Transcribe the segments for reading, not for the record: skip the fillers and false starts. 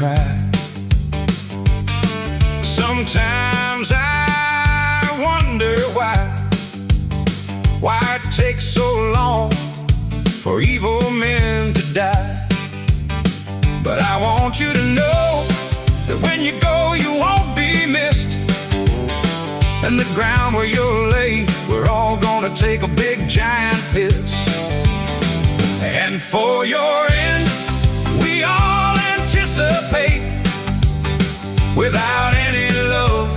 cry. Sometimes I wonder why it takes so long for evil men to die. But I want you to know that when you go, you won't be missed. And the ground where you're laid, we're all gonna take a big giant piss. And for your end, we all anticipate, without any love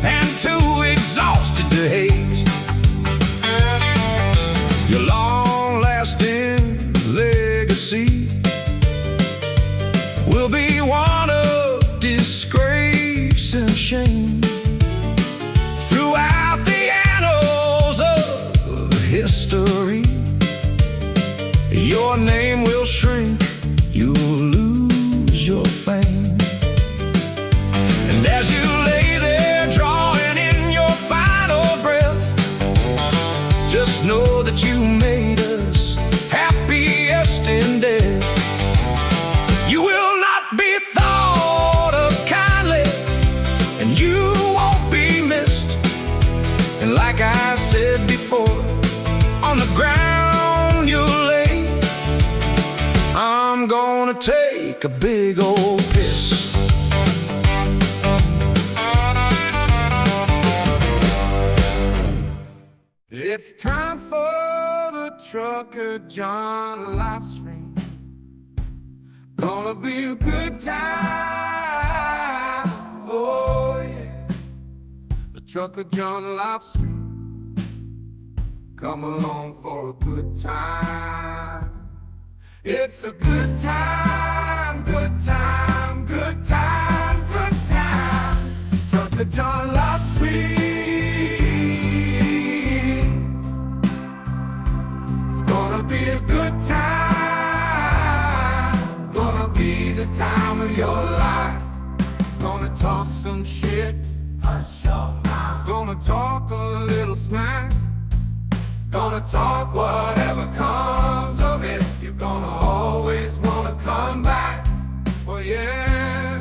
and too exhausted to hate. Your long-lasting legacy will be one of disgrace and shame. Throughout the annals of history, your name will shrink, you'll lose your fame. And as you lay there drawing in your final breath, just know that you made us happiest in death. You will not be thought of kindly, and you won't be missed. And like I said before, on the ground you'll lay, I'm gonna take a big old piss. It's time for the Trucker John Livestream. Gonna be a good time, oh yeah. The Trucker John Livestream. Come along for a good time. It's a good time, good time, good time, good time. Trucker John Livestream. Gonna be a good time, gonna be the time of your life. Gonna talk some shit, hush your mouth. Gonna talk a little smack, gonna talk whatever comes of it. You're gonna always wanna come back. Well yeah,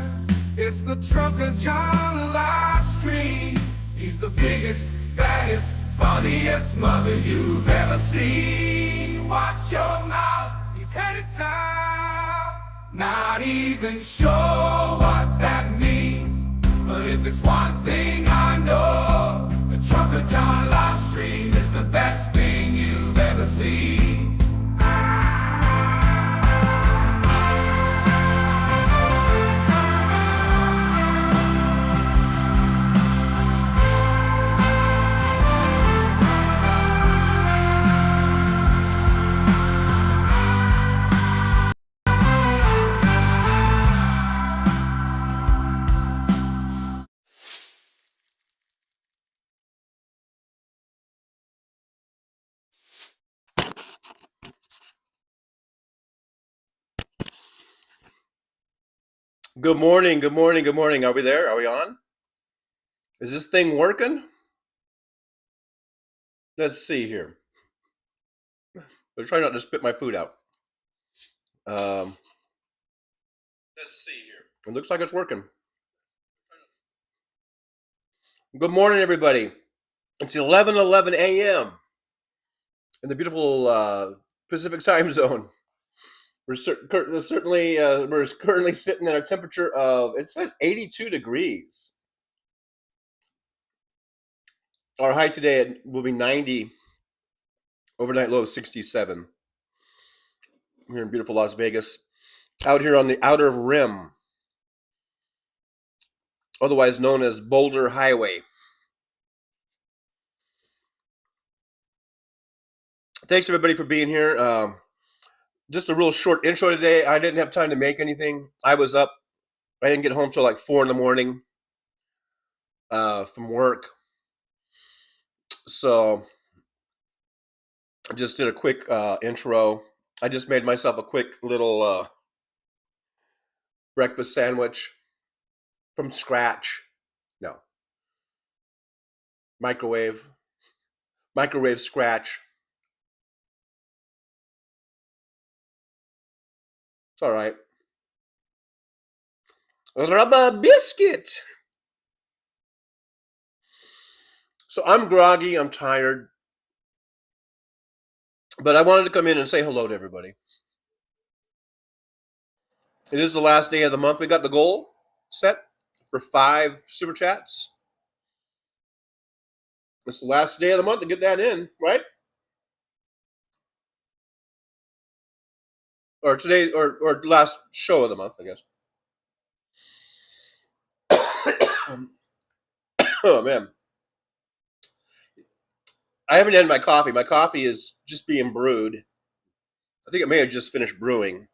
it's the Trucker John Livestream. He's the biggest, baddest, funniest mother you've ever seen. Watch your mouth, he's headed south. Not even sure what that means, but if it's one thing I know, the Trucker John Livestream is the best thing you've ever seen. Good morning, good morning, good morning. Are we there? Are we on? Is this thing working? Let's see here. I'll try not to spit my food out. Let's see here. It looks like it's working. Good morning, everybody. It's 11:11 a.m. in the beautiful Pacific time zone. We're currently sitting at a temperature of, it says 82 degrees. Our high today will be 90. Overnight low 67. Here in beautiful Las Vegas. Out here on the outer rim, otherwise known as Boulder Highway. Thanks everybody for being here. Just a real short intro today. I didn't have time to make anything. I was up. I didn't get home till like 4 in the morning from work. So I just did a quick intro. I just made myself a quick little breakfast sandwich from scratch. No. Microwave scratch. It's all right. Rubber biscuit. So I'm groggy. I'm tired. But I wanted to come in and say hello to everybody. It is the last day of the month. We got the goal set for 5 super chats. It's the last day of the month to get that in, right? Or today, or last show of the month, I guess. Oh, man. I haven't had my coffee. My coffee is just being brewed. I think it may have just finished brewing.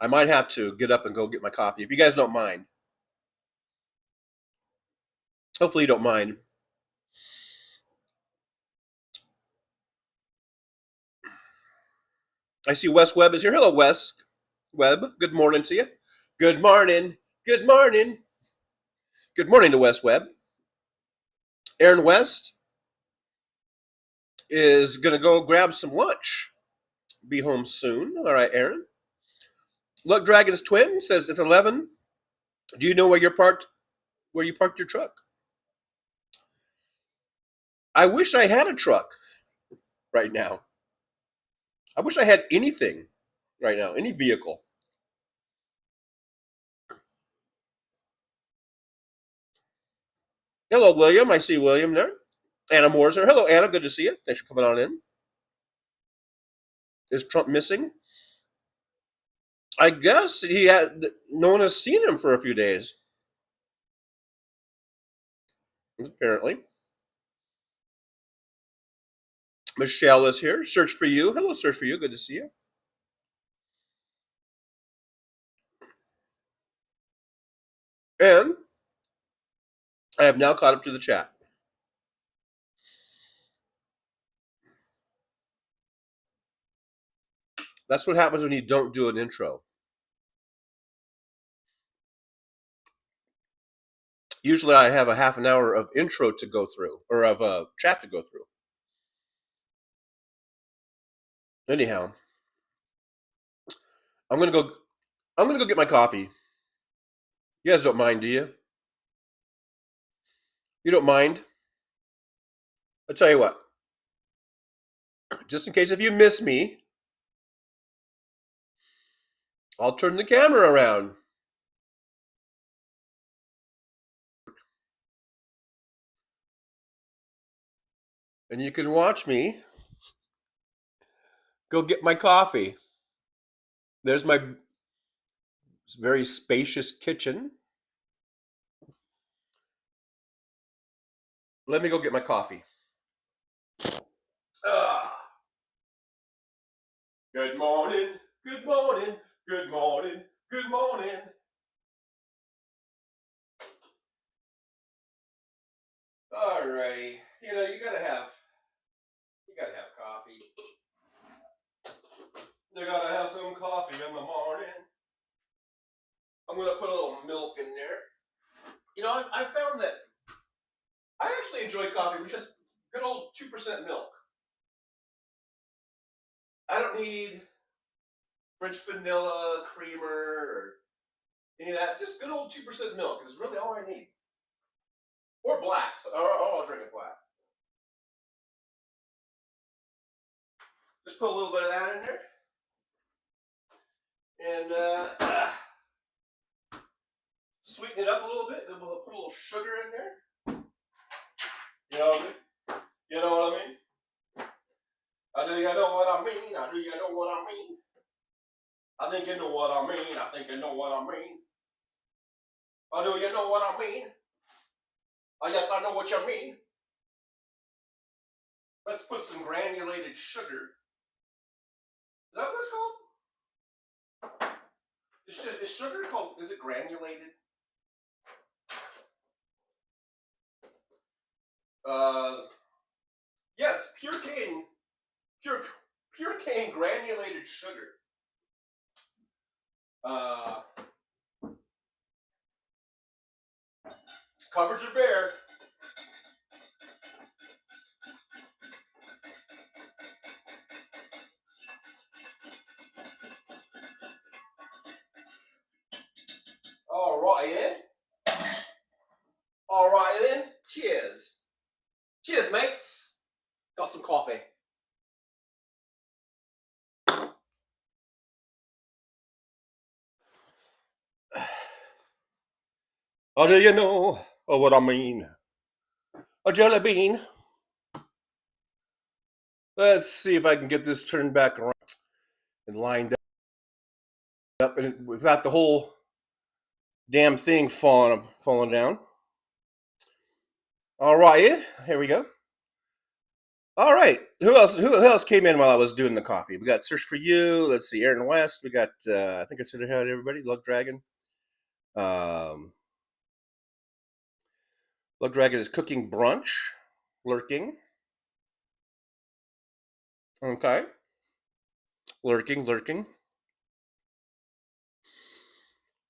I might have to get up and go get my coffee, if you guys don't mind. Hopefully you don't mind. I see Wes Webb is here. Hello, Wes Webb. Good morning to you. Good morning. Good morning. Good morning to Wes Webb. Aaron West is going to go grab some lunch. Be home soon. All right, Aaron. Luck Dragon's twin says it's 11. Do you know where you parked your truck? I wish I had a truck right now. I wish I had anything right now, any vehicle. Hello, William. I see William there. Anna Moore's there. Hello, Anna. Good to see you. Thanks for coming on in. Is Trump missing? I guess no one has seen him for a few days. Apparently. Michelle is here. Search for you. Hello, Search for you. Good to see you. And I have now caught up to the chat. That's what happens when you don't do an intro. Usually I have a half an hour of intro to go through, or of a chat to go through. Anyhow, I'm gonna go get my coffee. You guys don't mind, do you? You don't mind? I'll tell you what. Just in case if you miss me, I'll turn the camera around. And you can watch me go get my coffee. There's my very spacious kitchen. Let me go get my coffee. Good morning, good morning, good morning, good morning. Alrighty, you gotta have coffee. You gotta have some coffee in the morning. I'm gonna put a little milk in there. I found that I actually enjoy coffee with just good old 2% milk. I don't need French vanilla, creamer, or any of that. Just good old 2% milk is really all I need. Or black, or I'll drink it black. Just put a little bit of that in there. And sweeten it up a little bit. Then we'll put a little sugar in there. You know what I mean? You know what I mean? I do you know what I mean? I do you know what I mean? I think you know what I mean. I think you know what I mean. I do you know what I mean? Oh, yes, I know what you mean. Let's put some granulated sugar. Is that what it's called? Is sugar called, is it granulated? Yes, pure cane granulated sugar. Covers your bear. All right then. All right then. Cheers. Cheers, mates. Got some coffee. Oh, do you know what I mean? A jelly bean. Let's see if I can get this turned back around and lined up, and without the whole damn thing falling down. All right, here we go. All right, who else came in while I was doing the coffee? We got Search for You. Let's see, Aaron West. We got I think I said hi to everybody. Luck Dragon. Luck Dragon is cooking brunch, lurking. Okay, lurking.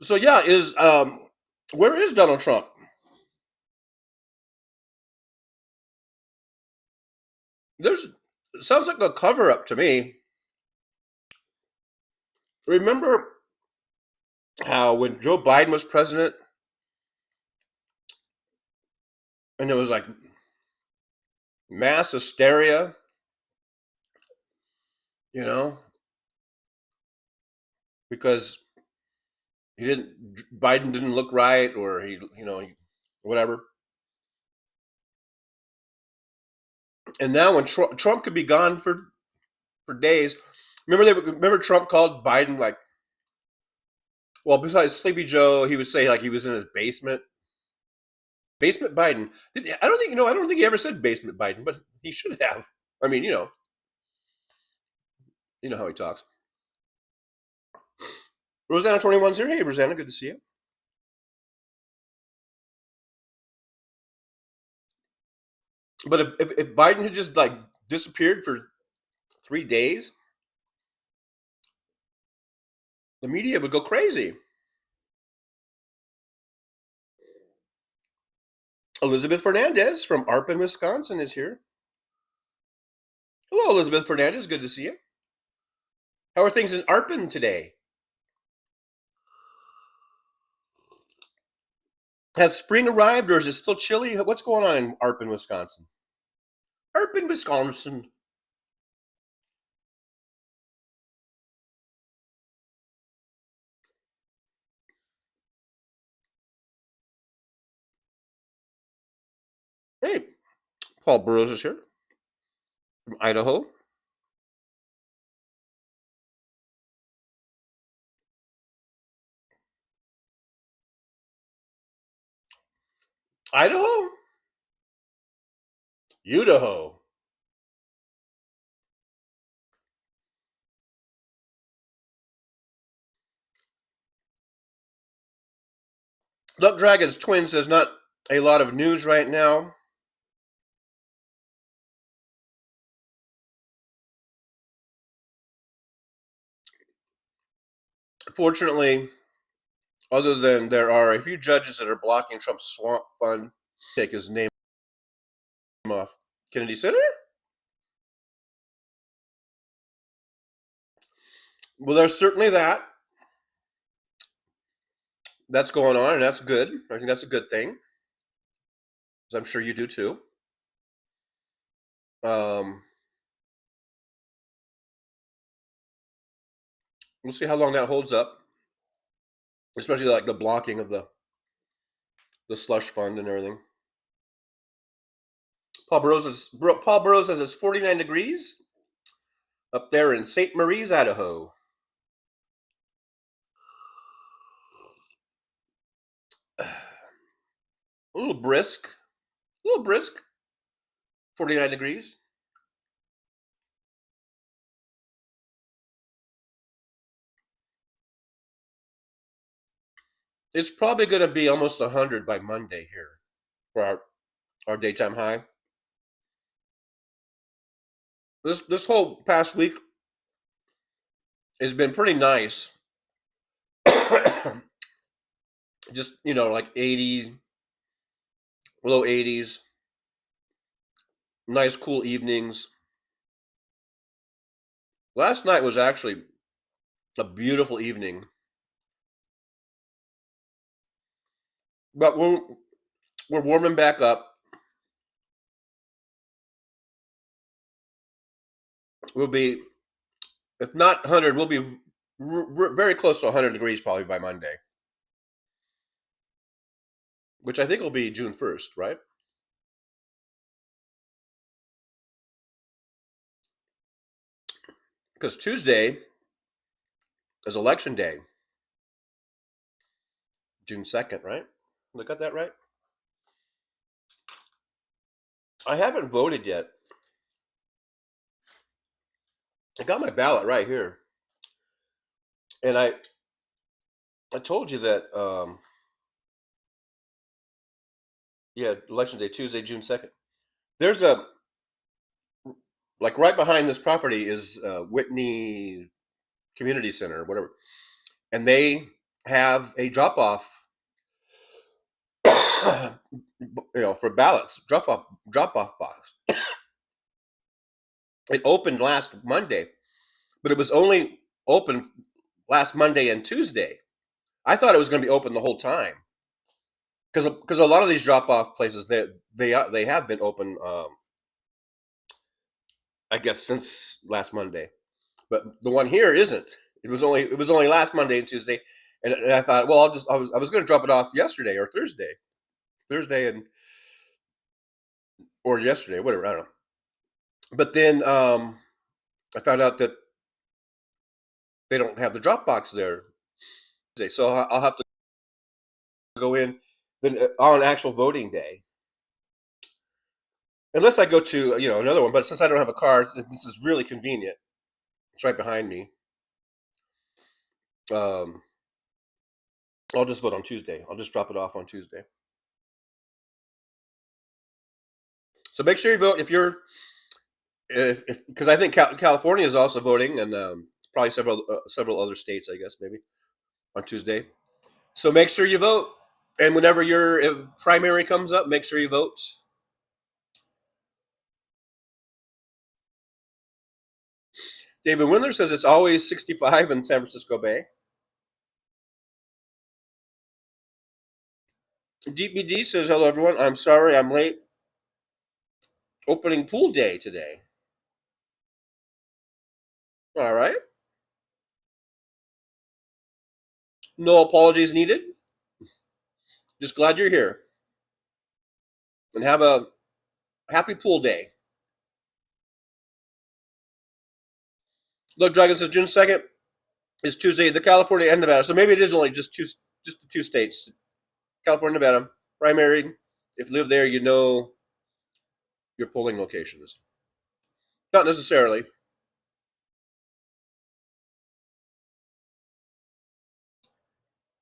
So yeah, where is Donald Trump? It sounds like a cover up to me. Remember how when Joe Biden was president, and it was like mass hysteria, because Biden didn't look right, or whatever. And now when Trump could be gone for days, remember Trump called Biden like, well, besides Sleepy Joe, he would say like he was in his basement. Basement Biden. I don't think he ever said basement Biden, but he should have. I mean, you know how he talks. Rosanna 21's here. Hey, Rosanna, good to see you. But if Biden had just like disappeared for 3 days, the media would go crazy. Elizabeth Fernandez from Arpin, Wisconsin is here. Hello, Elizabeth Fernandez. Good to see you. How are things in Arpin today? Has spring arrived, or is it still chilly? What's going on in Arpin, Wisconsin? Arpin, Wisconsin. Hey, Paul Burrows is here from Idaho. Idaho? Idaho. Luck Dragon's Twins, there's not a lot of news right now. Fortunately, other than there are a few judges that are blocking Trump's swamp fund, take his name off Kennedy Center. Well, there's certainly that. That's going on, and that's good. I think that's a good thing, as I'm sure you do too. We'll see how long that holds up, especially like the blocking of the slush fund and everything. Paul Burrows says it's 49 degrees up there in St. Maries, Idaho. A little brisk. 49 degrees. It's probably going to be almost 100 by Monday here for our daytime high. This whole past week has been pretty nice. Just, like 80, low 80s. Nice, cool evenings. Last night was actually a beautiful evening. But we're warming back up. We'll be, if not 100, we'll be very close to 100 degrees probably by Monday, which I think will be June 1st, right? Because Tuesday is election day, June 2nd, right? I got that right? I haven't voted yet. I got my ballot right here. And I told you that, yeah, election day, Tuesday, June 2nd. There's a, like right behind this property is Whitney Community Center or whatever. And they have a drop off, for ballots, drop off box. It opened last Monday, but it was only open last Monday and Tuesday. I thought it was going to be open the whole time because a lot of these drop off places they have been open, I guess since last Monday, but the one here isn't. It was only last Monday and Tuesday, and I thought, well, I was going to drop it off yesterday or Thursday and or yesterday, whatever, I don't know. But then I found out that they don't have the drop box there today, so I'll have to go in then on actual voting day, unless I go to another one. But since I don't have a car, this is really convenient. It's right behind me. Um, I'll just vote on Tuesday. I'll just drop it off on Tuesday. So make sure you vote if because I think California is also voting, and probably several other states, I guess, maybe on Tuesday. So make sure you vote, and whenever your primary comes up, make sure you vote. David Windler says it's always 65 in San Francisco Bay. DPD says, hello, everyone. I'm sorry I'm late. Opening pool day today. All right. No apologies needed. Just glad you're here. And have a happy pool day. Look, Dragon says June 2nd is Tuesday, the California and Nevada. So maybe it is only just the two states. California, Nevada. Primary. If you live there, you know your polling locations. Not necessarily.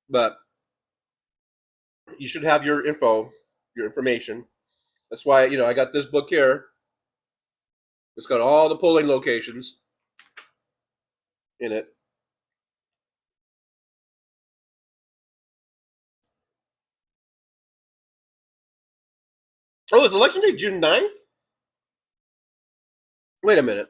But you should have your information. That's why, I got this book here. It's got all the polling locations in it. Oh, is election day June 9th? Wait a minute.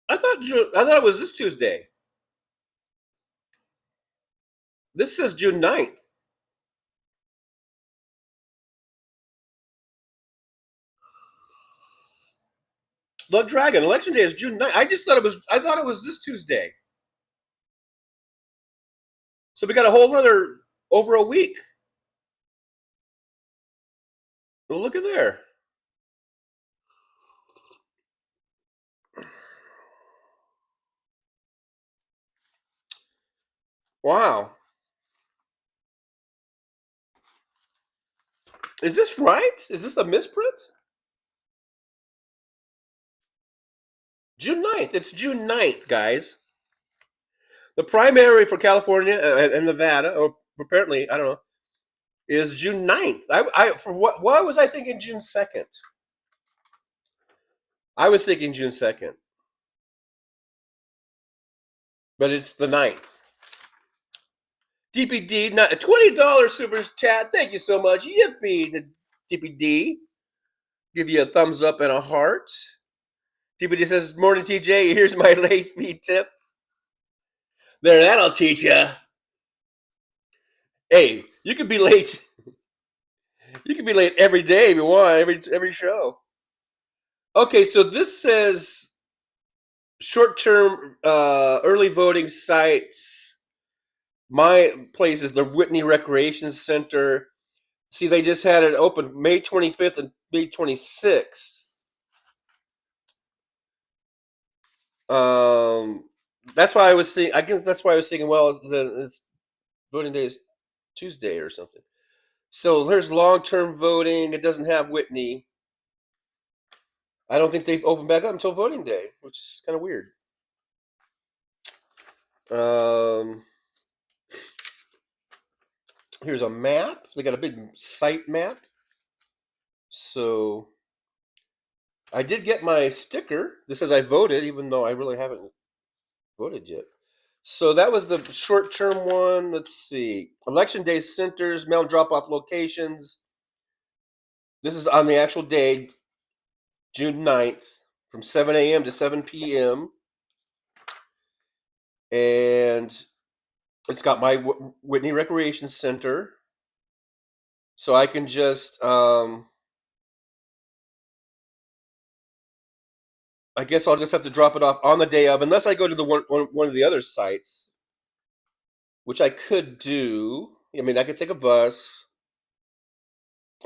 I thought it was this Tuesday. This says June 9th. Blood Dragon, election day is June 9th. I thought it was this Tuesday. So we got a whole other over a week. Well, look at there. Wow. Is this right? Is this a misprint? June 9th. It's June 9th, guys. The primary for California and Nevada, or apparently, I don't know, is June 9th. Why was I thinking June 2nd? I was thinking June 2nd. But it's the 9th. DPD, not a $20 super chat. Thank you so much. Yippee to DPD. give you a thumbs up and a heart. TBD says, "Morning, TJ. Here's my late fee tip." There, that'll teach you. Hey, you can be late. You can be late every day if you want, every show. Okay, so this says short-term early voting sites. My place is the Whitney Recreation Center. See, they just had it open May 25th and May 26th. That's why I was thinking. I guess that's why I was thinking. Well, then it's voting day is Tuesday or something. So there's long-term voting. It doesn't have Whitney. I don't think they open back up until voting day, which is kind of weird. Here's a map. They got a big site map. So I did get my sticker that says I voted, even though I really haven't voted yet. So that was the short-term one. Let's see. Election day centers, mail drop-off locations. This is on the actual day, June 9th, from 7 a.m. to 7 p.m. And it's got my Whitney Recreation Center. So I can just, I guess I'll just have to drop it off on the day of, unless I go to the one of the other sites, which I could do. I mean, I could take a bus.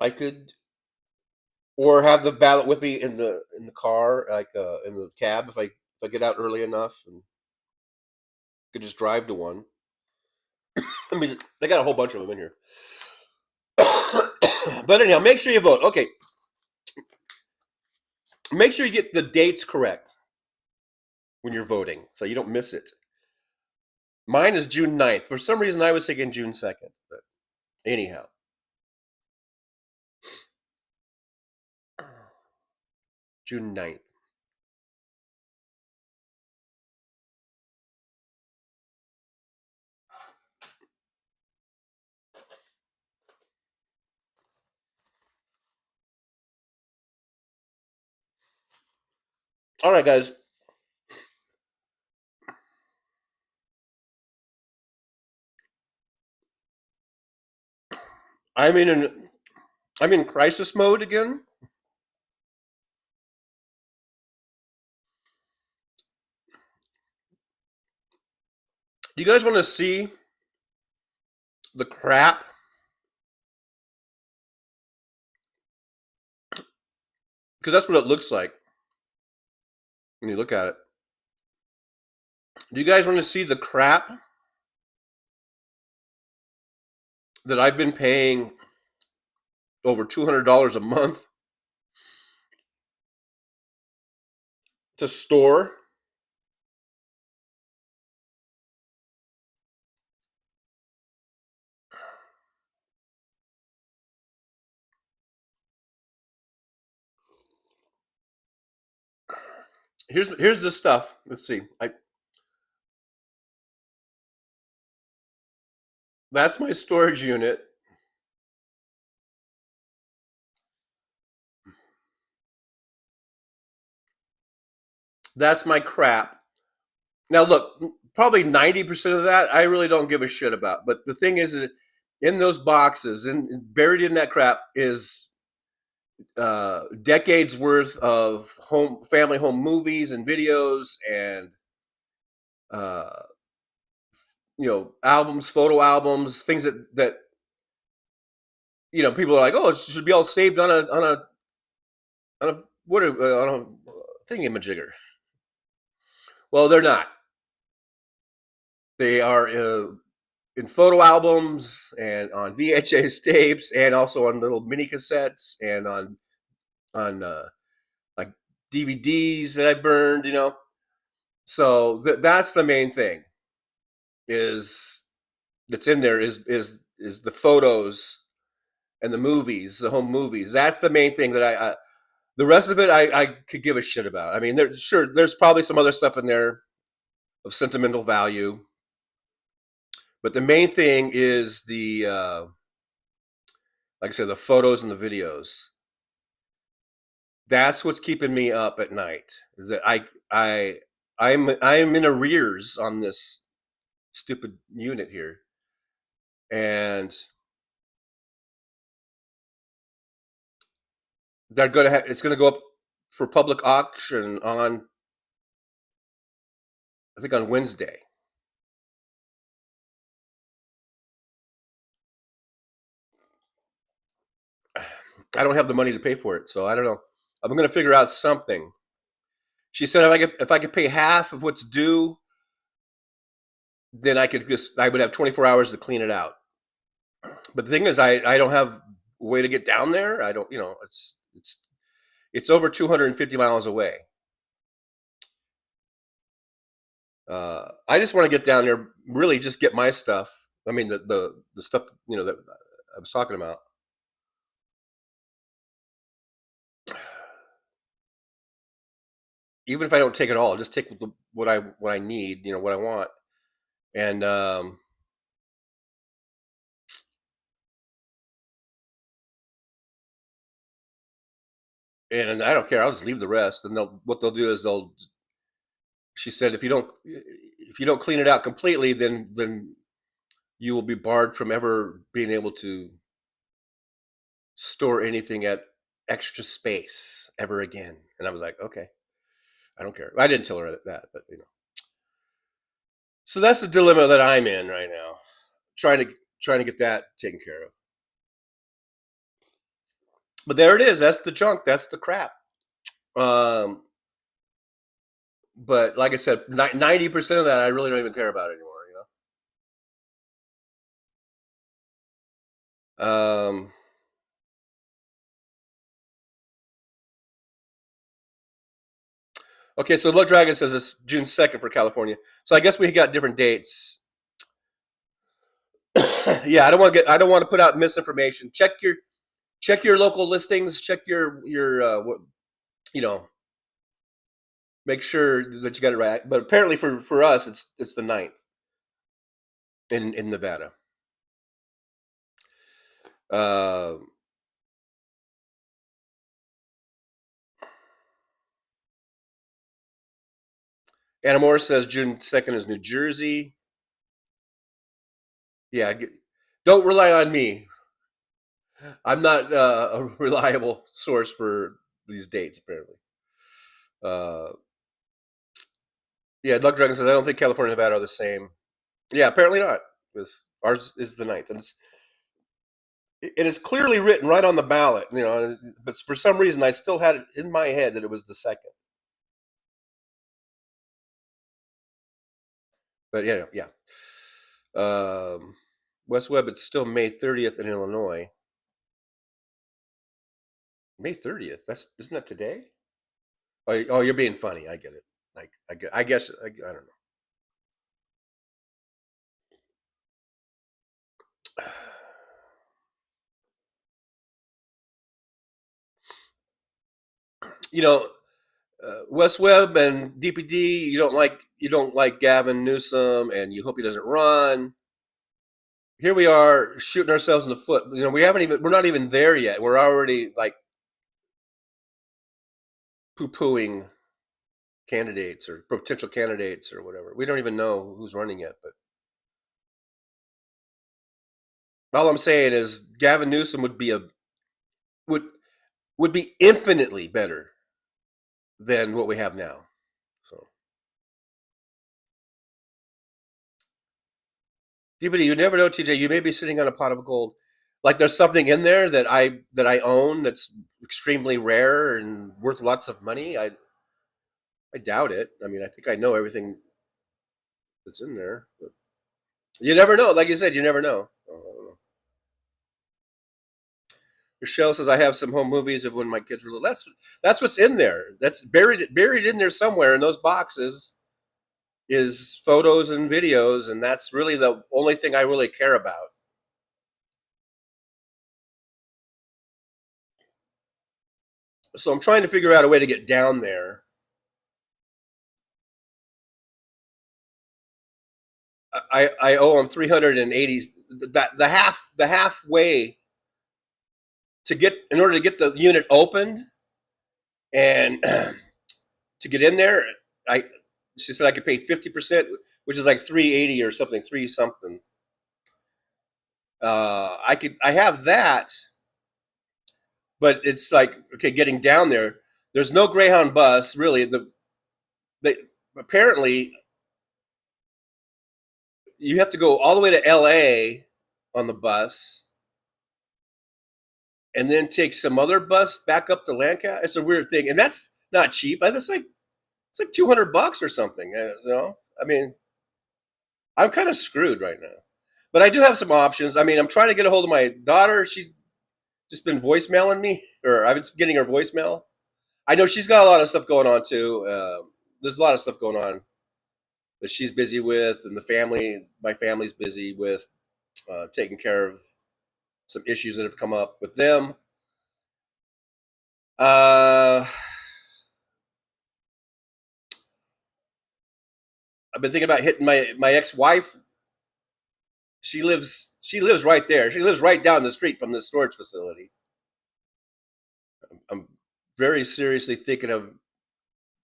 I could, or have the ballot with me in the car, like in the cab, if I get out early enough, and could just drive to one. I mean, they got a whole bunch of them in here. But anyhow, make sure you vote. Okay. Make sure you get the dates correct when you're voting, so you don't miss it. Mine is June 9th. For some reason, I was thinking June 2nd. But anyhow. June 9th. All right, guys. I'm in crisis mode again. Do you guys want to see the crap? Because that's what it looks like when you look at it. Do you guys want to see the crap that I've been paying over $200 a month to store? Here's the stuff. Let's see. That's my storage unit. That's my crap. Now look, probably 90% of that I really don't give a shit about. But the thing is that in those boxes and buried in that crap is decades worth of family home movies and videos and uh, albums, photo albums, things that people are like, oh, it should be all saved on a what on a thingamajigger. Well, they're not. They are in photo albums and on VHS tapes and also on little mini cassettes and on like DVDs that I burned. So that's the main thing that's in there is the photos and the movies, the home movies. That's the main thing that I the rest of it I could give a shit about. I mean, there's probably some other stuff in there of sentimental value, but the main thing is the like I said, the photos and the videos. That's what's keeping me up at night. Is that I'm in arrears on this stupid unit here, and they're gonna have it's gonna go up for public auction on, I think, on Wednesday. I don't have the money to pay for it, so I don't know. I'm gonna figure out something. She said if I could pay half of what's due, then I would have 24 hours to clean it out. But the thing is, I don't have a way to get down there. I don't, it's over 250 miles away. I just want to get down there, really just get my stuff. I mean, the stuff, that I was talking about. Even if I don't take it all, I'll just take what I need, what I want. And and I don't care. I'll just leave the rest. And what they'll do is she said, if you don't clean it out completely, then you will be barred from ever being able to store anything at extra space ever again. And I was like, okay, I don't care. I didn't tell her that, but So that's the dilemma that I'm in right now, trying to get that taken care of. But there it is. That's the junk. That's the crap. But like I said, 90% of that I really don't even care about anymore. Okay, so Low Dragon says it's June 2nd for California. So I guess we got different dates. Yeah, I don't want to put out misinformation. Check your local listings. Check your make sure that you got it right. But apparently for us, it's the 9th in Nevada. Anna Moore says June 2nd is New Jersey. Yeah, don't rely on me. I'm not a reliable source for these dates, apparently. Yeah, Luck Dragon says, I don't think California and Nevada are the same. Yeah, apparently not. Because ours is the 9th. And it is clearly written right on the ballot, but for some reason I still had it in my head that it was the 2nd. But yeah. West Webb, it's still May 30th in Illinois. May 30th? Isn't that today? Oh, you're being funny. I get it. I guess I don't know. West Webb and DPD, you don't like Gavin Newsom, and you hope he doesn't run. Here we are shooting ourselves in the foot. We're not even there yet. We're already like poo-pooing candidates or potential candidates or whatever. We don't even know who's running yet, but all I'm saying is Gavin Newsom would be infinitely better than what we have now. So, but you never know, TJ. You may be sitting on a pot of gold. Like there's something in there that I own that's extremely rare and worth lots of money. I doubt it. I mean, I think I know everything that's in there, but you never know. Like you said, you never know. Michelle says I have some home movies of when my kids were little. That's what's in there. That's buried in there somewhere in those boxes is photos and videos, and that's really the only thing I really care about. So I'm trying to figure out a way to get down there. I owe him 380. The halfway in order to get the unit opened and to get in there, I she said I could pay 50%, which is like 380 or something, three something. I have that, but it's like, okay, getting down there. There's no Greyhound bus really. They apparently you have to go all the way to L.A. on the bus, and then take some other bus back up to Lancaster. It's a weird thing, and that's not cheap. That's like it's like $200 or something. I mean, I'm kind of screwed right now, but I do have some options. I mean, I'm trying to get a hold of my daughter. She's just been voicemailing me, or I've been getting her voicemail. I know she's got a lot of stuff going on too. There's a lot of stuff going on that she's busy with, and my family's busy with taking care of some issues that have come up with them. Uh, I've been thinking about hitting my ex-wife. She lives right there. She lives right down the street from this storage facility. I'm very seriously thinking of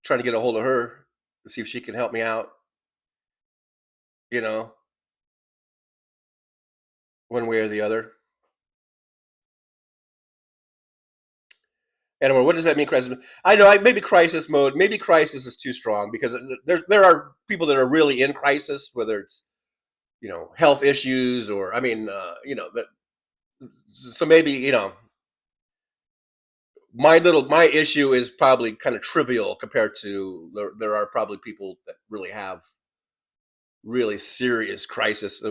trying to get a hold of her to see if she can help me out. You know, one way or the other. Anyway, what does that mean, crisis? I know, maybe crisis mode. Maybe crisis is too strong because there are people that are really in crisis, whether it's health issues or I mean, so maybe my issue is probably kind of trivial compared to there are probably people that really have really serious crisis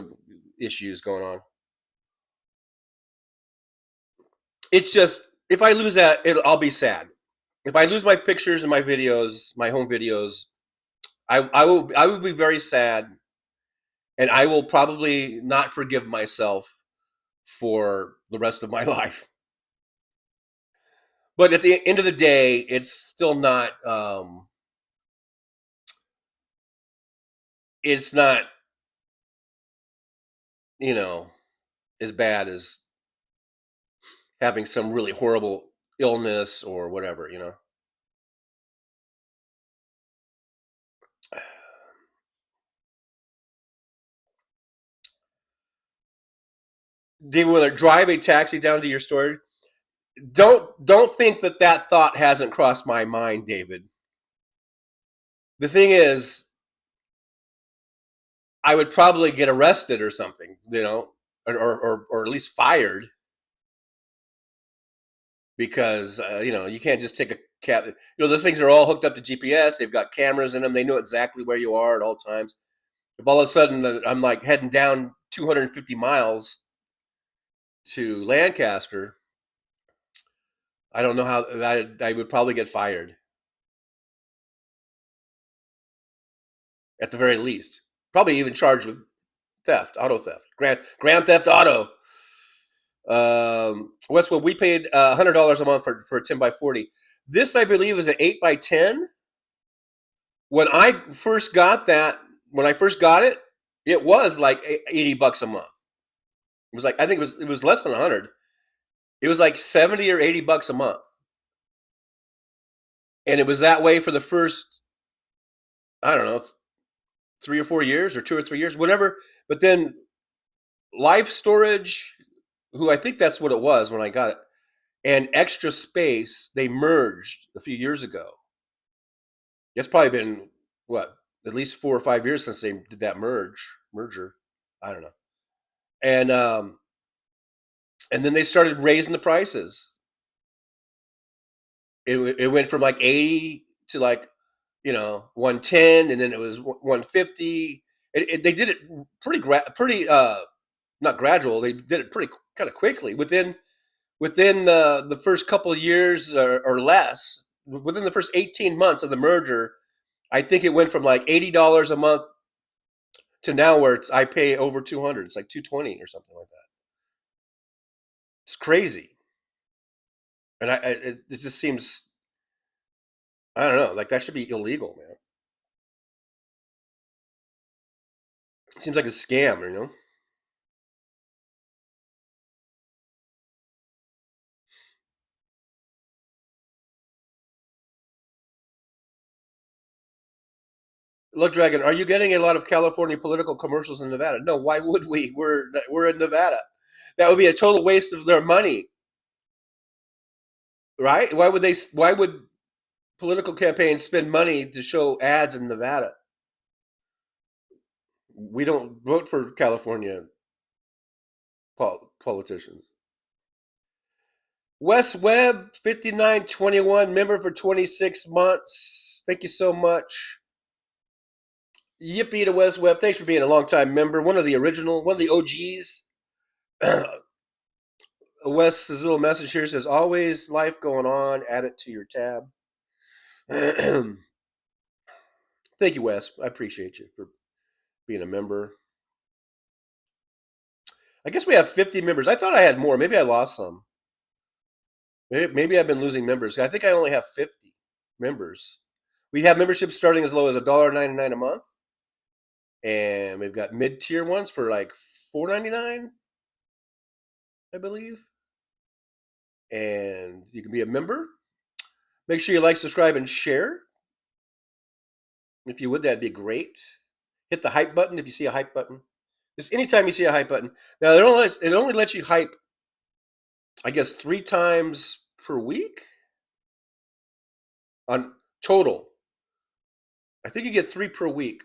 issues going on. It's just if I lose that, I'll be sad. If I lose my pictures and my videos, my home videos, I will be very sad, and I will probably not forgive myself for the rest of my life. But at the end of the day, it's still not. It's not you know as bad as having some really horrible illness or whatever. Do you want to drive a taxi down to your storage? Don't think that thought hasn't crossed my mind, David. The thing is, I would probably get arrested or something, or at least fired because you can't just take a cab. Those things are all hooked up to GPS. They've got cameras in them. They know exactly where you are at all times. If all of a sudden I'm like heading down 250 miles to Lancaster, I don't know how I would probably get fired at the very least. Probably even charged with theft, auto theft, grand theft auto. Westwood, we paid $100 a month for a 10x40. This, I believe, is an 8x10. When I first got it, it was like $80 a month. It was like I think it was less than 100. It was like 70 or $80 a month, and it was that way for the first I don't know 3 or 4 years or 2 or 3 years, whatever. But then Life Storage, who I think that's what it was when I got it, and Extra Space, they merged a few years ago. It's probably been what, at least 4 or 5 years since they did that merger. I don't know. And then they started raising the prices. It went from like 80 to like 110, and then it was 150. They did it pretty not gradual. They did it pretty kind of quickly within the first couple of years or less. Within the first 18 months of the merger, I think it went from like $80 a month to now where I pay over 200. It's like 220 or something like that. It's crazy, and it just seems I don't know, like that should be illegal, man. It seems like a scam. Look, Dragon, are you getting a lot of California political commercials in Nevada? No, why would we? We're in Nevada. That would be a total waste of their money, right? Why would they? Why would political campaigns spend money to show ads in Nevada? We don't vote for California politicians. Wes Webb, 5921, member for 26 months. Thank you so much. Yippee to Wes Webb. Thanks for being a long-time member. One of the original, one of the OGs. Wes's little message here says, always life going on. Add it to your tab. Thank you, Wes. I appreciate you for being a member. I guess we have 50 members. I thought I had more. Maybe I lost some. Maybe I've been losing members. I think I only have 50 members. We have memberships starting as low as $1.99 a month. And we've got mid-tier ones for like $4.99, I believe. And you can be a member. Make sure you like, subscribe, and share. If you would, that'd be great. Hit the hype button if you see a hype button. Just anytime you see a hype button. Now, it only lets you hype, I guess, 3 times per week on total. I think you get 3 per week.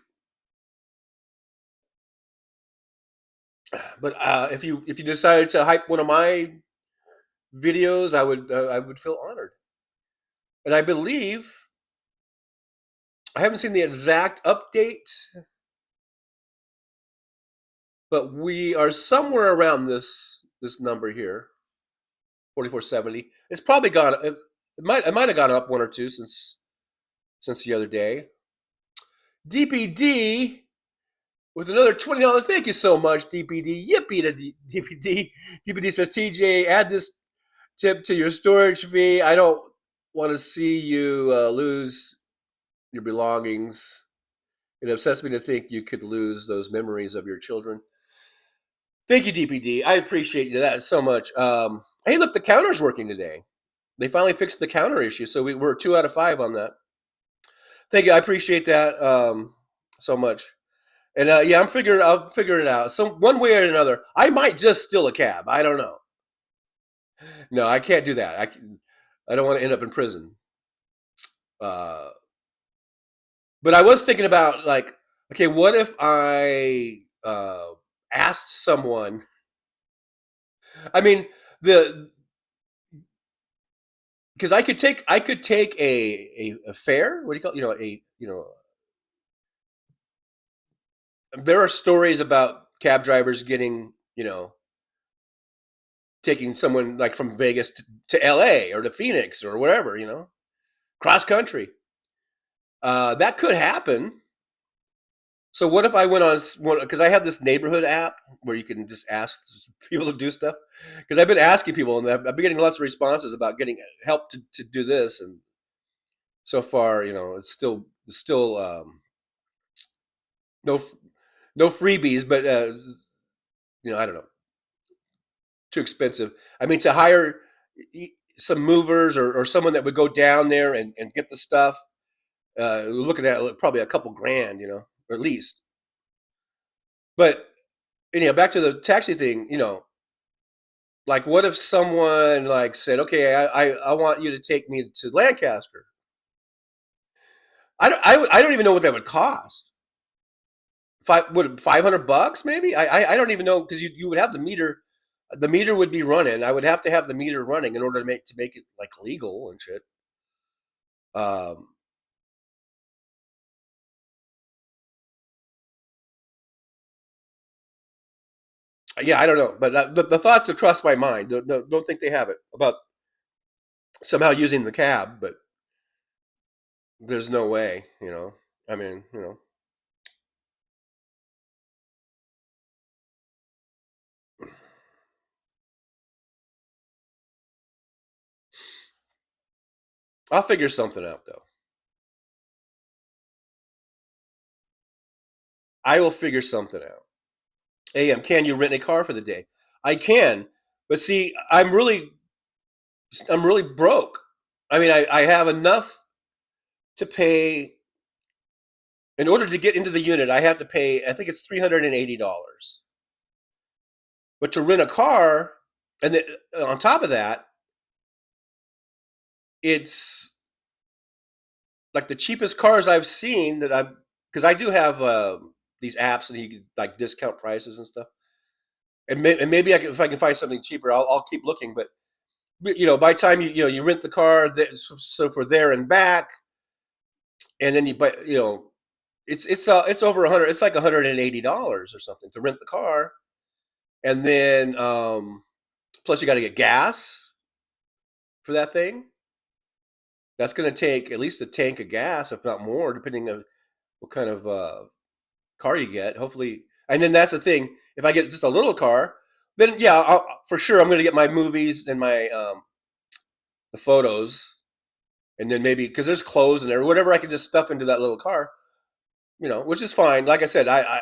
But if you decided to hype one of my videos, I would feel honored. And I believe I haven't seen the exact update, but we are somewhere around this number here, 4470. It's probably gone. It might have gone up 1 or 2 since the other day. DPD with another $20. Thank you so much, DPD. Yippee to DPD. DPD says, TJ, add this tip to your storage fee. I don't want to see you lose your belongings. It upsets me to think you could lose those memories of your children. Thank you, DPD. I appreciate that so much. Hey, look, the counter's working today. They finally fixed the counter issue, so we're 2 out of 5 on that. Thank you. I appreciate that so much. And yeah, I'll figure it out. So one way or another, I might just steal a cab. I don't know. No, I can't do that. I don't want to end up in prison. But I was thinking about, like, okay, what if I asked someone? I mean, because I could take a fare. What do you call it? There are stories about cab drivers getting, taking someone like from Vegas to LA or to Phoenix or wherever, cross country. That could happen. So what if I went on, because I have this neighborhood app where you can just ask people to do stuff. Because I've been asking people, and I've been getting lots of responses about getting help to do this, and so far, it's still no freebies, but I don't know, too expensive. I mean, to hire some movers or someone that would go down there and get the stuff, we're looking at probably a couple grand, or at least. But anyhow, back to the taxi thing, like, what if someone like said, okay, I want you to take me to Lancaster. I don't even know what that would cost. $500 maybe? I don't even know, because you would have the meter. The meter would be running. I would have to have the meter running in order to make it like legal and shit. Yeah, I don't know, but the thoughts have crossed my mind. Don't think they have it about somehow using the cab, but there's no way, I mean, I'll figure something out, though. I will figure something out. AM, can you rent a car for the day? I can, but see, I'm really broke. I mean, I have enough to pay in order to get into the unit, I have to pay, I think it's $380. But to rent a car, and then on top of that, it's like the cheapest cars I've seen that I've, because I do have these apps and you can like discount prices and stuff. And maybe I can, if I can find something cheaper, I'll keep looking. But by the time you rent the car, so for there and back, and then it's over 100. It's like $180 or something to rent the car, and then plus you got to get gas for that thing. That's going to take at least a tank of gas, if not more, depending on what kind of car you get. Hopefully, and then that's the thing. If I get just a little car, then yeah, for sure I'm going to get my movies and my the photos, and then maybe because there's clothes and whatever I can just stuff into that little car, which is fine. Like I said, I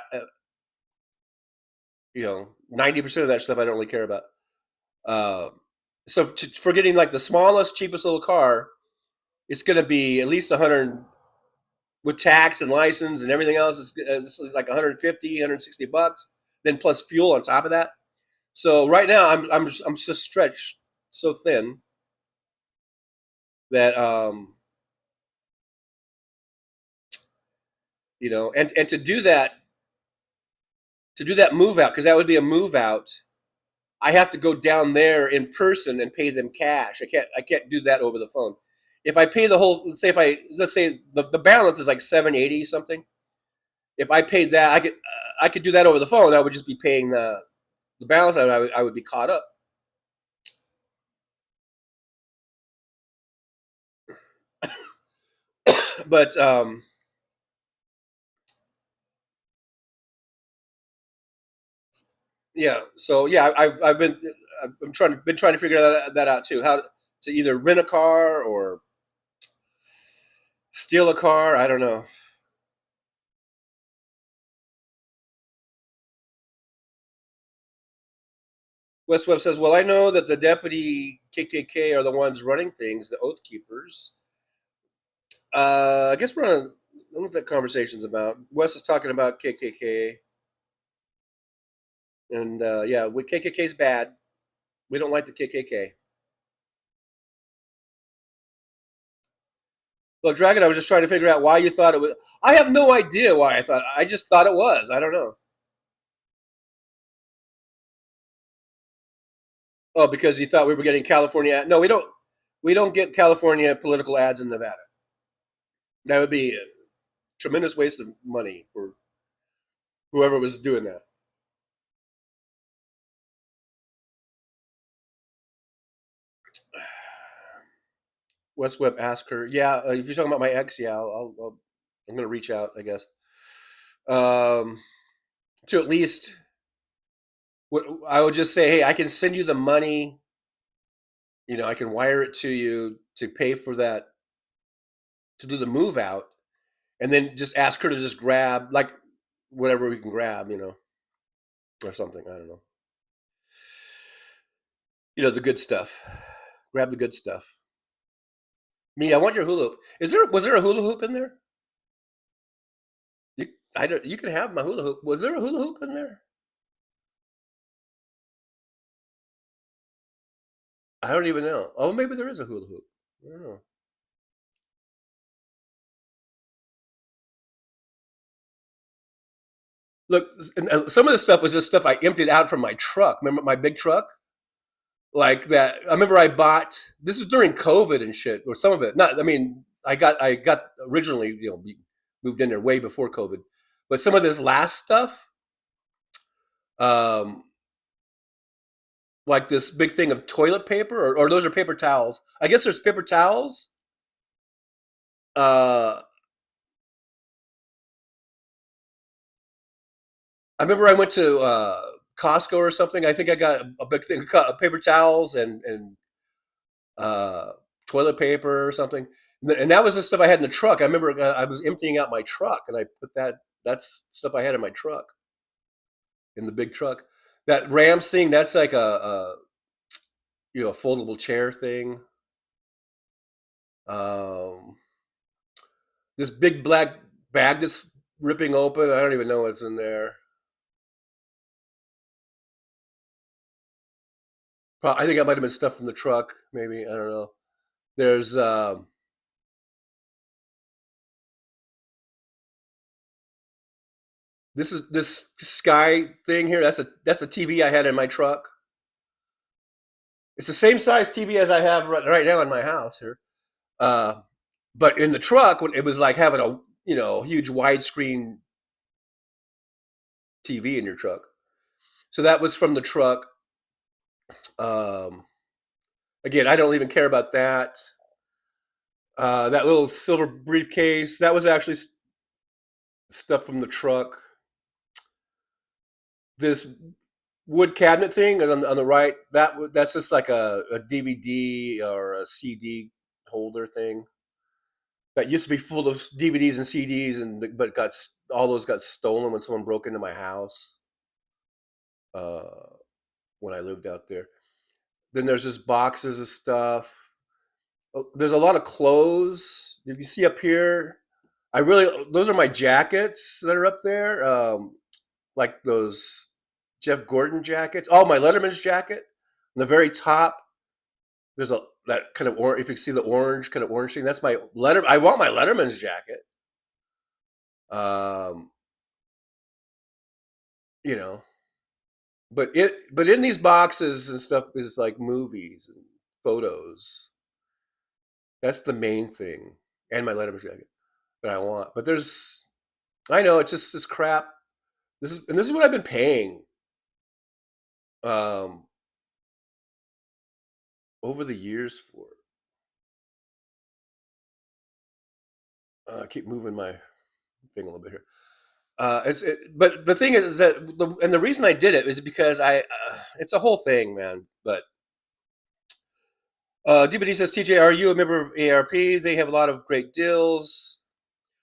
90% of that stuff I don't really care about. Uh, so for getting like the smallest, cheapest little car, it's going to be at least 100 with tax and license and everything else. It's like 150, 160 bucks. Then plus fuel on top of that. So right now I'm just stretched so thin that and to do that move out, because that would be a move out. I have to go down there in person and pay them cash. I can't do that over the phone. If I pay the whole, let's say the balance is like 780 something. If I paid that, I could do that over the phone. I would just be paying the balance. I would be caught up. But yeah, so yeah, I've been trying to figure that out too. How to either rent a car or steal a car. I don't know. West Webb says, "Well, I know that the deputy KKK are the ones running things, the Oath Keepers. I guess we're on. I don't know what that conversation's about. Wes is talking about KKK, and yeah, KKK's bad. We don't like the KKK. Well, Dragon, I was just trying to figure out why you thought it was. I have no idea why I thought. I just thought it was. I don't know. Oh, because you thought we were getting California. No, we don't. We don't get California political ads in Nevada. That would be a tremendous waste of money for whoever was doing that. West Webb asked her, yeah, if you're talking about my ex, yeah, I'm gonna reach out, I guess, to at least. I would just say, hey, I can send you the money. I can wire it to you to pay for that to do the move out, and then just ask her to just grab like whatever we can grab, or something. I don't know. The good stuff. Grab the good stuff. Me, I want your hula hoop. Was there a hula hoop in there? I don't. You can have my hula hoop. Was there a hula hoop in there? I don't even know. Oh, maybe there is a hula hoop. I don't know. Look, and some of the stuff was just stuff I emptied out from my truck. Remember my big truck? Like that. I remember I bought. This is during COVID and shit, or some of it. Not. I mean, I got originally, moved in there way before COVID, but some of this last stuff, um, like this big thing of toilet paper, or those are paper towels. I guess there's paper towels. Uh, I remember I went to Costco or something. I think I got a big thing of paper towels and uh, toilet paper or something. And that was the stuff I had in the truck. I remember I was emptying out my truck, and I put that's stuff I had in my truck, in the big truck. That Rams thing, that's like a foldable chair thing. Um, this big black bag that's ripping open. I don't even know what's in there. I think I might have been stuff from the truck, maybe. I don't know. There's this sky thing here. That's a TV I had in my truck. It's the same size TV as I have right now in my house here. Uh, but in the truck, when it was like having a huge widescreen TV in your truck. So that was from the truck. Um, Again, I don't even care about that. That little silver briefcase, that was actually stuff from the truck. This wood cabinet thing on the right, that's just like a DVD or a CD holder thing that used to be full of DVDs and CDs, but all those got stolen when someone broke into my house uh, when I lived out there. Then there's just boxes of stuff. There's a lot of clothes. You can see up here. Those are my jackets that are up there. Like those Jeff Gordon jackets. Oh, my Letterman's jacket. On the very top, there's that kind of orange. If you can see the orange thing, that's my I want my Letterman's jacket. Um, you know, but in these boxes and stuff is like movies and photos. That's the main thing, and my Letterman's jacket that I want. But I know it's just this crap. This is what I've been paying over the years for. I keep moving my thing a little bit here. But the thing is that the reason I did it is because it's a whole thing, man. But DBD says, TJ, are you a member of AARP? They have a lot of great deals.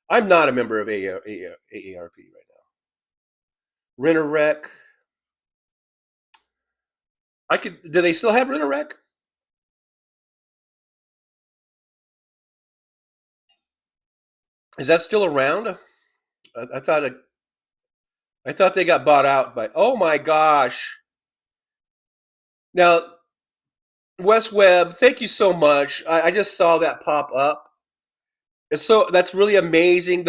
I'm not a member of AARP right now. Rent-A-Wreck. Do they still have Rent-A-Wreck? Is that still around? I thought they got bought out by. Oh my gosh! Now, Wes Webb, thank you so much. I just saw that pop up. That's really amazing.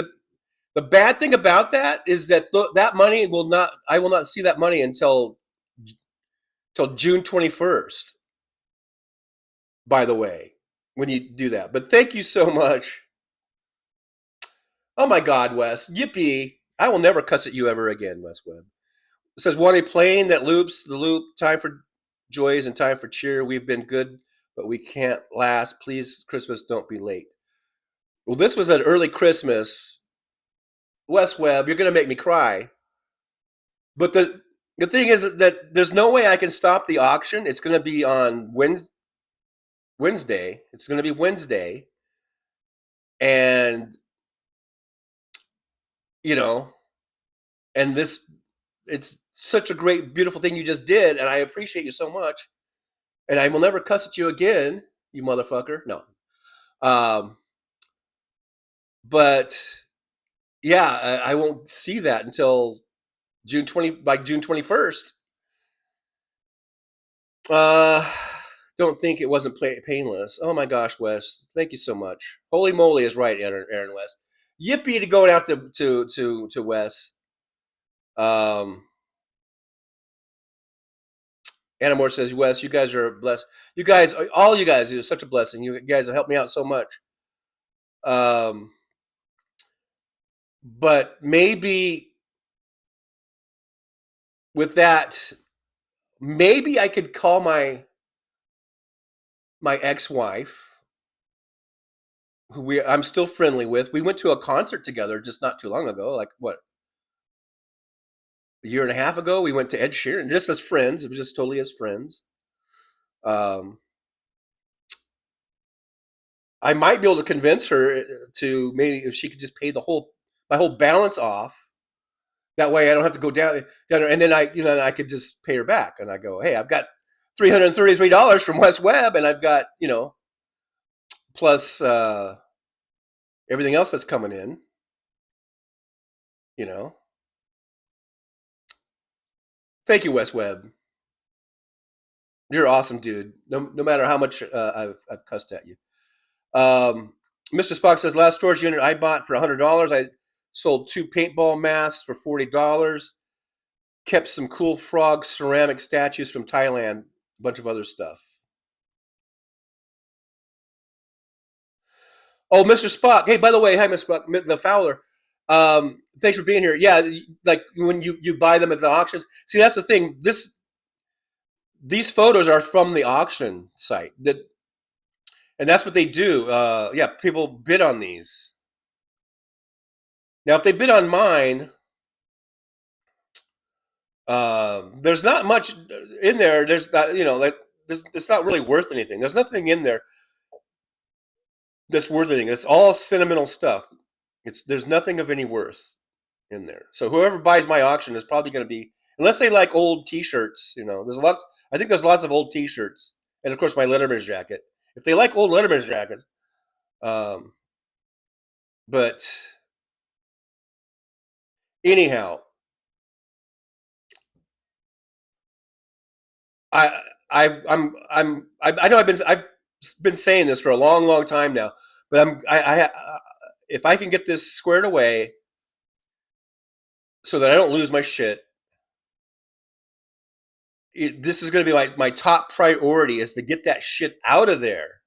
The bad thing about that is that that money will not. I will not see that money until June 21st. By the way, when you do that, but thank you so much. Oh my God, Wes! Yippee! I will never cuss at you ever again, Wes Webb. It says, want a plane that loops the loop, time for joys and time for cheer. We've been good, but we can't last. Please, Christmas, don't be late. Well, this was an early Christmas. Wes Webb, you're going to make me cry. But the thing is that there's no way I can stop the auction. It's going to be on Wednesday. It's going to be Wednesday. And, and it's such a great, beautiful thing you just did, and I appreciate you so much. And I will never cuss at you again, you motherfucker. No. But yeah, I won't see that until June 21st. Don't think it wasn't painless. Oh my gosh, Wes, thank you so much. Holy moly is right, Aaron West. Yippee to going out to Wes. Anna Moore says, Wes, you guys are blessed. You guys, all you guys, are such a blessing. You guys have helped me out so much. But maybe with that, maybe I could call my ex-wife, who I'm still friendly with. We went to a concert together just not too long ago, like what, a year and a half ago. We went to Ed Sheeran just as friends. It was just totally as friends. I might be able to convince her to maybe if she could just pay my whole balance off. That way I don't have to go down, and then I could just pay her back. And I go, hey, I've got $333 from Wes Webb, and I've got, plus everything else that's coming in. You know. Thank you, Wes Webb. You're awesome, dude. No matter how much I've cussed at you. Mr. Spock says last storage unit I bought for $100. I sold 2 paintball masks for $40. Kept some cool frog ceramic statues from Thailand. A bunch of other stuff. Oh, Mr. Spock. Hey, by the way, hi, Mr. Spock, the Fowler. Thanks for being here. Yeah, like when you buy them at the auctions. See, that's the thing. These photos are from the auction site. And that's what they do. Yeah, people bid on these. Now, if they bid on mine, there's not much in there. There's not, like it's not really worth anything. There's nothing in there that's worth anything. It's all sentimental stuff. There's nothing of any worth in there. So whoever buys my auction is probably going to be, unless they like old T-shirts. There's lots. I think there's lots of old T-shirts, and of course my Letterman's jacket. If they like old Letterman's jackets, but anyhow, I know I've been saying this for a long time now, but if I can get this squared away so that I don't lose my shit, this is going to be my top priority is to get that shit out of there.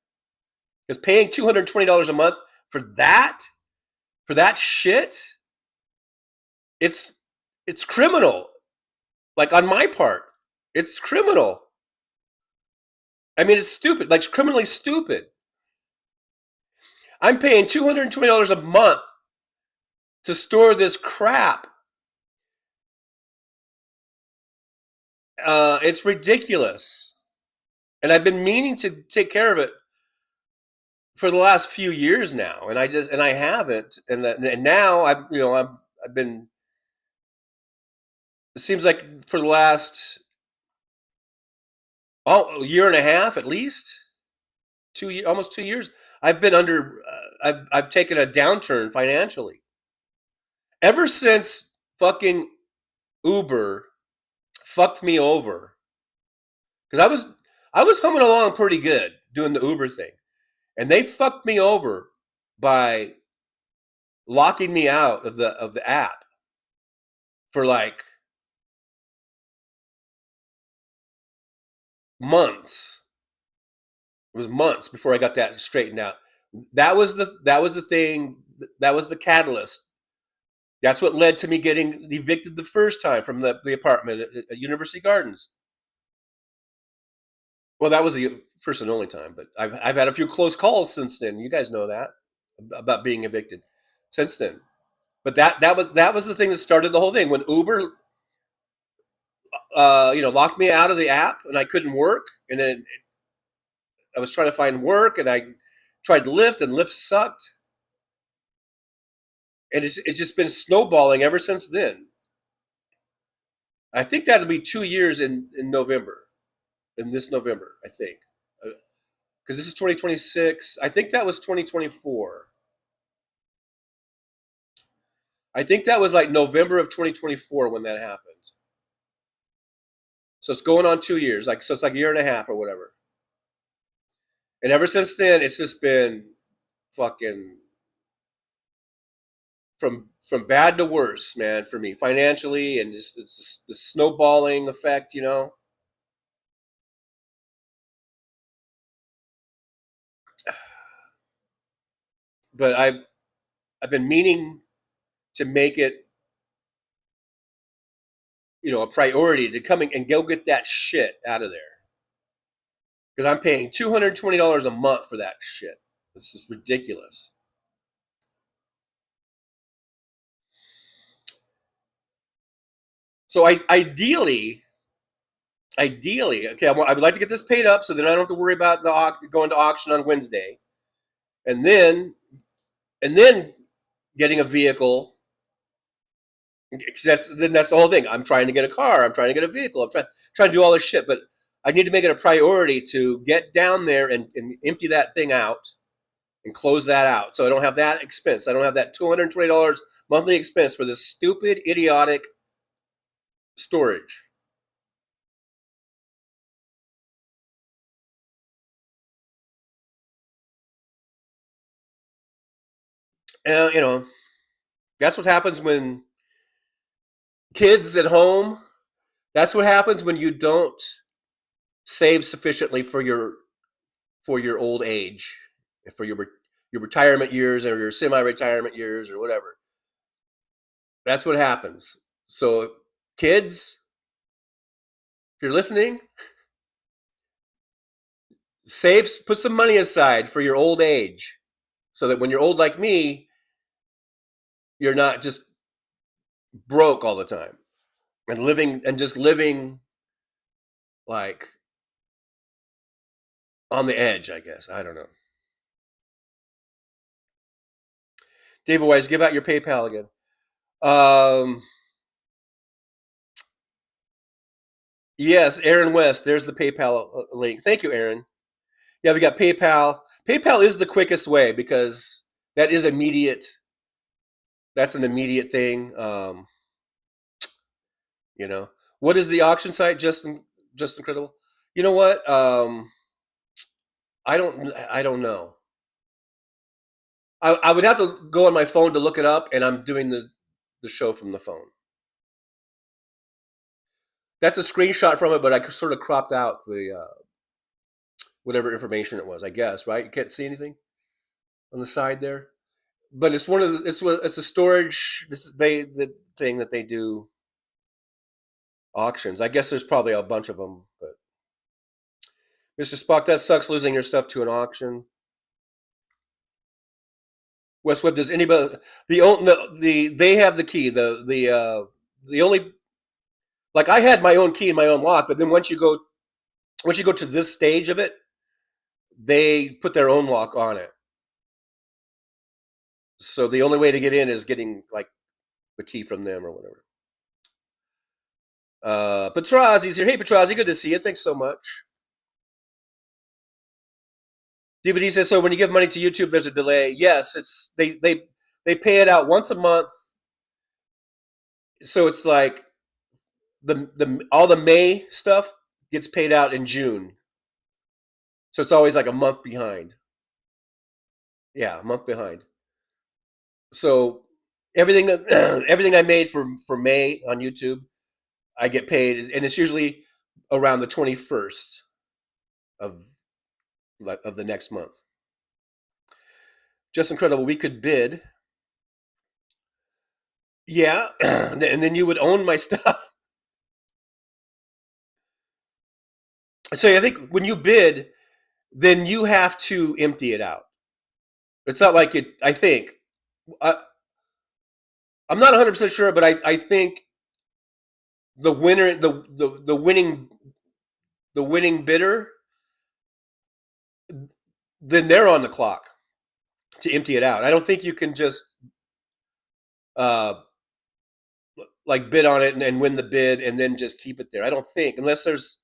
Because paying $220 a month for that shit, it's criminal. Like on my part, it's criminal. I mean, it's stupid, like criminally stupid. I'm paying $220 a month to store this crap. It's ridiculous. And I've been meaning to take care of it for the last few years now, and I haven't, and now I've been. It seems like for the last year and a half, at least almost 2 years, I've been under. I've taken a downturn financially. Ever since fucking Uber fucked me over, because I was humming along pretty good doing the Uber thing. And they fucked me over by locking me out of the app for like months. It was months before I got that straightened out. That was the thing. That was the catalyst. That's what led to me getting evicted the first time from the apartment at University Gardens. Well, that was the first and only time, but I've had a few close calls since then. You guys know that about being evicted since then. But that was the thing that started the whole thing when Uber, locked me out of the app and I couldn't work, and then I was trying to find work and I tried Lyft and Lyft sucked, and it's just been snowballing ever since then. I think that'll be 2 years in November. In this November, I think, because this is 2026. I think that was 2024. I think that was like November of 2024 when that happened. So it's going on 2 years, so it's like a year and a half or whatever. And ever since then, it's just been fucking from bad to worse, man, for me financially, and it's the snowballing effect, But I've been meaning to make it, a priority to come and go get that shit out of there. Because I'm paying $220 a month for that shit. This is ridiculous. So ideally, okay, I would like to get this paid up so then I don't have to worry about going to auction on Wednesday, and then getting a vehicle. That's the whole thing. I'm trying to get a car. I'm trying to get a vehicle. I'm trying to do all this shit, but I need to make it a priority to get down there and empty that thing out and close that out. So I don't have that expense. I don't have that $220 monthly expense for this stupid, idiotic storage. And, that's what happens when kids at home, that's what happens when you don't save sufficiently for your old age, for your retirement years or your semi-retirement years or whatever. That's what happens. So, kids, if you're listening, save, put some money aside for your old age, so that when you're old like me, you're not just broke all the time and just living like on the edge. I guess I don't know. David Wise, give out your PayPal again. Yes, Aaron West. There's the PayPal link. Thank you, Aaron. Yeah, we got PayPal. PayPal is the quickest way because that is immediate. That's an immediate thing. What is the auction site? Just incredible. You know what? I don't know. I would have to go on my phone to look it up, and I'm doing the show from the phone. That's a screenshot from it, but I sort of cropped out the whatever information it was. I guess, right? You can't see anything on the side there, but it's one of the it's a storage. The thing that they do auctions. I guess there's probably a bunch of them, but Mr. Spock, that sucks losing your stuff to an auction. West Web, does anybody they have the key. The only, like, I had my own key and my own lock, but then once you go to this stage of it, they put their own lock on it. So the only way to get in is getting like the key from them or whatever. Petrazi's here. Hey Petrazi, good to see you. Thanks so much. DVD says, so when you give money to YouTube, there's a delay. Yes, it's they pay it out once a month. So it's like all the May stuff gets paid out in June. So it's always like a month behind. Yeah, a month behind. So everything everything I made for May on YouTube, I get paid, and it's usually around the 21st of the next month. Just incredible. We could bid. Yeah, and then you would own my stuff. So I think when you bid, then you have to empty it out. It's not like it. I think I'm not 100% sure, but I think the winner, the winning bidder, then they're on the clock to empty it out. I don't think you can just like bid on it and win the bid and then just keep it there. I don't think, unless there's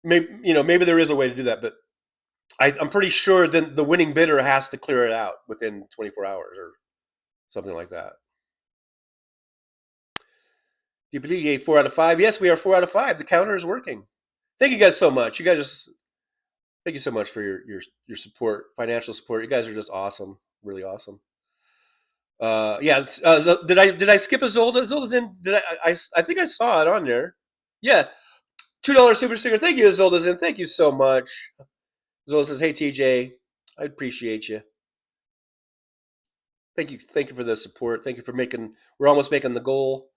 maybe there is a way to do that, but I'm pretty sure then the winning bidder has to clear it out within 24 hours or something like that. DPD 4 out of 5. Yes, we are 4 out of 5. The counter is working. Thank you guys so much. Thank you so much for your support, financial support. You guys are just awesome, really awesome. Yeah. Did I skip a Zolda? Zolda's in. I think I saw it on there. Yeah. $2 super sticker. Thank you, Zolda's in. Thank you so much. Zolda says, "Hey TJ, I appreciate you. Thank you for the support. Thank you for making. We're almost making the goal."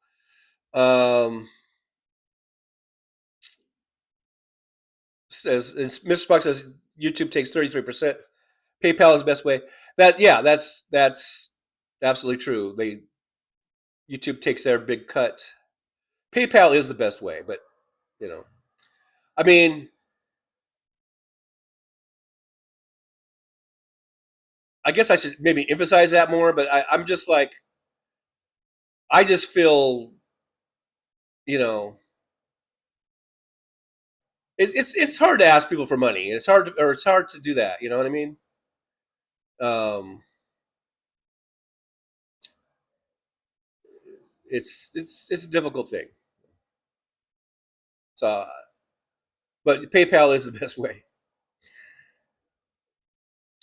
Says Mr. Spock says YouTube takes 33%. PayPal is the best way. That's absolutely true. YouTube takes their big cut. PayPal is the best way, but I mean, I guess I should maybe emphasize that more. But I'm just like, I just feel, It's hard to ask people for money. It's hard to do that. You know what I mean? Um, it's a difficult thing. So, but PayPal is the best way.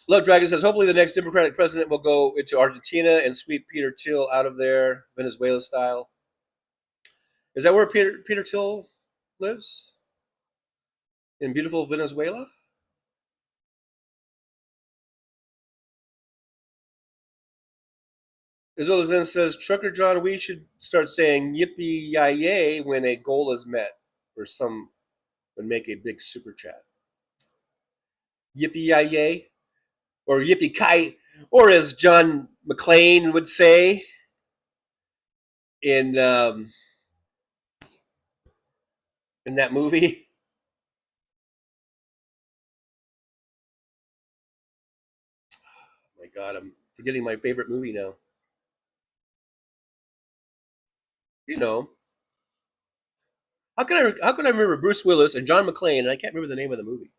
Love Dragon says, hopefully the next Democratic president will go into Argentina and sweep Peter Thiel out of there, Venezuela style. Is that where Peter Thiel lives? In beautiful Venezuela? Isola Zen says, Trucker John, we should start saying yippee yay when a goal is met, or some would make a big super chat. Yippee yay, or yippee ki, or as John McClane would say in in that movie. Oh my God, I'm forgetting my favorite movie now. You know, how can I remember Bruce Willis and John McClane and I can't remember the name of the movie?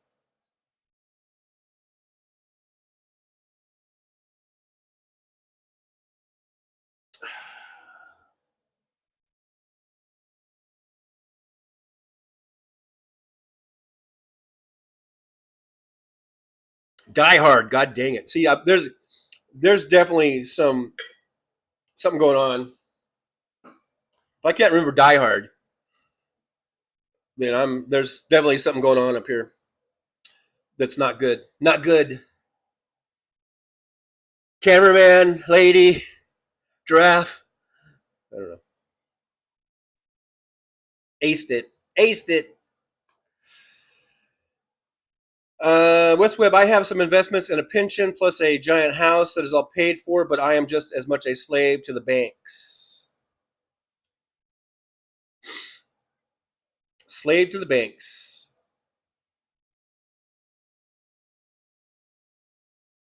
Die Hard. God dang it! See, there's definitely something going on. If I can't remember Die Hard, then there's definitely something going on up here that's not good. Not good. Cameraman, lady, giraffe. I don't know. Aced it. Aced it. West Webb, I have some investments and a pension plus a giant house that is all paid for, but I am just as much a slave to the banks. Slave to the banks.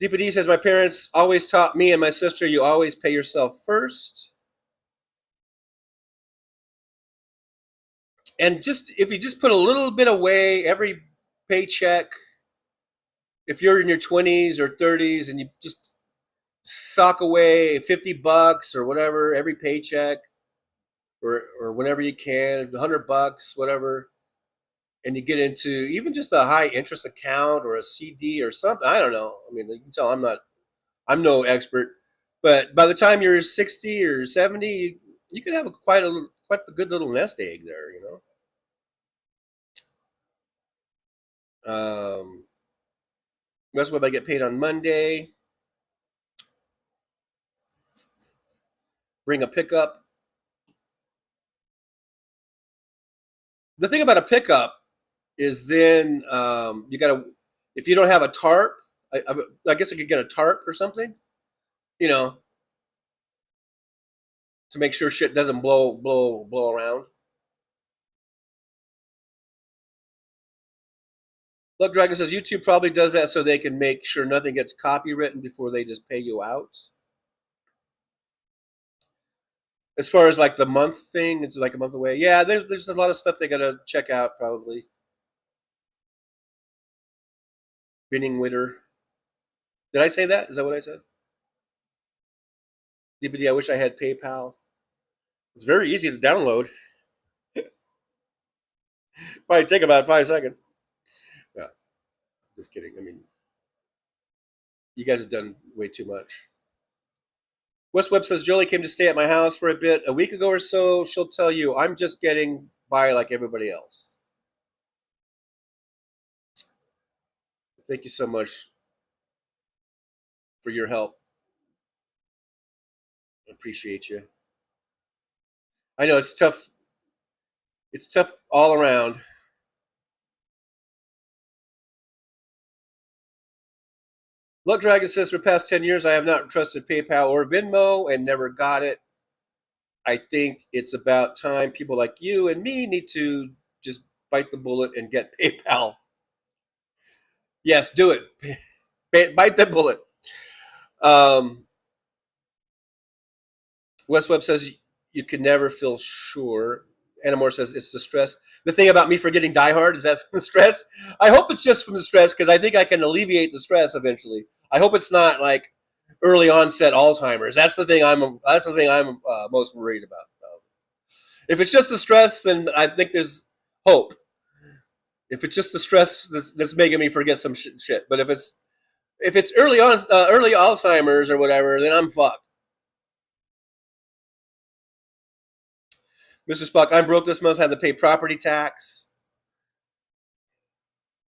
DPD says, my parents always taught me and my sister, you always pay yourself first. And just if you just put a little bit away every paycheck, if you're in your 20s or 30s and you just sock away $50 or whatever every paycheck, or whenever you can, $100, whatever, and you get into even just a high interest account or a CD or something. I don't know. I mean, you can tell I'm no expert, but by the time you're 60 or 70, you could have quite a good little nest egg there, you know. That's what I get paid on Monday. Bring a pickup. The thing about a pickup is then you gotta, if you don't have a tarp, I guess I could get a tarp or something, you know, to make sure shit doesn't blow around. Blood Dragon says YouTube probably does that so they can make sure nothing gets copywritten before they just pay you out. As far as like the month thing, it's like a month away. Yeah, there's a lot of stuff they gotta check out probably. Binning Witter. Did I say that? Is that what I said? DPD, I wish I had PayPal. It's very easy to download. Probably take about 5 seconds. Yeah, just kidding. I mean, you guys have done way too much. West Webb says Jolie came to stay at my house for a bit a week ago or so. She'll tell you I'm just getting by like everybody else. Thank you so much for your help. I appreciate you. I know it's tough. It's tough all around. Luck Dragon says for the past 10 years I have not trusted PayPal or Venmo and never got it. I think it's about time people like you and me need to just bite the bullet and get PayPal. Yes, do it. Bite the bullet. West Webb says you can never feel sure. Anamore says it's the stress. The thing about me forgetting Die Hard is that from the stress. I hope it's just from the stress because I think I can alleviate the stress eventually. I hope it's not like early onset Alzheimer's. That's the thing I'm most worried about. If it's just the stress, then I think there's hope. If it's just the stress that's making me forget some shit, but if it's early Alzheimer's or whatever, then I'm fucked. Mr. Spock, I'm broke this month. Had to pay property tax.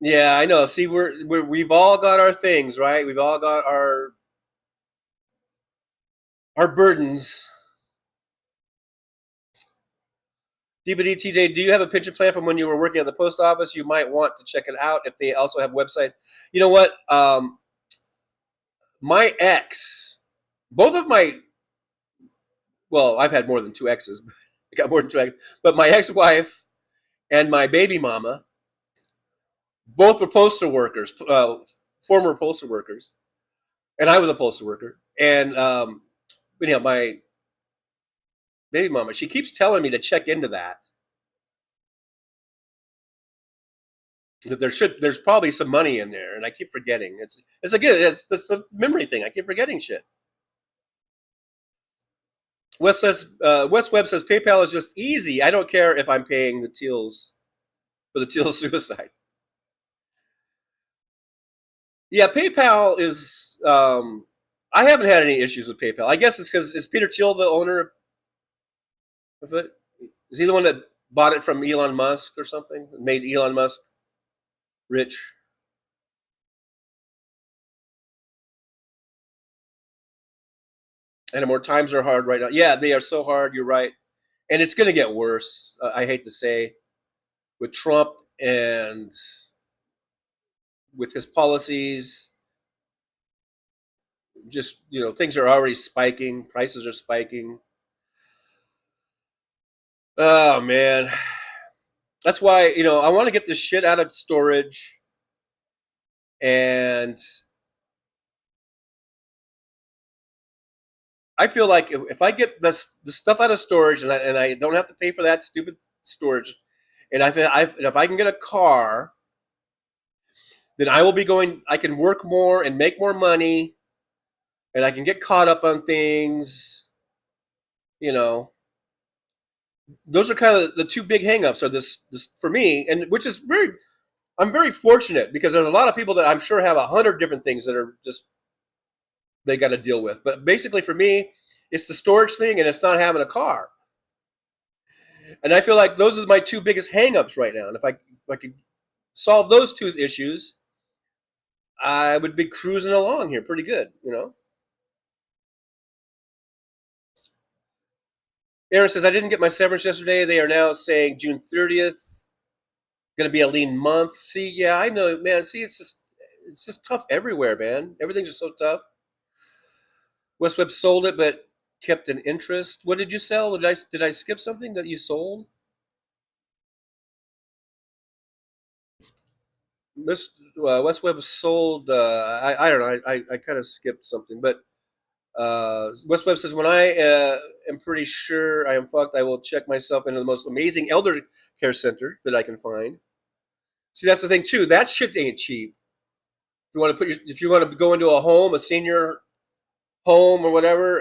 Yeah, I know. See, we've all got our things, right? We've all got our burdens. DBD TJ, do you have a pension plan from when you were working at the post office? You might want to check it out if they also have websites. You know what? My ex, both of my, well, I've had more than two exes. I got more than two exes, but my ex-wife and my baby mama, both were postal workers, former postal workers, and I was a postal worker. And my baby mama, she keeps telling me to check into that. That there's probably some money in there, and I keep forgetting. It's again, it's the memory thing. I keep forgetting shit. West Webb says PayPal is just easy. I don't care if I'm paying the Teals for the Teal suicide. Yeah, PayPal is. I haven't had any issues with PayPal. I guess it's because is Peter Thiel the owner of it? Is he the one that bought it from Elon Musk or something? Made Elon Musk rich? And more times are hard right now. Yeah, they are so hard. You're right, and it's going to get worse. I hate to say, with Trump and with his policies, just things are already spiking. Prices are spiking. Oh man, that's why I want to get this shit out of storage, and I feel like if I get the stuff out of storage and I don't have to pay for that stupid storage, and if I can get a car, then I will be going. I can work more and make more money, and I can get caught up on things. You know, those are kind of the two big hangups. Are this for me, and which is I'm very fortunate because there's a lot of people that I'm sure have 100 different things that are just they got to deal with. But basically, for me, it's the storage thing, and it's not having a car. And I feel like those are my two biggest hangups right now. And if I could solve those two issues, I would be cruising along here pretty good. Aaron says, I didn't get my severance yesterday. They are now saying June 30th. Going to be a lean month. See, yeah, I know, man. See, it's just tough everywhere, man. Everything's just so tough. West Webb sold it, but kept an interest. What did you sell? Did I skip something that you sold? West Webb sold. I don't know. I kind of skipped something, but West Webb says when I am pretty sure I am fucked, I will check myself into the most amazing elder care center that I can find. See, that's the thing too. That shit ain't cheap. If you want to go into a home, a senior home or whatever,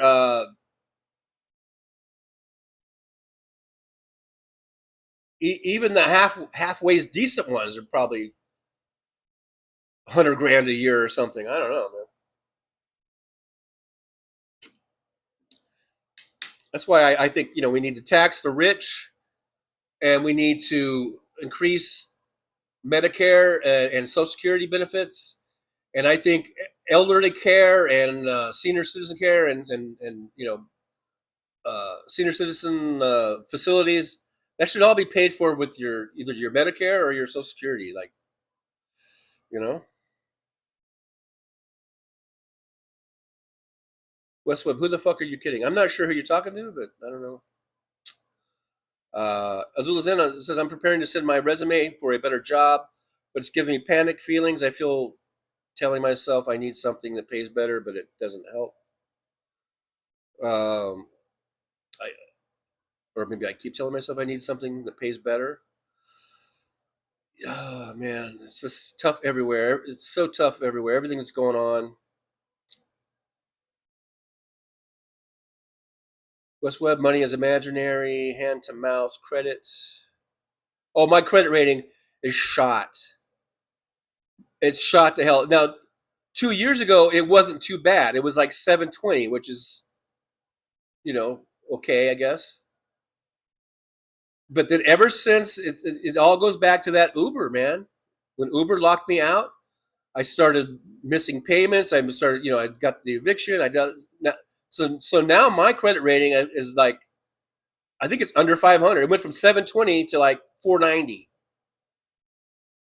even the halfways decent ones are probably 100 grand a year or something. I don't know, man. That's why I think we need to tax the rich, and we need to increase Medicare and Social Security benefits, and I think elderly care and senior citizen care and senior citizen facilities that should all be paid for with either your Medicare or your Social Security, like you know. West Webb, who the fuck are you kidding? I'm not sure who you're talking to, but I don't know. Azula Zena says, I'm preparing to send my resume for a better job, but it's giving me panic feelings. I feel telling myself I need something that pays better, but it doesn't help. Um, or maybe I keep telling myself I need something that pays better. Oh man, it's just tough everywhere. It's so tough everywhere. Everything that's going on. West Web, money is imaginary, hand to mouth credit. Oh, my credit rating is shot. It's shot to hell. Now, 2 years ago, it wasn't too bad. It was like 720, which is, okay, I guess. But then ever since, it all goes back to that Uber, man. When Uber locked me out, I started missing payments. I started, I got the eviction. So now my credit rating is like, I think it's under 500. It went from 720 to like 490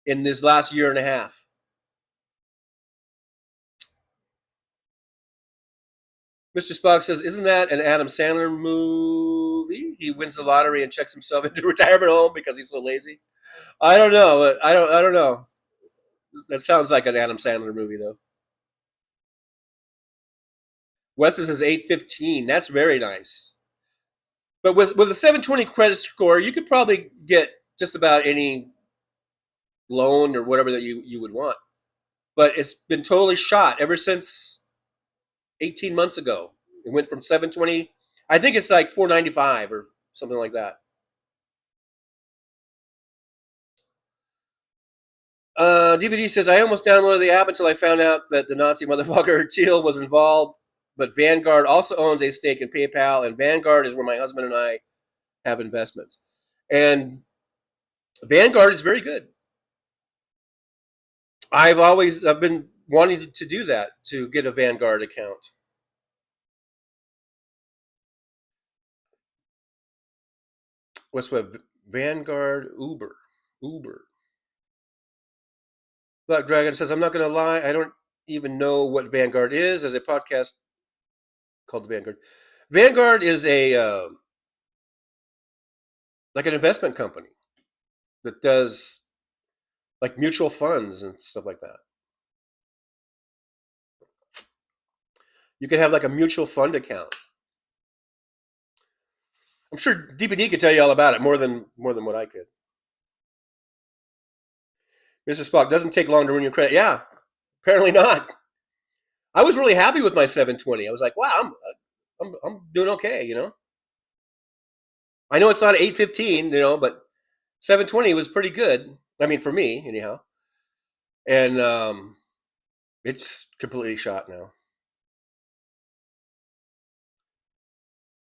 in this last year and a half. Mr. Spock says, "Isn't that an Adam Sandler movie? He wins the lottery and checks himself into a retirement home because he's so lazy." I don't know. I don't know. That sounds like an Adam Sandler movie, though. Wes is 815. That's very nice. But with a 720 credit score, you could probably get just about any loan or whatever that you would want. But it's been totally shot ever since 18 months ago. It went from 720. I think it's like 495 or something like that. DVD says, I almost downloaded the app until I found out that the Nazi motherfucker Teal was involved. But Vanguard also owns a stake in PayPal, and Vanguard is where my husband and I have investments. And Vanguard is very good. I've been wanting to do that, to get a Vanguard account. What's what? Vanguard Uber. Black Dragon says, I'm not going to lie, I don't even know what Vanguard is. As a podcast called Vanguard. Vanguard is a like an investment company that does like mutual funds and stuff like that. You can have like a mutual fund account. I'm sure DPD could tell you all about it more than what I could. Mr. Spock, doesn't take long to ruin your credit. Yeah, apparently not. I was really happy with my 720. I was like, wow, I'm doing okay, I know it's not 815, but 720 was pretty good. I mean, for me, anyhow. And it's completely shot now.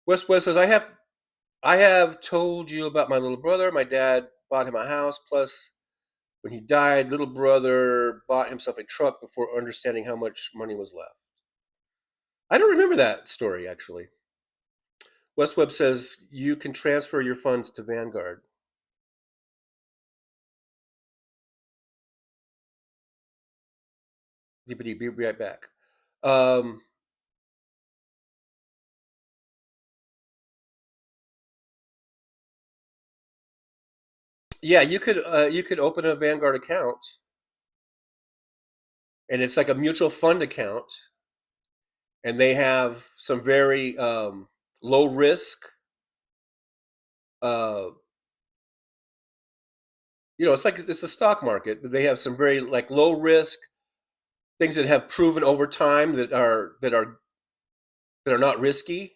West says, I have told you about my little brother. My dad bought him a house. Plus, when he died, little brother bought himself a truck before understanding how much money was left. I don't remember that story, actually. West says, you can transfer your funds to Vanguard. DPD, be right back. Yeah, you could open a Vanguard account, and it's like a mutual fund account, and they have some very low risk. Uh, it's like it's a stock market, but they have some very like low risk things that have proven over time that are not risky,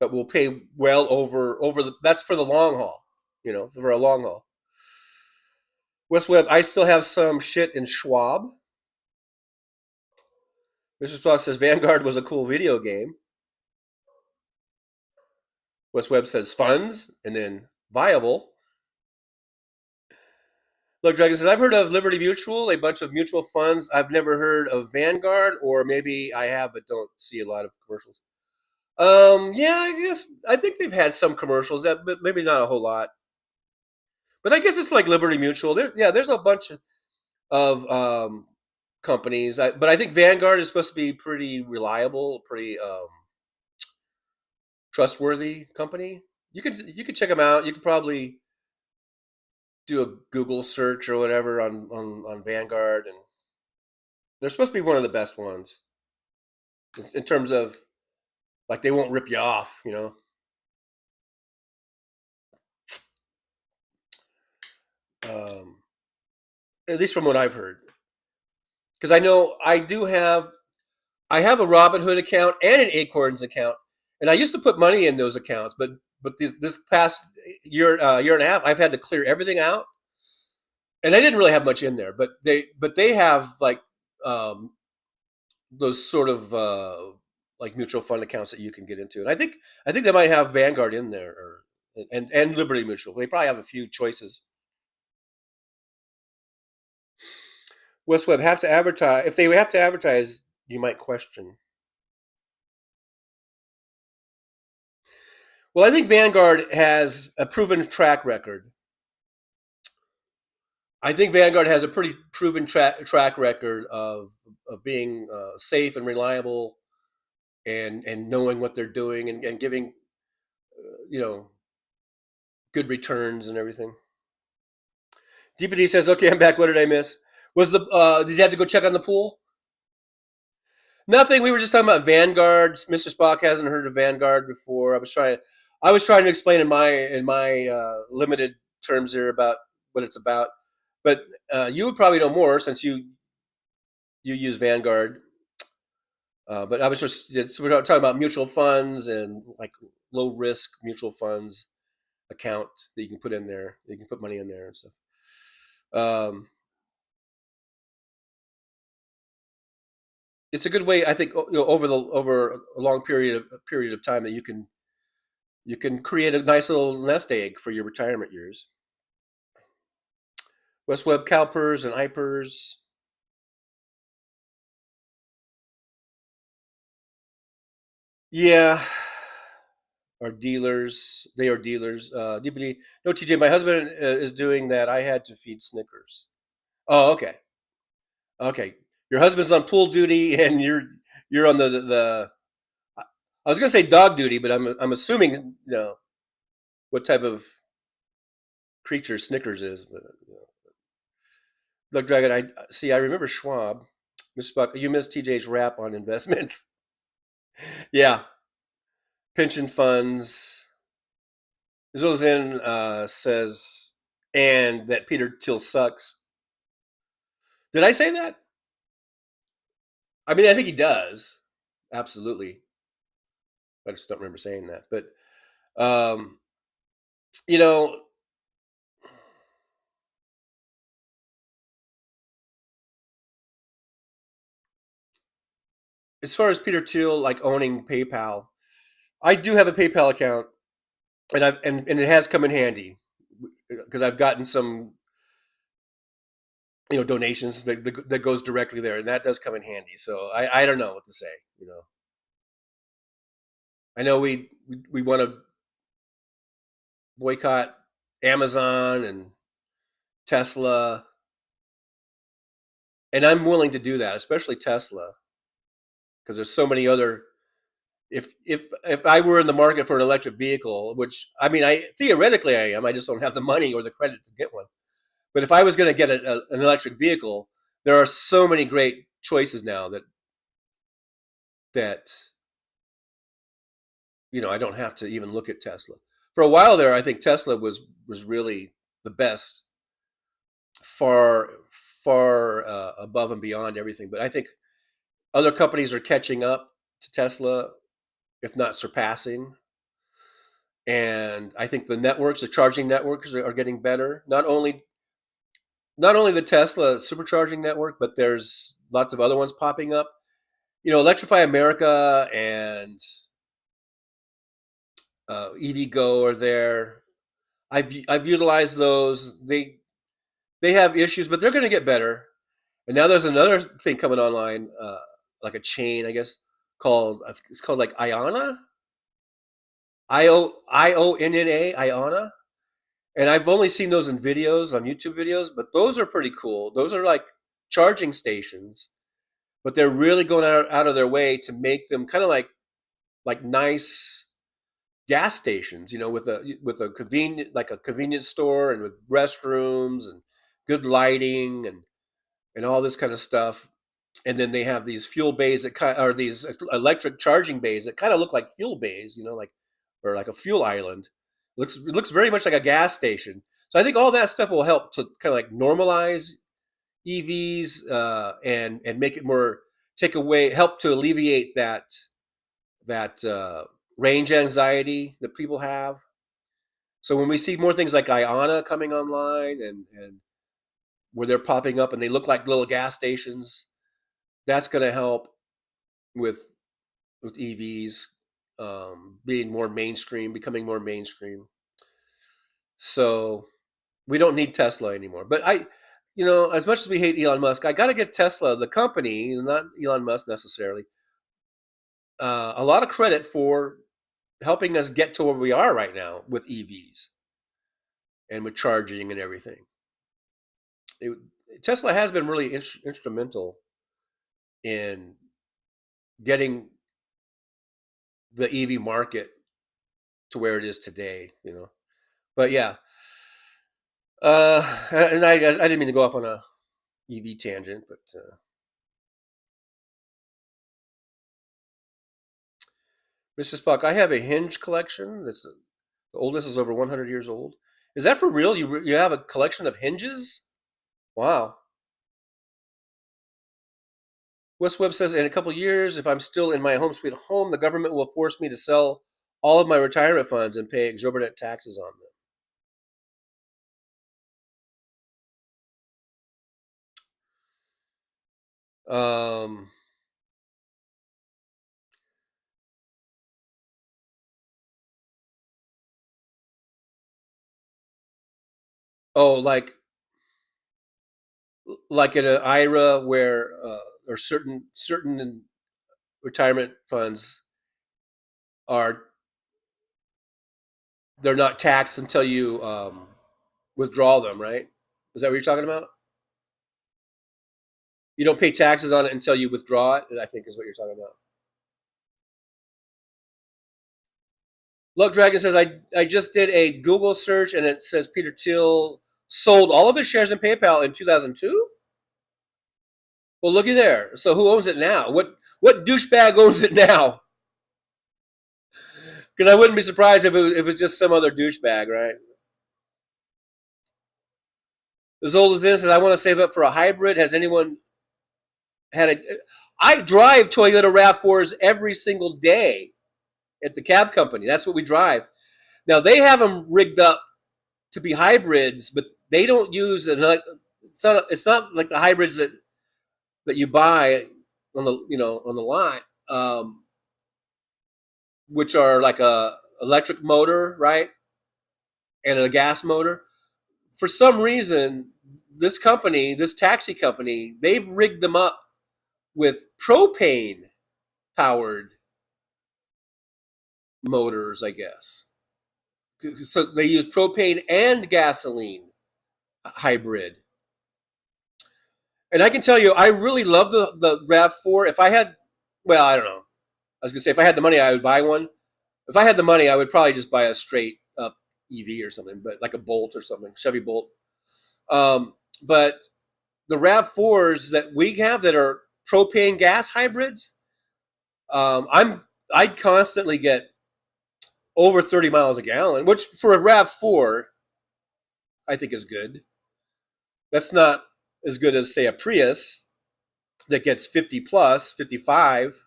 but will pay well over the. That's for the long haul, for a long haul. West Web, I still have some shit in Schwab. Mr. Spock says Vanguard was a cool video game. West Web says funds and then viable. Look, Dragon says I've heard of Liberty Mutual, a bunch of mutual funds. I've never heard of Vanguard, or maybe I have, but don't see a lot of commercials. Yeah, I think they've had some commercials, but maybe not a whole lot. But I guess it's like Liberty Mutual. There's a bunch of companies, but I think Vanguard is supposed to be pretty reliable, pretty trustworthy company. You could check them out. You could probably do a Google search or whatever on Vanguard, and they're supposed to be one of the best ones in terms of like they won't rip you off. At least from what I've heard. Because I know I have a Robinhood account and an Acorns account, and I used to put money in those accounts, but this past year and a half, I've had to clear everything out, and I didn't really have much in there. But they have like um, those sort of like mutual fund accounts that you can get into, and I think they might have Vanguard in there, or and Liberty Mutual. They probably have a few choices. West Web have to advertise. If they have to advertise, you might question. Well, I think Vanguard has a proven track record. I think Vanguard has a pretty proven track record of being safe and reliable, and knowing what they're doing, and giving you know good returns and everything. DPD says, "Okay, I'm back. What did I miss? Was the did you have to go check on the pool?" Nothing. We were just talking about Vanguard. Mr. Spock hasn't heard of Vanguard before. I was trying to explain in my limited terms here about what it's about. But you would probably know more since you use Vanguard. But I was we're talking about mutual funds, and like low risk mutual funds account that you can put in there. You can put money in there and stuff. Um, it's a good way, I think, over a long period of time, that you can create a nice little nest egg for your retirement years. West Web CalPERS and IPERS. Yeah, are dealers. They are dealers. DPD. No, TJ. My husband is doing that. I had to feed Snickers. Oh, okay. Okay. Your husband's on pool duty, and you're on the. I was gonna say dog duty, but I'm assuming what type of creature Snickers is. But Blood Dragon. I see. I remember Schwab. Mr. Buck, you missed TJ's rap on investments. Yeah, pension funds. Zolzin says, and that Peter Thiel sucks. Did I say that? I mean, I think he does. Absolutely. I just don't remember saying that. But, um, you know, as far as Peter Thiel like owning PayPal, I do have a PayPal account, and it has come in handy because I've gotten some donations that goes directly there, and that does come in handy. So I don't know what to say. I know we want to boycott Amazon and Tesla, and I'm willing to do that, especially Tesla, because there's so many other. If I were in the market for an electric vehicle, which I mean, I theoretically I am, I just don't have the money or the credit to get one. But if I was going to get an electric vehicle, there are so many great choices now that I don't have to even look at Tesla. For a while there, I think Tesla was really the best, far above and beyond everything. But I think other companies are catching up to Tesla, if not surpassing. And I think the charging networks are getting better. Not only the Tesla supercharging network, but there's lots of other ones popping up. Electrify America and EVgo are there. I've utilized those. They have issues, but they're going to get better. And now there's another thing coming online, like a chain, I guess, it's called like Iona, IONNA, Iona. And I've only seen those in videos on YouTube videos, but those are pretty cool. Those are like charging stations, but they're really going out of their way to make them kind of like nice gas stations, with a convenience store, and with restrooms and good lighting, and all this kind of stuff. And then they have these fuel bays or these electric charging bays that kind of look like fuel bays, or like a fuel island. It looks very much like a gas station. So I think all that stuff will help to kind of like normalize EVs and make it more take away help to alleviate that range anxiety that people have. So when we see more things like Iona coming online and where they're popping up and they look like little gas stations, that's going to help with EVs being more mainstream, becoming more mainstream. So we don't need Tesla anymore. But as much as we hate Elon Musk, I got to get Tesla, the company, not Elon Musk necessarily, a lot of credit for helping us get to where we are right now with EVs and with charging and everything. It, Tesla has been really instrumental in getting the EV market to where it is today. But yeah, and I didn't mean to go off on a EV tangent, but Mr. Spock, I have a hinge collection. That's the oldest is over 100 years old. Is that for real? You have a collection of hinges? Wow. West Webb says, in a couple years, if I'm still in my home sweet home, the government will force me to sell all of my retirement funds and pay exorbitant taxes on them. Oh, like in an IRA where or certain retirement funds are they're not taxed until you withdraw them, right? Is that what you're talking about? You don't pay taxes on it until you withdraw it, I think is what you're talking about. Luck Dragon says, I just did a Google search and it says Peter Thiel sold all of his shares in PayPal in 2002. Well, looky there. So who owns it now? What douchebag owns it now? Because I wouldn't be surprised if it was just some other douchebag, right? As old as this says, I want to save up for a hybrid. Has anyone had a? I drive Toyota Rav4s every single day at the cab company. That's what we drive. Now they have them rigged up to be hybrids, but they don't use it. It's not like the hybrids that you buy on the lot, which are like a electric motor, right, and a gas motor. For some reason, this taxi company, they've rigged them up with propane powered motors, I guess. So they use propane and gasoline hybrid. And I can tell you, I really love the RAV4. If I had, well, I don't know. I was gonna say if I had the money, I would buy one. If I had the money, I would probably just buy a straight up EV or something, but like a Bolt or something, Chevy Bolt. But the RAV4s that we have that are propane gas hybrids, I constantly get over 30 miles a gallon, which for a RAV4, I think is good. That's not as good as say a Prius that gets 50 plus, 55.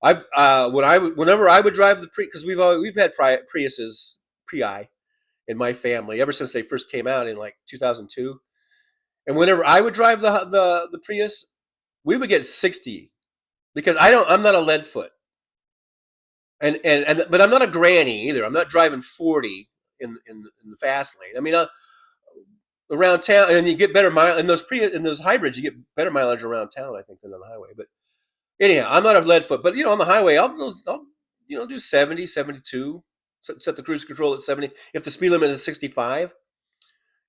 Whenever I would drive the Prius, because we've had Priuses in my family ever since they first came out in like 2002. And whenever I would drive the Prius, we would get 60 because I'm not a lead foot. But I'm not a granny either. I'm not driving 40 in the fast lane. I mean, around town, and you get better mileage in those hybrids. You get better mileage around town, I think, than on the highway. But anyhow, I'm not a lead foot. But on the highway, I'll do 70, 72. Set the cruise control at 70 if the speed limit is 65.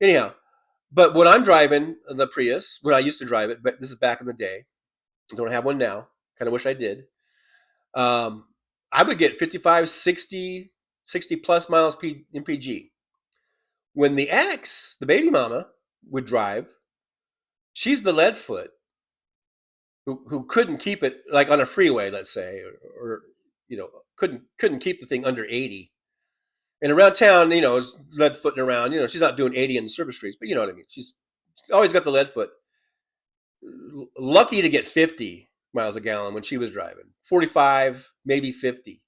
Anyhow, but when I'm driving the Prius, when I used to drive it, but this is back in the day, I don't have one now. Kind of wish I did. I would get 55, 60 plus miles MPG. When the ex, the baby mama, would drive, she's the lead foot who couldn't keep it like on a freeway, let's say, or couldn't keep the thing under 80. And around town, is lead footing around. She's not doing 80 in the service streets, but you know what I mean. She's always got the lead foot. Lucky to get 50 miles a gallon when she was driving, 45, maybe 50.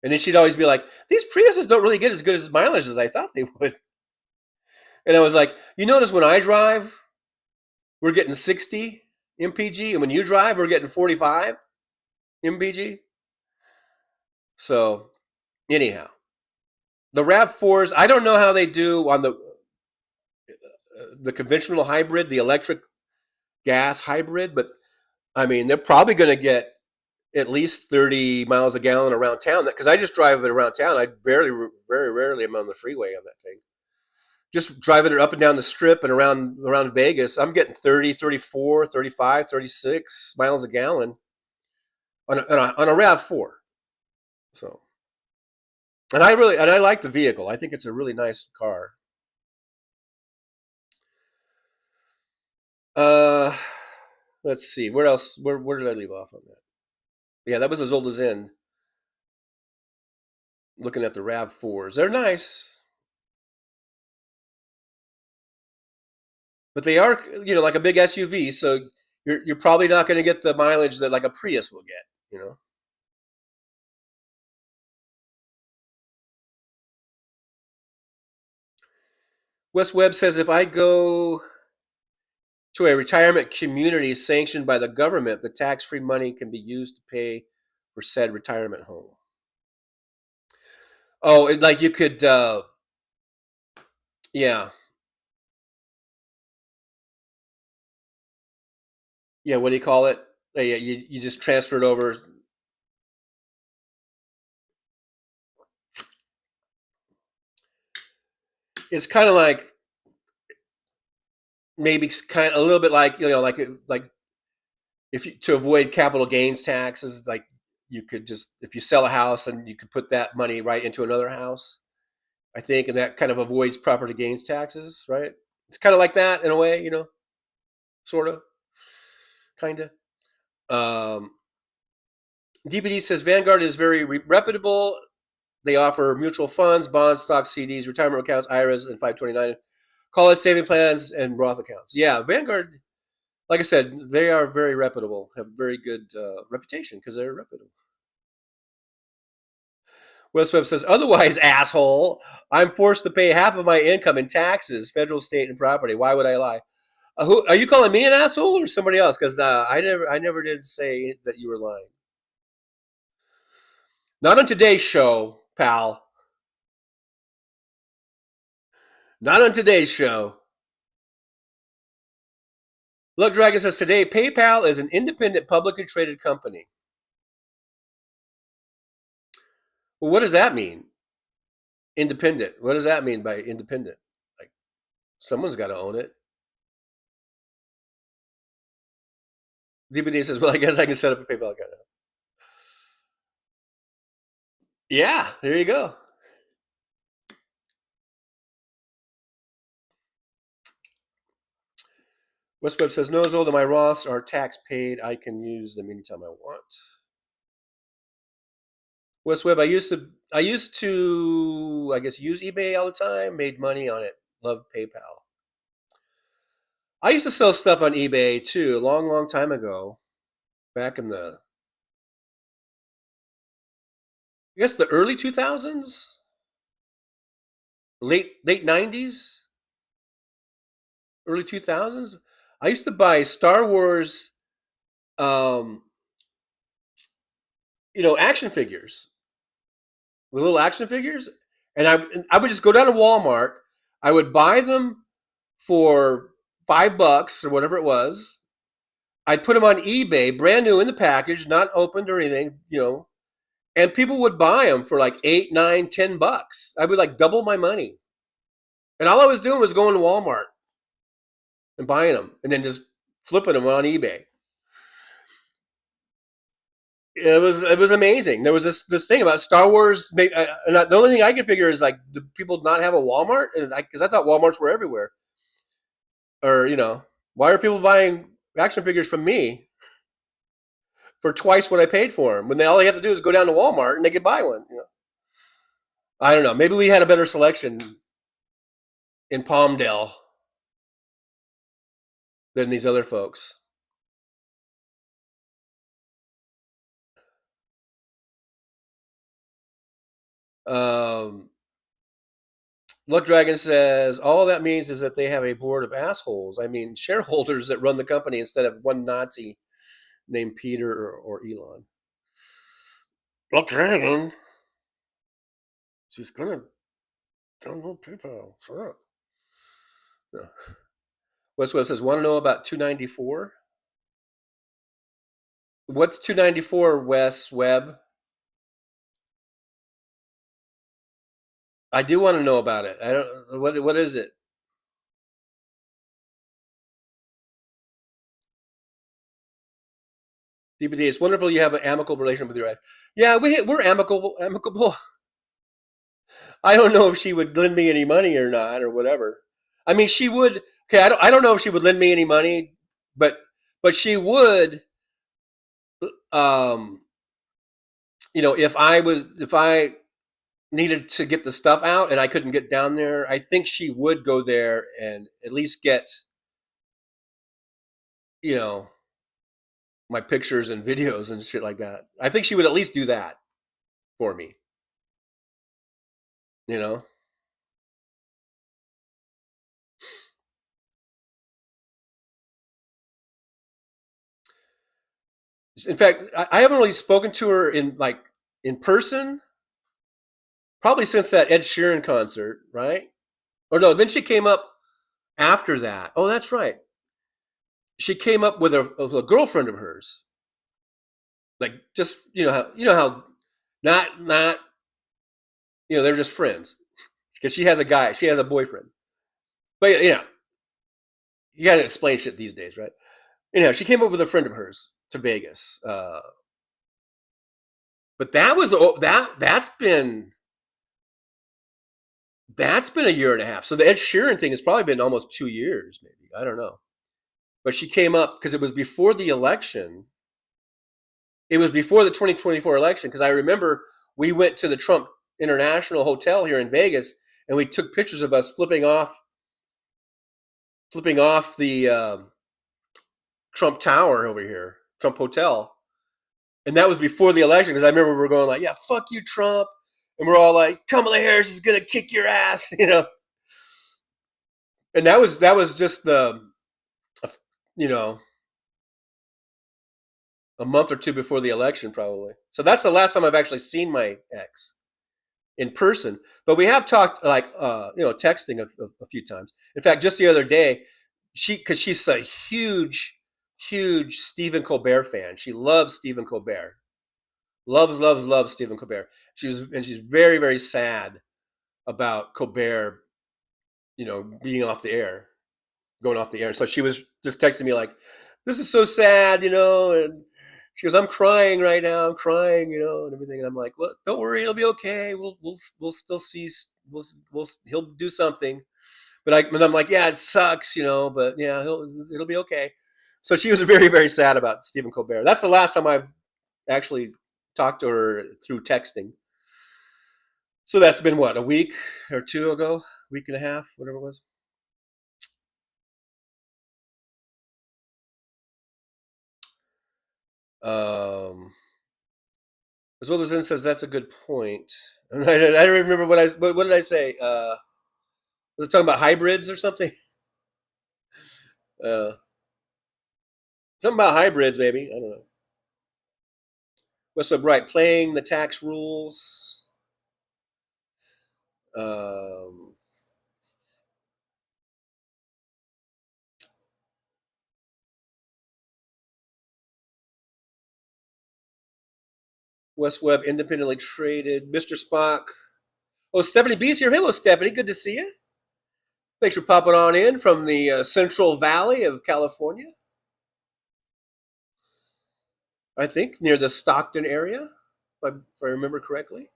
And then she'd always be like, "These Priuses don't really get as good as mileage as I thought they would." And I was like, "You notice when I drive, we're getting 60 mpg, and when you drive, we're getting 45 mpg." So, anyhow, the RAV4s, I don't know how they do on the conventional hybrid, the electric gas hybrid, but I mean, they're probably going to get at least 30 miles a gallon around town, because I just drive it around town. I very rarely am on the freeway on that thing. Just driving it up and down the strip and around Vegas, I'm getting 30, 34, 35, 36 miles a gallon on a RAV4. So, and I like the vehicle. I think it's a really nice car. Let's see. Where else? Where did I leave off on that? Yeah, that was as old as in. Looking at the RAV4s, they're nice, but they are, like a big SUV. So you're probably not going to get the mileage that like a Prius will get. Wes Webb says, if I go to a retirement community sanctioned by the government, the tax-free money can be used to pay for said retirement home. Oh, like you could, yeah, yeah. What do you call it? Yeah, you just transfer it over. It's kind of like, maybe kind of a little bit like, like if you, to avoid capital gains taxes, like you could just, if you sell a house, and you could put that money right into another house, I think, and that kind of avoids property gains taxes, right? It's kind of like that in a way, sort of, kind of. DBD says Vanguard is very reputable. They offer mutual funds, bonds, stocks, CDs, retirement accounts, IRAs, and 529, college saving plans, and Roth accounts. Yeah, Vanguard, like I said, they are very reputable, have very good reputation because they're reputable. West Webb says, otherwise, asshole, I'm forced to pay half of my income in taxes, federal, state, and property. Why would I lie? Who are you calling me an asshole or somebody else? Because I never did say that you were lying. Not on today's show, pal. Not on today's show. Look, Dragon says today PayPal is an independent, publicly traded company. Well, what does that mean? Independent. What does that mean by independent? Like, someone's got to own it. DBD says, well, I guess I can set up a PayPal account. Yeah, there you go. Westweb says, no, as old as my Roths are tax paid. I can use them anytime I want. Westweb, I used to, I guess, use eBay all the time, made money on it. Love PayPal. I used to sell stuff on eBay too, a long time ago, back in the, I guess, the early 2000s, late 90s, early 2000s. I used to buy Star Wars, um, action figures, the little action figures, and I would just go down to Walmart. I would buy them for $5 or whatever it was. I'd put them on eBay, brand new in the package, not opened or anything, and people would buy them for like $8, $9, $10. I would like double my money, and all I was doing was going to Walmart and buying them, and then just flipping them on eBay. It was amazing. There was this thing about Star Wars, and the only thing I could figure is, like, do people not have a Walmart? And because I thought Walmarts were everywhere, or why are people buying action figures from me for twice what I paid for them when all they have to do is go down to Walmart and they could buy one? I don't know. Maybe we had a better selection in Palmdale than these other folks. Um, Luck Dragon says all that means is that they have a board of assholes. I mean, shareholders that run the company instead of one Nazi named Peter or Elon. Luck Dragon, she's gonna download PayPal. Shut up. No. Westweb says, want to know about 294? What's 294, Wes Webb? I do want to know about it. I don't. What is it? DBD, it's wonderful you have an amicable relationship with your wife. Yeah, we're amicable. Amicable. I don't know if she would lend me any money or not or whatever. I mean, she would. Okay, I don't know if she would lend me any money, but she would. Um, if I needed to get the stuff out and I couldn't get down there, I think she would go there and at least get you know my pictures and videos and shit like that. I think she would at least do that for me. You know. In fact, I haven't really spoken to her in person probably since that Ed Sheeran concert, right? Or no, then she came up after that. Oh, that's right. She came up with a girlfriend of hers, like just how not they're just friends because she has a guy, she has a boyfriend. But you got to explain shit these days, right? She came up with a friend of hers to Vegas, but that was that's been a year and a half. So the Ed Sheeran thing has probably been almost 2 years, maybe. I don't know. But she came up because it was before the election. It was before the 2024 election because I remember we went to the Trump International Hotel here in Vegas and we took pictures of us flipping off the Trump Tower over here, Trump Hotel. And that was before the election because I remember we were going like, yeah, fuck you, Trump. And we're all like, Kamala Harris is going to kick your ass, And that was just you know, a month or two before the election, probably. So that's the last time I've actually seen my ex in person. But we have talked texting a few times. In fact, just the other day, because she's a huge, huge Stephen Colbert fan. She loves Stephen Colbert. Loves, loves, loves Stephen Colbert. She's very, very sad about Colbert, being off the air, going off the air. And so she was just texting me like, "This is so sad," and she goes, "I'm crying right now. I'm crying, and everything." And I'm like, "Well, don't worry, it'll be okay. We'll still see. He'll do something." But I'm like, "Yeah, it sucks, but yeah, it'll be okay." So she was very, very sad about Stephen Colbert. That's the last time I've actually talked to her through texting. So that's been what, a week or two ago, week and a half, whatever it was. Um, as well as in says that's a good point. I don't remember what did I say? Was it talking about hybrids or something? Uh, something about hybrids, maybe. I don't know. What's up, right? Playing the tax rules. Um, West Webb independently traded. Mr. Spock. Oh, Stephanie B's here. Hello, Stephanie. Good to see you. Thanks for popping on in from the Central Valley of California. I think near the Stockton area, if I remember correctly.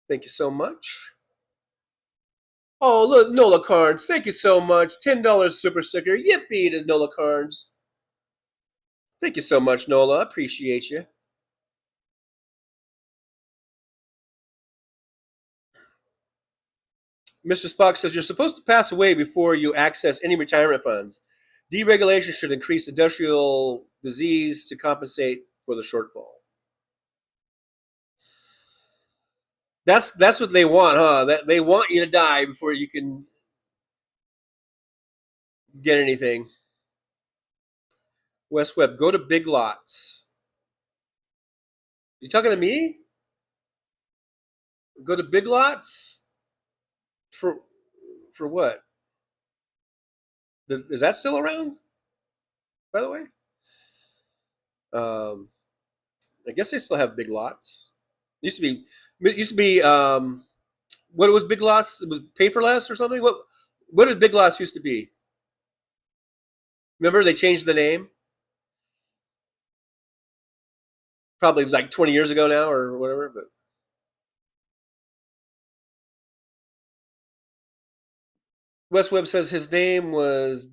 Thank you so much. Oh, look, Nola Carnes. Thank you so much. $10 super sticker. Yippee to Nola Carnes. Thank you so much, Nola. I appreciate you. Mr. Spock says you're supposed to pass away before you access any retirement funds. Deregulation should increase industrial disease to compensate for the shortfall. That's what they want, huh? That they want you to die before you can get anything. West Webb, go to Big Lots. You talking to me? Go to Big Lots for what? Is that still around? By the way, um, I guess they still have Big Lots. It used to be. It used to be. What was Big Lots? It was Pay for Less or something. What did Big Lots used to be? Remember they changed the name? Probably like 20 years ago now or whatever. But West Webb says his name was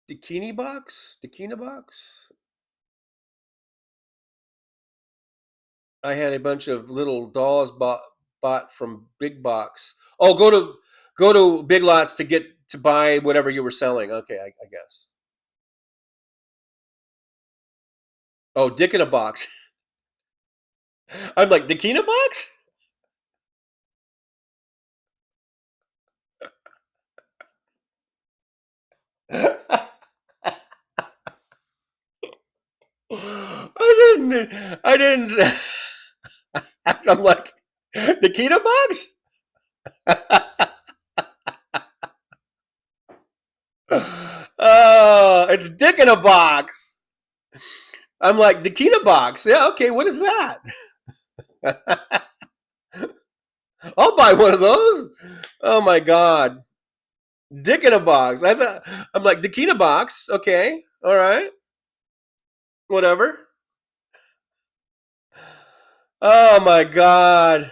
Bikini Box. Bikini Box. I had a bunch of little dolls bought from Big Box. Oh, go to Big Lots to buy whatever you were selling. Okay, I guess. Oh, Dick in a Box. I'm like Dick in a Box. I didn't. I'm like Dick in a Box. Oh, it's Dick in a Box. I'm like Dick in a Box. Yeah, okay. What is that? I'll buy one of those. Oh my god, Dick in a Box. I'm like Dick in a Box. Okay, all right, whatever. Oh my god.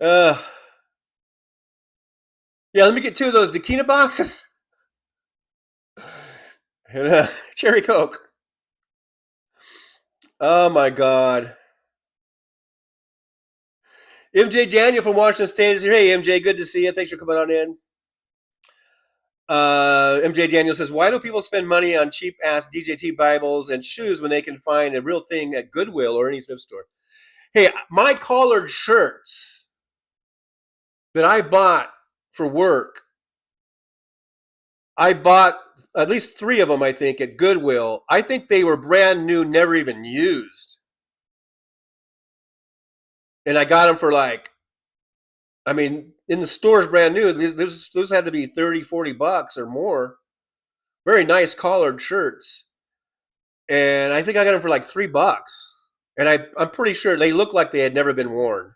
Uh, yeah, let me get two of those Dakina boxes and cherry Coke. Oh my god. MJ Daniel from Washington State is here. Hey MJ, good to see you. Thanks for coming on in. MJ Daniel says, why do people spend money on cheap ass DJT Bibles and shoes when they can find a real thing at Goodwill or any thrift store? Hey, my collared shirts that I bought for work, I bought at least 3 of them, I think, at Goodwill. I think they were brand new, never even used. And I got them for like, I mean, in the stores brand new, those had to be 30, 40 bucks or more. Very nice collared shirts. And I think I got them for like $3. And I'm pretty sure they look like they had never been worn.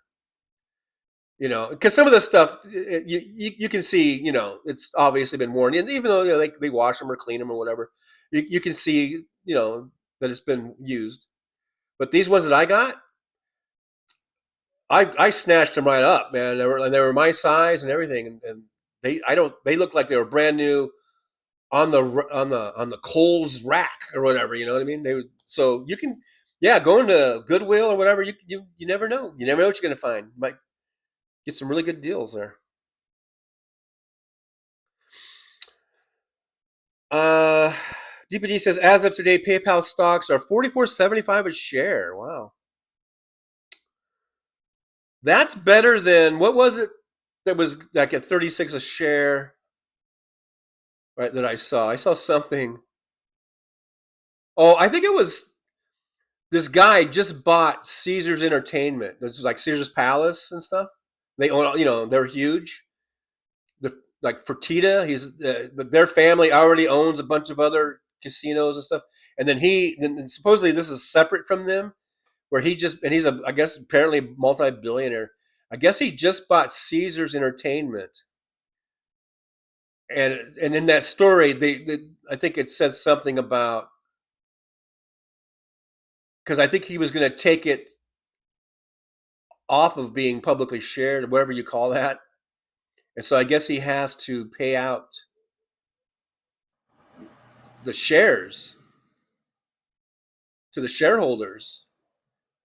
You know, because some of the stuff you can see, you know, it's obviously been worn. And even though they wash them or clean them or whatever, you can see, you know, that it's been used. But these ones that I got, I snatched them right up, man. They were my size and everything, and they look like they were brand new on the Kohl's rack or whatever. You know what I mean? So you can, yeah, going to Goodwill or whatever. You never know. You never know what you're gonna find. You might get some really good deals there. DPD says as of today, PayPal stocks are $44.75 a share. Wow, that's better than what was it that was like at 36 a share, right? That I saw. I saw something. Oh, I think it was this guy just bought Caesar's Entertainment. This is like Caesar's Palace and stuff. They own, you know, they're huge. Like Fertitta, their family already owns a bunch of other casinos and stuff. And then supposedly this is separate from them, where he's I guess apparently multi-billionaire. I guess he just bought Caesar's Entertainment, and in that story, I think it said something about, because I think he was going to take it off of being publicly shared, whatever you call that, and so I guess he has to pay out the shares to the shareholders.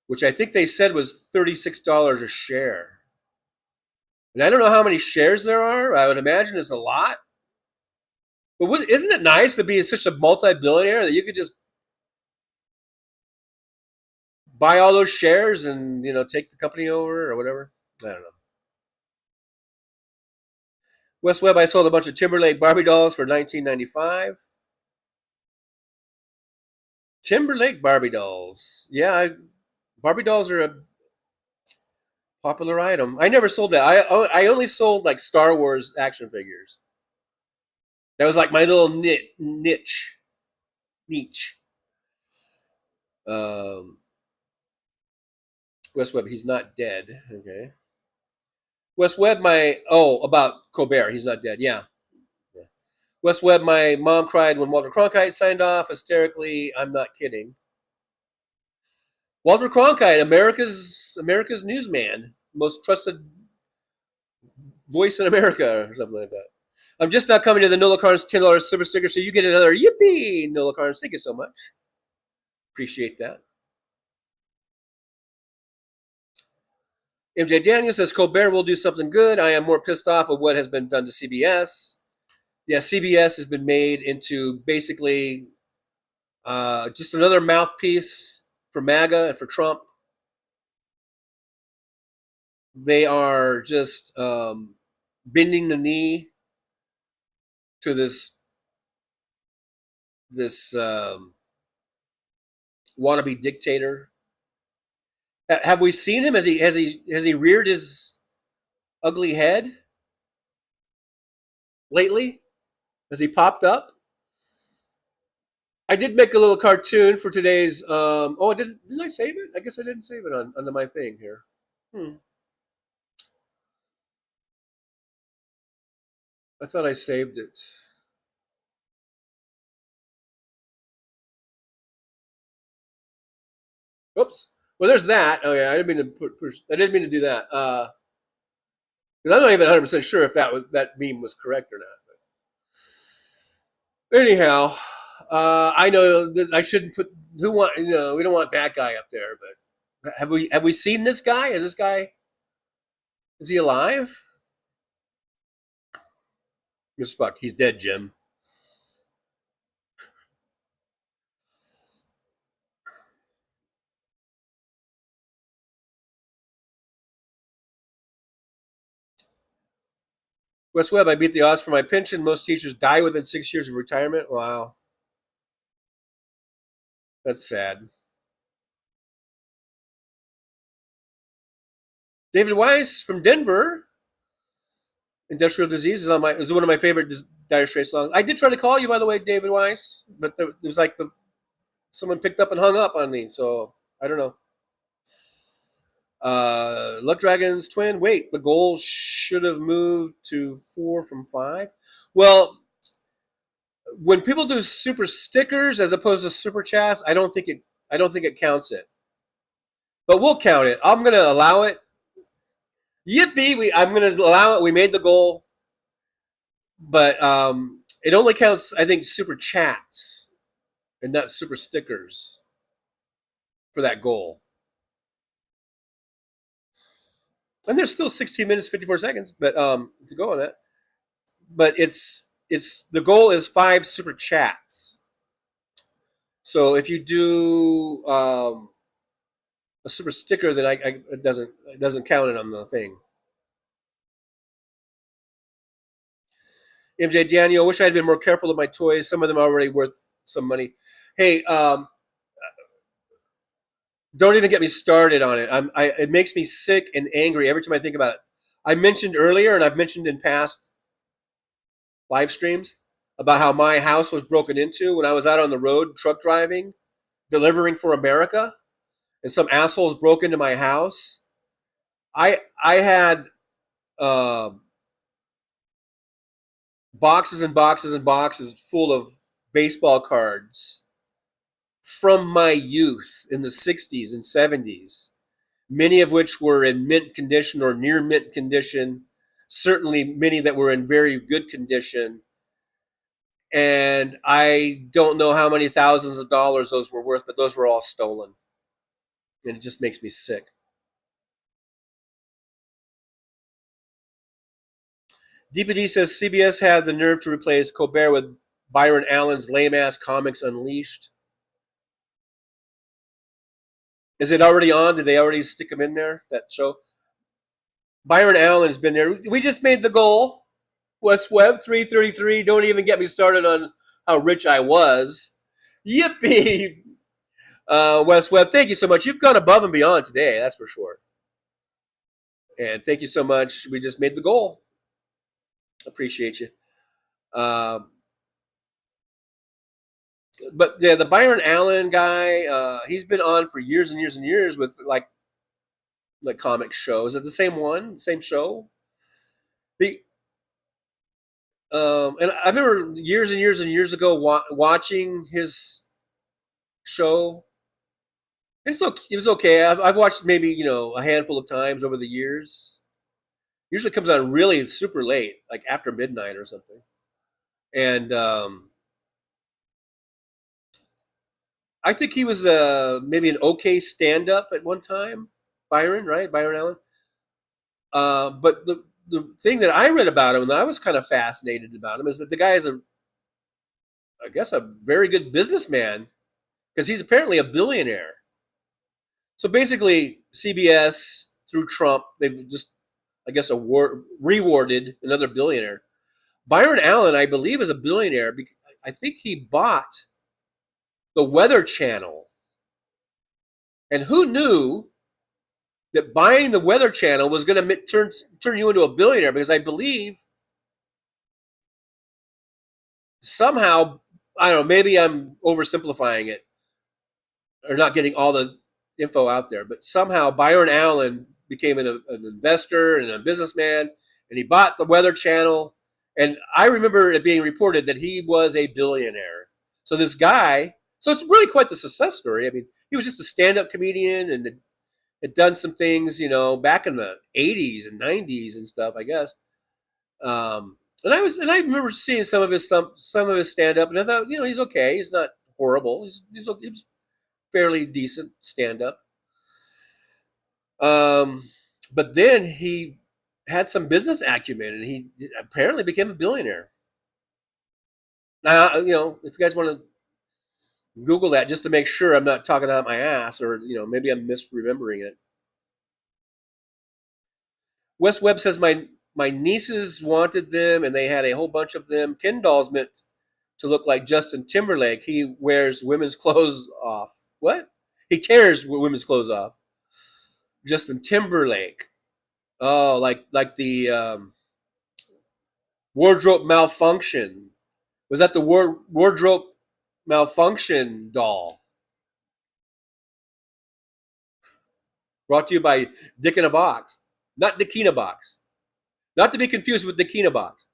which I think they said was $36 a share. And I don't know how many shares there are. I would imagine it's a lot. But isn't it nice to be such a multi-billionaire that you could just buy all those shares and take the company over or whatever? I don't know. West Webb, I sold a bunch of Timberlake Barbie dolls for $19.95. Timberlake Barbie dolls. Yeah, Barbie dolls are a popular item. I never sold that. I only sold like Star Wars action figures. That was like my little niche. Um, West Webb, he's not dead. Okay. West Webb, about Colbert, he's not dead. Yeah. West Webb, my mom cried when Walter Cronkite signed off hysterically. I'm not kidding. Walter Cronkite, America's newsman, most trusted voice in America, or something like that. I'm just not coming to the Nola Carnes $10 super sticker, so you get another yippee, Nola Carnes. Thank you so much. Appreciate that. MJ Daniel says Colbert will do something good. I am more pissed off of what has been done to CBS. Yeah, CBS has been made into basically just another mouthpiece for MAGA and for Trump. They are just bending the knee to this wannabe dictator. Have we seen him? Has he reared his ugly head lately? Has he popped up? I did make a little cartoon for today's. Didn't I save it? I guess I didn't save it under my thing here. I thought I saved it. Oops. Well, there's that. Oh yeah, I didn't mean to I didn't mean to do that. Because I'm not even 100% sure if that meme was correct or not. But anyhow, I know that I shouldn't put we don't want that guy up there. But have we seen this guy? Is he alive? Mr. Spock, he's dead, Jim. West Webb, I beat the odds for my pension. Most teachers die within 6 years of retirement. Wow. That's sad. David Weiss from Denver. Industrial Disease is one of my favorite Dire Straits songs. I did try to call you, by the way, David Weiss, but it was like someone picked up and hung up on me, so I don't know. Luck Dragon's twin. Wait, the goal should have moved to 4 from 5. Well, when people do super stickers as opposed to super chats, I don't think it counts it. But we'll count it. I'm gonna allow it. Yippee! I'm gonna allow it. We made the goal, but it only counts, I think, super chats and not super stickers for that goal. And there's still 16 minutes 54 seconds, but to go on that. But it's the goal is 5 super chats. So if you do a super sticker, then it doesn't count it on the thing. MJ Daniel, I wish I had been more careful with my toys. Some of them are already worth some money. Hey, don't even get me started on it. It makes me sick and angry every time I think about it. I mentioned earlier, and I've mentioned in past live streams, about how my house was broken into when I was out on the road truck driving, delivering for America, and some assholes broke into my house. I had boxes and boxes and boxes full of baseball cards from my youth in the 60s and 70s, many of which were in mint condition or near mint condition, certainly many that were in very good condition. And I don't know how many thousands of dollars those were worth, but those were all stolen. and it just makes me sick. DPD says CBS had the nerve to replace Colbert with Byron Allen's lame-ass Comics Unleashed. Is it already on? Did they already stick him in there, that show? Byron Allen's been there. We just made the goal. West Web 333. Don't even get me started on how rich I was. Yippee! West Web, thank you so much. You've gone above and beyond today, that's for sure. And thank you so much. We just made the goal. Appreciate you. But yeah, the Byron Allen guy, he's been on for years and years and years with like comic shows. Is it the same one, same show? The and I remember years and years and years ago watching his show. It was okay. I've watched maybe a handful of times over the years. Usually comes on really super late, like after midnight or something. And I think he was maybe an okay stand-up at one time. Byron, right? Byron Allen. But the thing that I read about him, and I was kind of fascinated about him, is that the guy is I guess, a very good businessman because he's apparently a billionaire. So basically, CBS through Trump, they've just, I guess, rewarded another billionaire. Byron Allen, I believe, is a billionaire. I think he bought the Weather Channel. And who knew that buying the Weather Channel was going to turn you into a billionaire? Because I believe somehow, I don't know, maybe I'm oversimplifying it or not getting all the info out there, but somehow Byron Allen became an investor and a businessman, and he bought the Weather Channel. And I remember it being reported that he was a billionaire. So this guy, so it's really quite the success story. I mean, he was just a stand-up comedian and had done some things, back in the 80s and 90s and stuff, I guess. And I remember seeing some of his stand-up, and I thought, he's okay. He's not horrible. He's fairly decent stand-up. But then he had some business acumen, and he apparently became a billionaire. Now, if you guys want to Google that just to make sure I'm not talking out my ass, or maybe I'm misremembering it. West Webb says my nieces wanted them, and they had a whole bunch of them. Ken dolls meant to look like Justin Timberlake. He wears women's clothes off. What? He tears women's clothes off. Justin Timberlake. Oh, like the wardrobe malfunction. Was that the wardrobe malfunction doll? Brought to you by Dick in a Box. Not Dickina Box. Not to be confused with Dickina Box.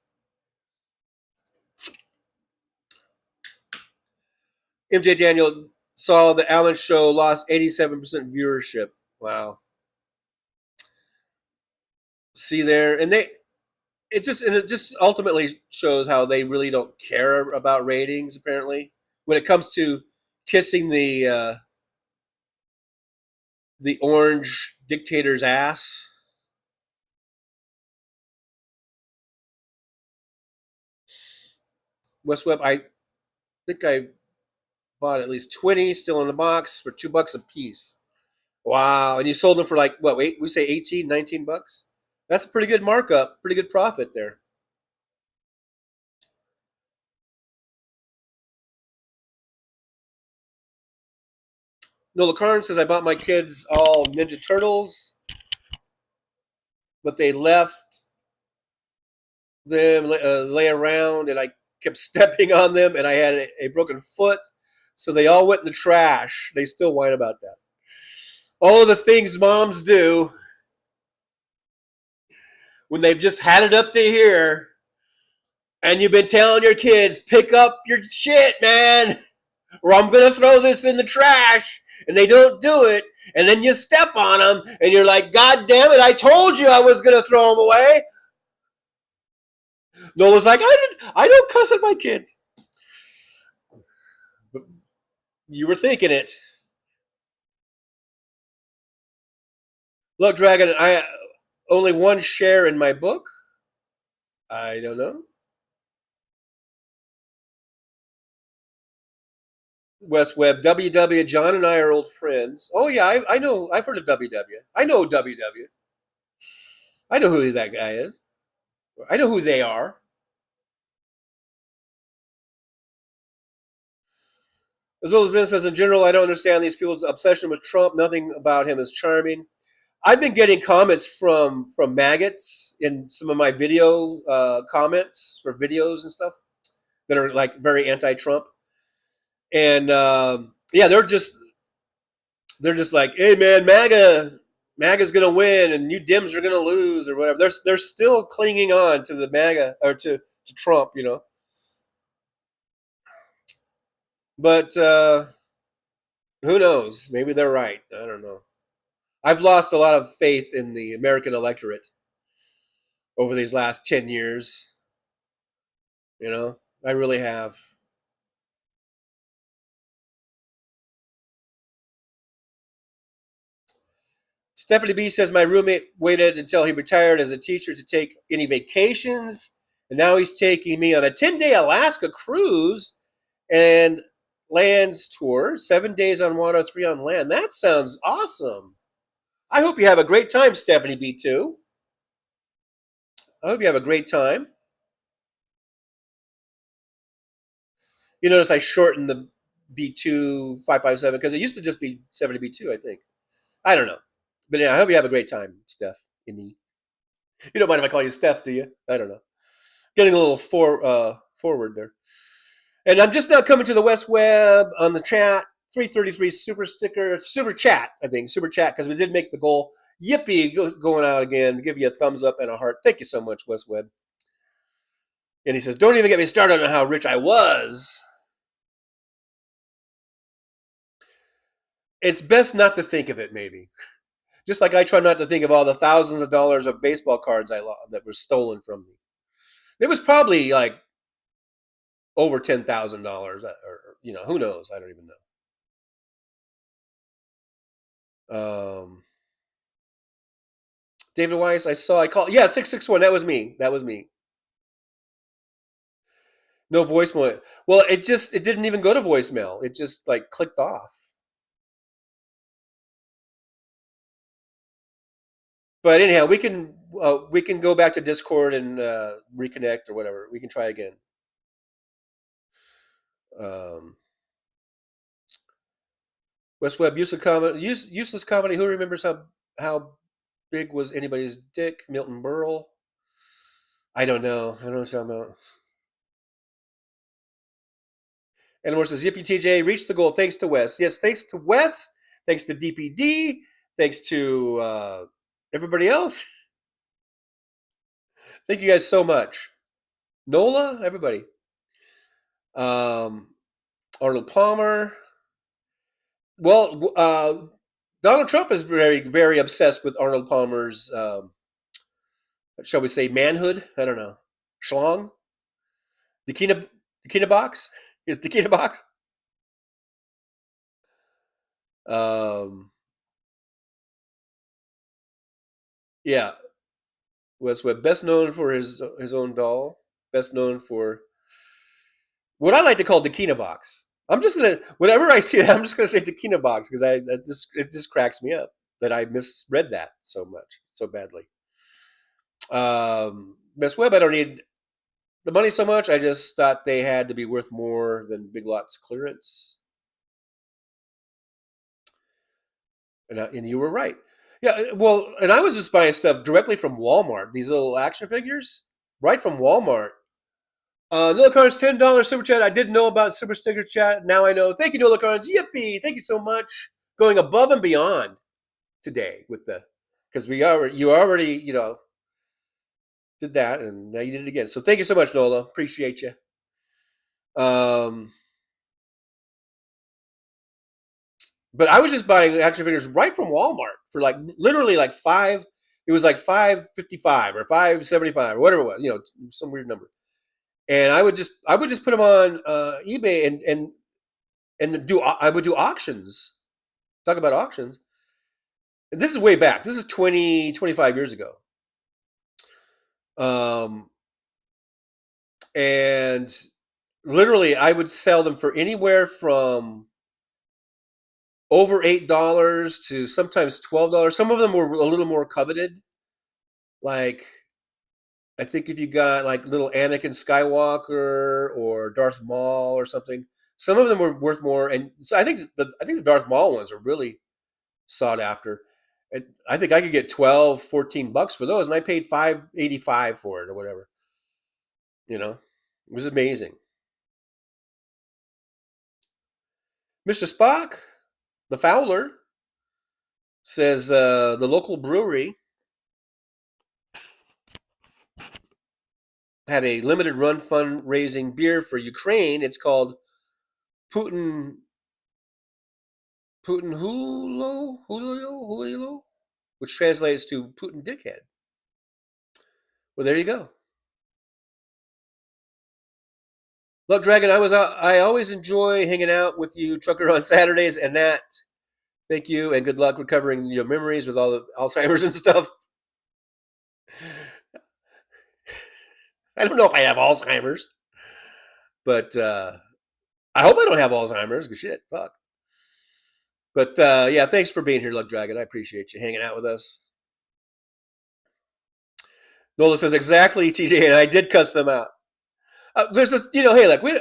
MJ Daniel saw the Allen show lost 87% viewership. Wow. See there, and it just ultimately shows how they really don't care about ratings. Apparently, when it comes to kissing the orange dictator's ass. West Webb, I think I bought at least 20 still in the box for $2 a piece. Wow. And you sold them for like, what, wait, we say 18, 19 bucks? That's a pretty good markup, pretty good profit there. Nola Karn says, I bought my kids all Ninja Turtles, but they left them lay around, and I kept stepping on them, and I had a broken foot, so they all went in the trash. They still whine about that. All the things moms do when they've just had it up to here, and you've been telling your kids, pick up your shit, man, or I'm going to throw this in the trash, and they don't do it, and then you step on them, and you're like, God damn it, I told you I was going to throw them away. Nola's like, I don't cuss at my kids. But you were thinking it. Look, Dragon, I only one share in my book. I don't know. West Webb, WW. John and I are old friends. Oh yeah, I know. I've heard of WW. I know WW. I know who that guy is. I know who they are. As old as this, as in general, I don't understand these people's obsession with Trump. Nothing about him is charming. I've been getting comments from maggots in some of my video comments for videos and stuff that are like very anti-Trump, and yeah, they're just like, hey man, MAGA's gonna win, and you Dems are gonna lose or whatever. They're still clinging on to the MAGA or to Trump, you know. But who knows? Maybe they're right. I don't know. I've lost a lot of faith in the American electorate over these last 10 years. You know, I really have. Stephanie B says my roommate waited until he retired as a teacher to take any vacations, and now he's taking me on a 10-day Alaska cruise and lands tour, 7 days on water, 3 on land. That sounds awesome. I hope you have a great time, Stephanie B. Too. I hope you have a great time. You notice I shortened the B2 557 because it used to just be 70 B2, I think. I don't know. But yeah, I hope you have a great time, Steph. You don't mind if I call you Steph, do you? I don't know. Getting a little forward there. And I'm just now coming to the West Web on the chat. 333 super chat, I think. Super chat, because we did make the goal. Yippee, going out again. Give you a thumbs up and a heart. Thank you so much, West Web. And he says, don't even get me started on how rich I was. It's best not to think of it, maybe. Just like I try not to think of all the thousands of dollars of baseball cards I lost that were stolen from me. It was probably like over $10,000, or who knows? I don't even know. David Weiss, I called. Yeah, 661. That was me. That was me. No voicemail. Well, it didn't even go to voicemail. It just like clicked off. But anyhow, we can go back to Discord and reconnect or whatever. We can try again. Um, West Web, useless comedy. Who remembers how big was anybody's dick? Milton Berle. I don't know. I don't know what you're talking about. And Moore says, Yippee TJ, reached the goal thanks to Wes. Yes, thanks to Wes, thanks to DPD, thanks to everybody else. Thank you guys so much. Nola, everybody. Arnold Palmer. Well, Donald Trump is very, very obsessed with Arnold Palmer's, shall we say, manhood? I don't know. Schlong? Dakina box? Is Dakina box? Yeah. Was best known for his own doll. Best known for what I like to call Dakina box. I'm just gonna whenever I see it, I'm just gonna say Dakina box because it just cracks me up that I misread that so badly. Best Web, I don't need the money so much. I just thought they had to be worth more than Big Lots clearance. And you were right. Yeah, well, and I was just buying stuff directly from Walmart. These little action figures, right from Walmart. Nola Carnes, $10 super chat. I didn't know about super sticker chat. Now I know. Thank you, Nola Carnes. Yippee! Thank you so much. Going above and beyond today with because you already did that, and now you did it again. So thank you so much, Nola. Appreciate you. But I was just buying action figures right from Walmart for like literally like five. It was like $5.55 or $5.75 or whatever it was. Some weird number. And I would just put them on eBay and I would do auctions. Talk about auctions. This is way back. This is 20, 25 years ago. Um, and literally, I would sell them for anywhere from over $8 to sometimes $12. Some of them were a little more coveted. Like, I think if you got like little Anakin Skywalker or Darth Maul or something, some of them were worth more. And so I think the Darth Maul ones are really sought after. And I think I could get 12, $14 for those, and I paid $5.85 for it or whatever. It was amazing. Mr. Spock, the Fowler, says the local brewery had a limited run fundraising beer for Ukraine. It's called Putin Hulo, which translates to Putin Dickhead. Well, there you go. Look, Dragon, I always enjoy hanging out with you, Trucker, on Saturdays, and that. Thank you, and good luck recovering your memories with all the Alzheimer's and stuff. I don't know if I have Alzheimer's, but I hope I don't have Alzheimer's. Cause shit, fuck. But yeah, thanks for being here, Luck Dragon. I appreciate you hanging out with us. Nola says exactly, TJ, and I did cuss them out. There's this, hey, like we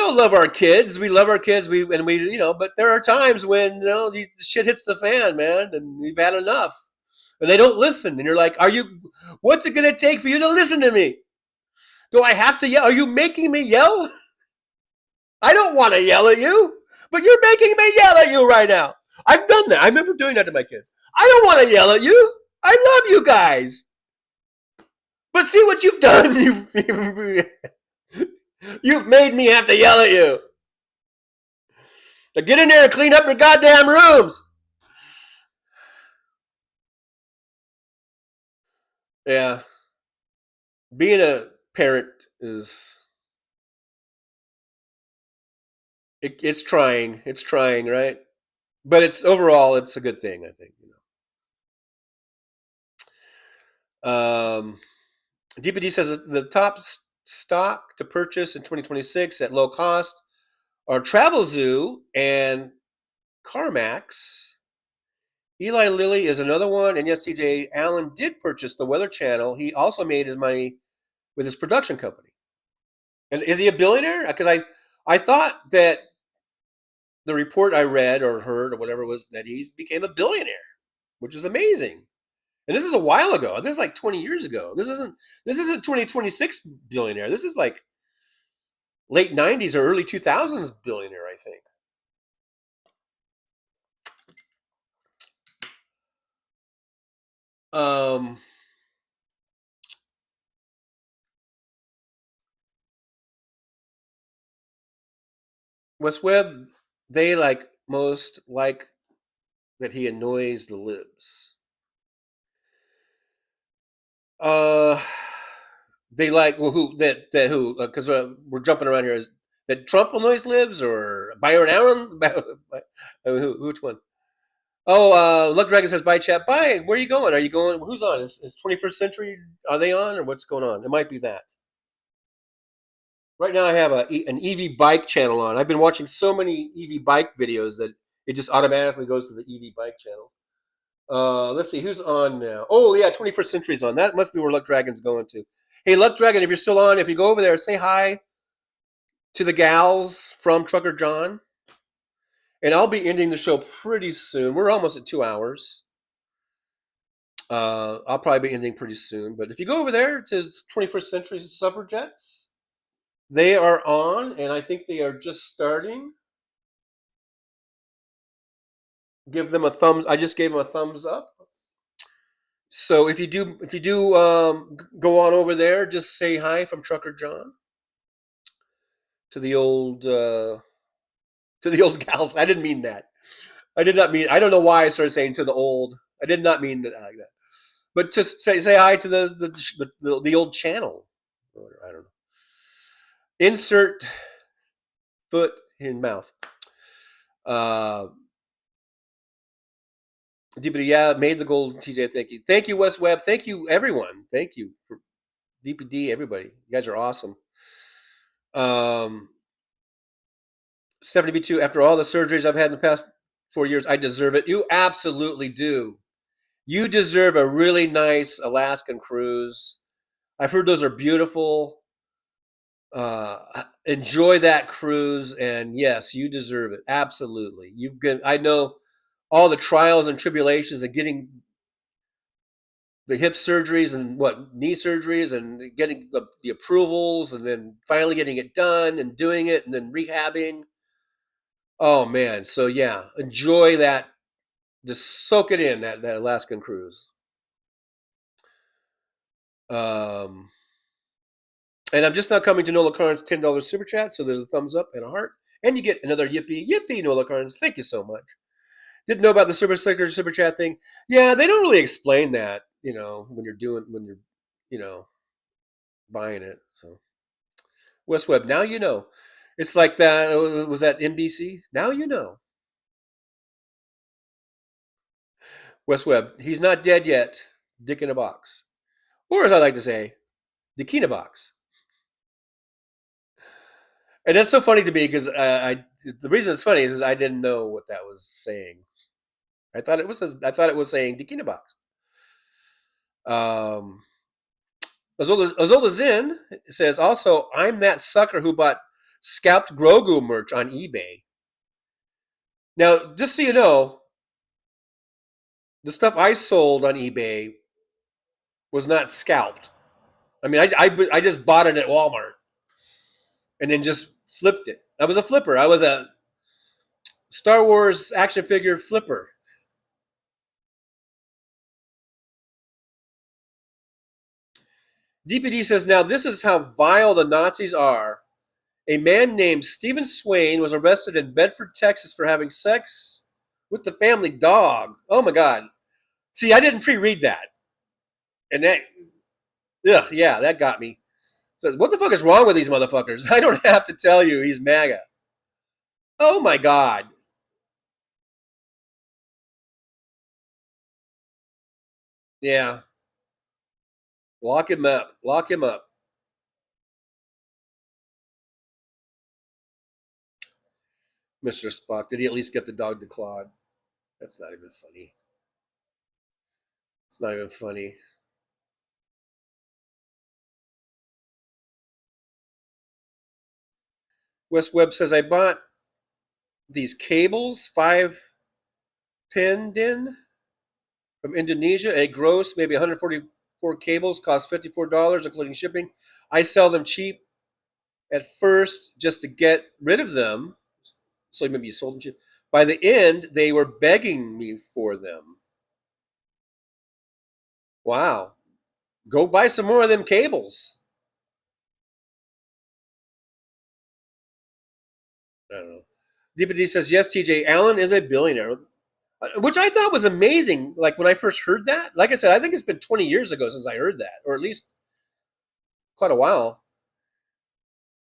all love our kids. We love our kids. But there are times when the shit hits the fan, man, and we've had enough, and they don't listen. And you're like, what's it gonna take for you to listen to me? Do I have to yell? Are you making me yell? I don't want to yell at you, but you're making me yell at you right now. I've done that. I remember doing that to my kids. I don't want to yell at you. I love you guys. But see what you've done. You've made me have to yell at you. Now get in there and clean up your goddamn rooms. Yeah. Being a parent it's trying. It's trying, right? But overall it's a good thing, I think. DPD says that the top stock to purchase in 2026 at low cost are Travel Zoo and CarMax. Eli Lilly is another one, and yes, TJ Allen did purchase the Weather Channel. He also made his money with his production company. And is he a billionaire? Because I thought that the report I read or heard or whatever was that he became a billionaire, which is amazing. And this is a while ago. This is like 20 years ago. This isn't 2026 billionaire. This is like late 90s or early 2000s billionaire, I think. West Webb, they most like that he annoys the libs. They like who because we're jumping around here. Is that Trump annoys libs or Byron Allen? Which one? Oh, Luck Dragon says bye, chat. Bye. Where are you going? Are you going? Who's on? Is 21st Century? Are they on or what's going on? It might be that. Right now, I have an EV bike channel on. I've been watching so many EV bike videos that it just automatically goes to the EV bike channel. Let's see who's on now. Oh yeah, 21st Century's on. That must be where Luck Dragon's going to. Hey, Luck Dragon, if you're still on, if you go over there, say hi to the gals from Trucker John. And I'll be ending the show pretty soon. We're almost at 2 hours. I'll probably be ending pretty soon. But if you go over there to 21st Century Suffragettes, they are on, and I think they are just starting. Give them a thumbs. I just gave them a thumbs up. So if you do go on over there, just say hi from Trucker John to the old gals. I didn't mean that. I did not mean. I don't know why I started saying to the old. I did not mean that like that. But just say hi to the old channel. I don't know. Insert foot in mouth. DPD, yeah, made the gold. TJ, thank you, Wes Webb, thank you, everyone, thank you for DPD, everybody. You guys are awesome. 70B2. After all the surgeries I've had in the past 4 years, I deserve it. You absolutely do. You deserve a really nice Alaskan cruise. I've heard those are beautiful. Enjoy that cruise, and yes, you deserve it. Absolutely. You've got. I know all the trials and tribulations of getting the hip surgeries and what knee surgeries and getting the approvals and then finally getting it done and doing it and then rehabbing. Oh man, so yeah, enjoy that. Just soak it in that Alaskan cruise. Um, and I'm just now coming to Nola Carnes' $10 super chat, so there's a thumbs up and a heart, and you get another yippee Nola Carnes. Thank you so much. Didn't know about the super sticker super chat thing. Yeah, they don't really explain that, when you're, you know, buying it. So West Web, now you know. It's like that. Was that NBC? Now you know. West Webb, he's not dead yet. Dick in a box. Or as I like to say, Dick in a box. And that's so funny to me because the reason it's funny is I didn't know what that was saying. I thought it was saying Dick in a box. Azola Zin says also, I'm that sucker who bought scalped Grogu merch on eBay. Now, just so you know, the stuff I sold on eBay was not scalped. I mean, I just bought it at Walmart and then just flipped it. I was a flipper. I was a Star Wars action figure flipper. DPD says, now this is how vile the Nazis are. A man named Stephen Swain was arrested in Bedford, Texas for having sex with the family dog. Oh my God. See, I didn't pre-read that. And yeah, that got me. So, what the fuck is wrong with these motherfuckers? I don't have to tell you he's MAGA. Oh my God. Yeah. Lock him up. Lock him up. Mr. Spock. Did he at least get the dog to Claude? That's not even funny. It's not even funny. West Webb says, I bought these cables, 5 pin in from Indonesia. A gross, maybe 144 cables, cost $54, including shipping. I sell them cheap at first just to get rid of them. So maybe you sold them cheap. By the end, they were begging me for them. Wow. Go buy some more of them cables. I don't know. DPD says, yes, TJ, Allen is a billionaire, which I thought was amazing. Like when I first heard that, like I said, I think it's been 20 years ago since I heard that, or at least quite a while.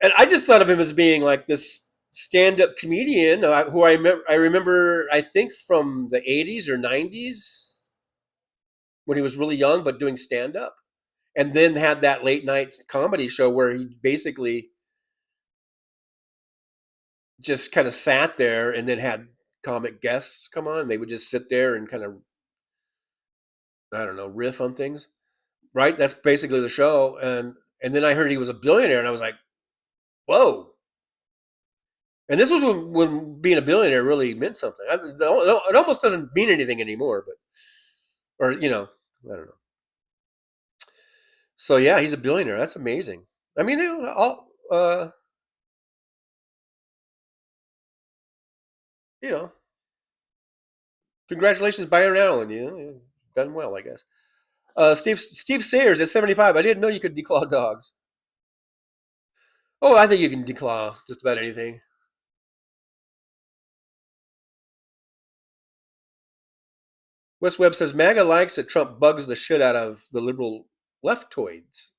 And I just thought of him as being like this stand-up comedian who I remember, I think from the 80s or 90s when he was really young, but doing stand-up. And then had that late night comedy show where he basically just kind of sat there and then had comic guests come on. And they would just sit there and kind of, I don't know, riff on things. Right? That's basically the show. And then I heard he was a billionaire, and I was like, whoa. And this was when being a billionaire really meant something. It almost doesn't mean anything anymore, but or I don't know. So yeah, he's a billionaire. That's amazing. I mean, you know, congratulations, Byron Allen. You've done well, I guess. Steve Sayers at 75. I didn't know you could declaw dogs. Oh, I think you can declaw just about anything. Wes Webb says MAGA likes that Trump bugs the shit out of the liberal leftoids.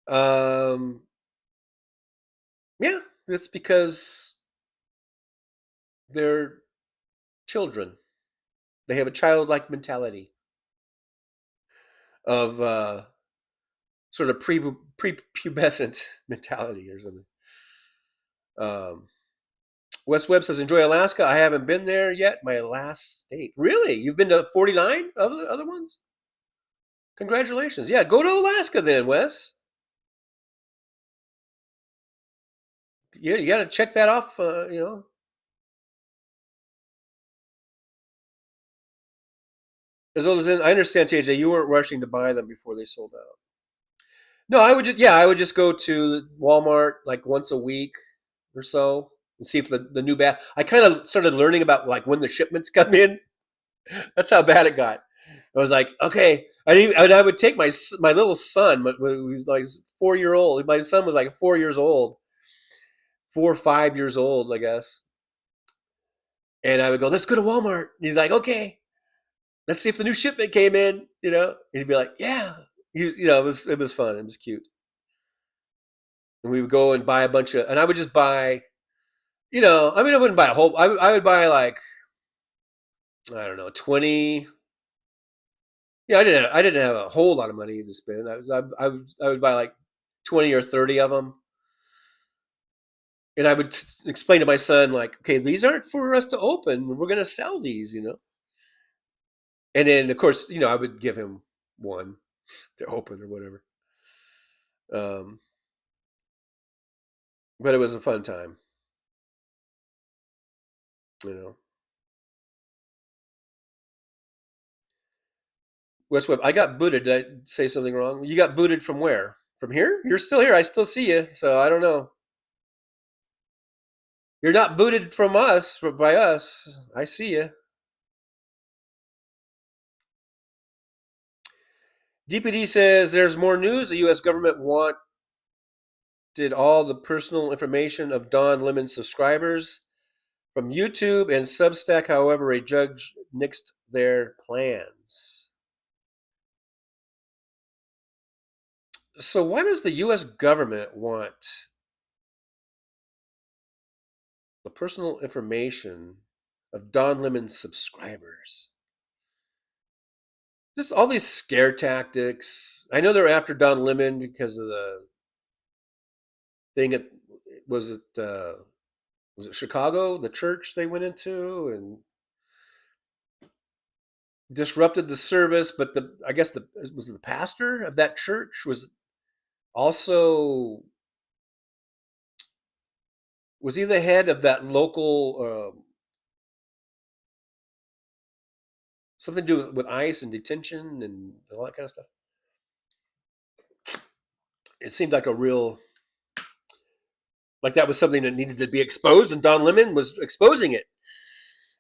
Um, yeah, that's because they're children. They have a childlike mentality of sort of prepubescent mentality or something. Um, Wes Webb says, "Enjoy Alaska. I haven't been there yet. My last state. Really? You've been to 49 other ones? Congratulations. Yeah, go to Alaska then, Wes. Yeah, you got to check that off. As old as in, I understand, TJ, you weren't rushing to buy them before they sold out. No, I would just go to Walmart like once a week or so and see if the new bat. I kind of started learning about like when the shipments come in. That's how bad it got. I was like, okay, I would take my little son, who's like 4 year old. My son was like 4 years old, 4 or 5 years old, I guess. And I would go, let's go to Walmart. And he's like, okay, let's see if the new shipment came in. And he'd be like, yeah. It was fun. It was cute. And we would go and buy a bunch of, and I would just buy, I wouldn't buy a whole. I would buy like, I don't know, 20. Yeah, I didn't have a whole lot of money to spend. I would buy like 20 or 30 of them, and I would explain to my son like, okay, these aren't for us to open. We're gonna sell these. And then of course, I would give him one to open or whatever. Um, but it was a fun time, you know. What's what? I got booted. Did I say something wrong? You got booted from where? From here? You're still here. I still see you. So I don't know. You're not booted from us, by us. I see you. DPD says there's more news. The U.S. government wanted all the personal information of Don Lemon subscribers from YouTube and Substack. However, a judge nixed their plans. So why does the U.S. government want the personal information of Don Lemon's subscribers? Just all these scare tactics. I know they're after Don Lemon because of the thing at was it Chicago, the church they went into and disrupted the service, but I guess was the pastor of that church also was he the head of that local something to do with ICE and detention and all that kind of stuff. It seemed like that was something that needed to be exposed, and Don Lemon was exposing it.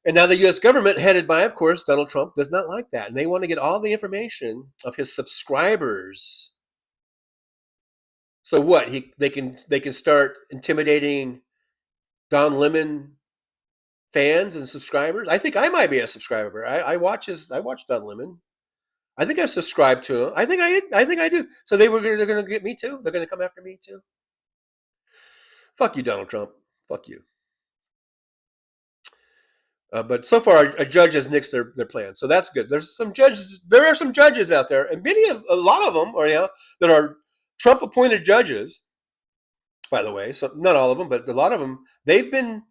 And now the U.S. government, headed by, of course, Donald Trump, does not like that, and they want to get all the information of his subscribers. So what? They can start intimidating Don Lemon fans and subscribers. I think I might be a subscriber. I watch Don Lemon. I think I've subscribed to him. I think I do. So they're going to get me too. They're going to come after me too. Fuck you, Donald Trump. Fuck you. But so far, a judge has nixed their plan, so that's good. There's some judges. There are some judges out there, and a lot of them are that are Trump-appointed judges. By the way, so not all of them, but a lot of them. They've been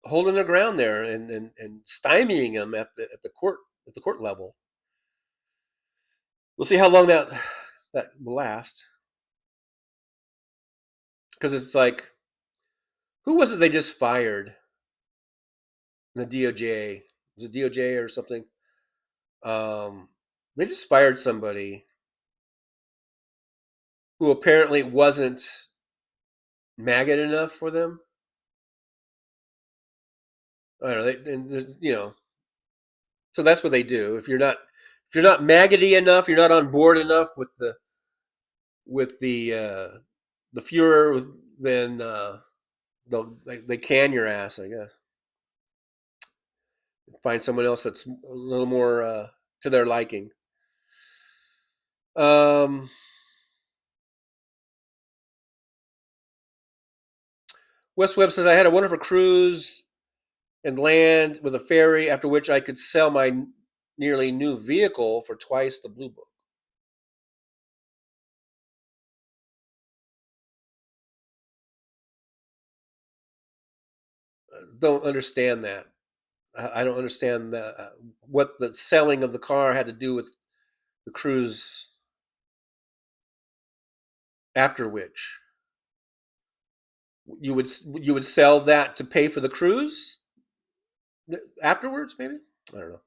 holding their ground there and stymieing them at the court level. We'll see how long that will last. Because it's like, who was it they just fired? The DOJ. Was it DOJ or something? They just fired somebody who apparently wasn't maggot enough for them. I don't know. So that's what they do. If you're not maggoty enough, you're not on board enough with the Fuhrer, then they can your ass, I guess. Find someone else that's a little more to their liking. West Webb says I had a wonderful cruise and land with a ferry, after which I could sell my nearly new vehicle for twice the blue book. Don't understand that. I don't understand what the selling of the car had to do with the cruise. After which you would sell that to pay for the cruise afterwards, maybe. I don't know.